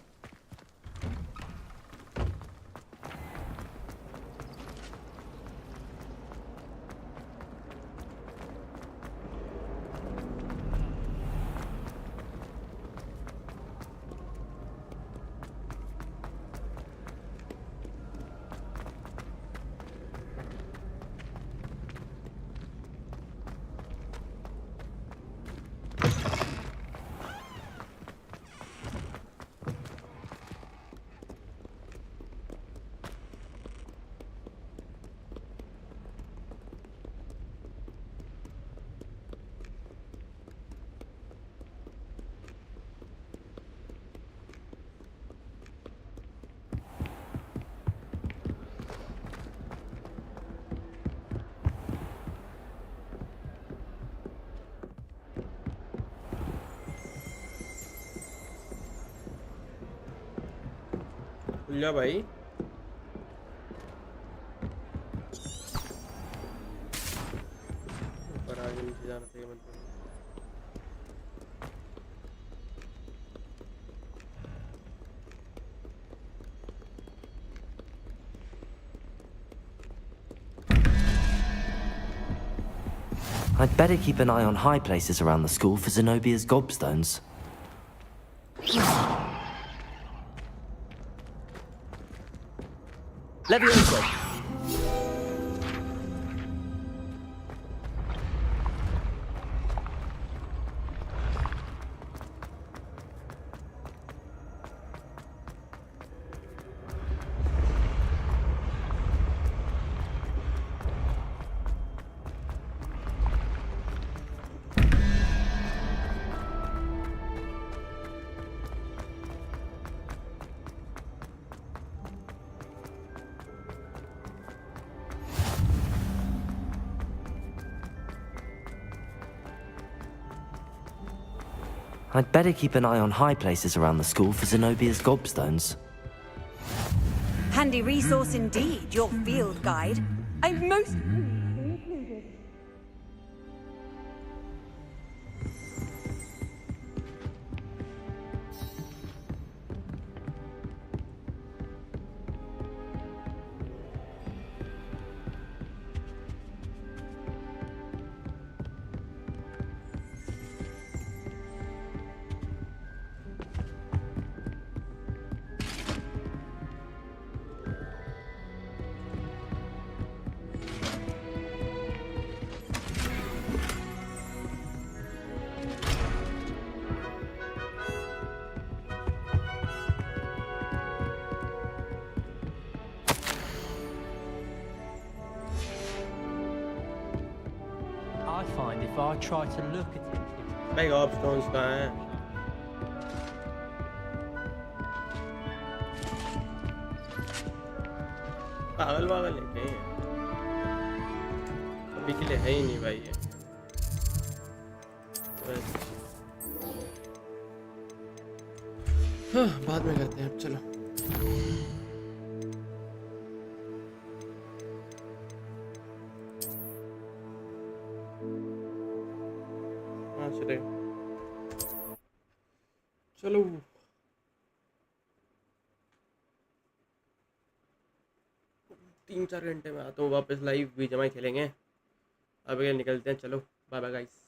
खुल जा भाई. ऊपर आगे नीचे जाना चाहिए मतलब. I'd better keep an eye on high places around the school for Zenobia's gobstones. Levioso! I'd better keep an eye on high places around the school for Zenobia's gobstones. Handy resource indeed, your field guide. I'm most... I find if I try to look at it, भाई गॉबस्टोन्स कहाँ हैं? पागल वागल है क्या ये? अभी के लिए है ही नहीं भाई ये। बस हाँ, बाद में करते हैं अब, चलो। हाँ चले, चलो। तीन चार घंटे में आता हूँ वापस लाइव, बीजीएमआई खेलेंगे। अब ये निकलते हैं, चलो बाय बाय गाइस।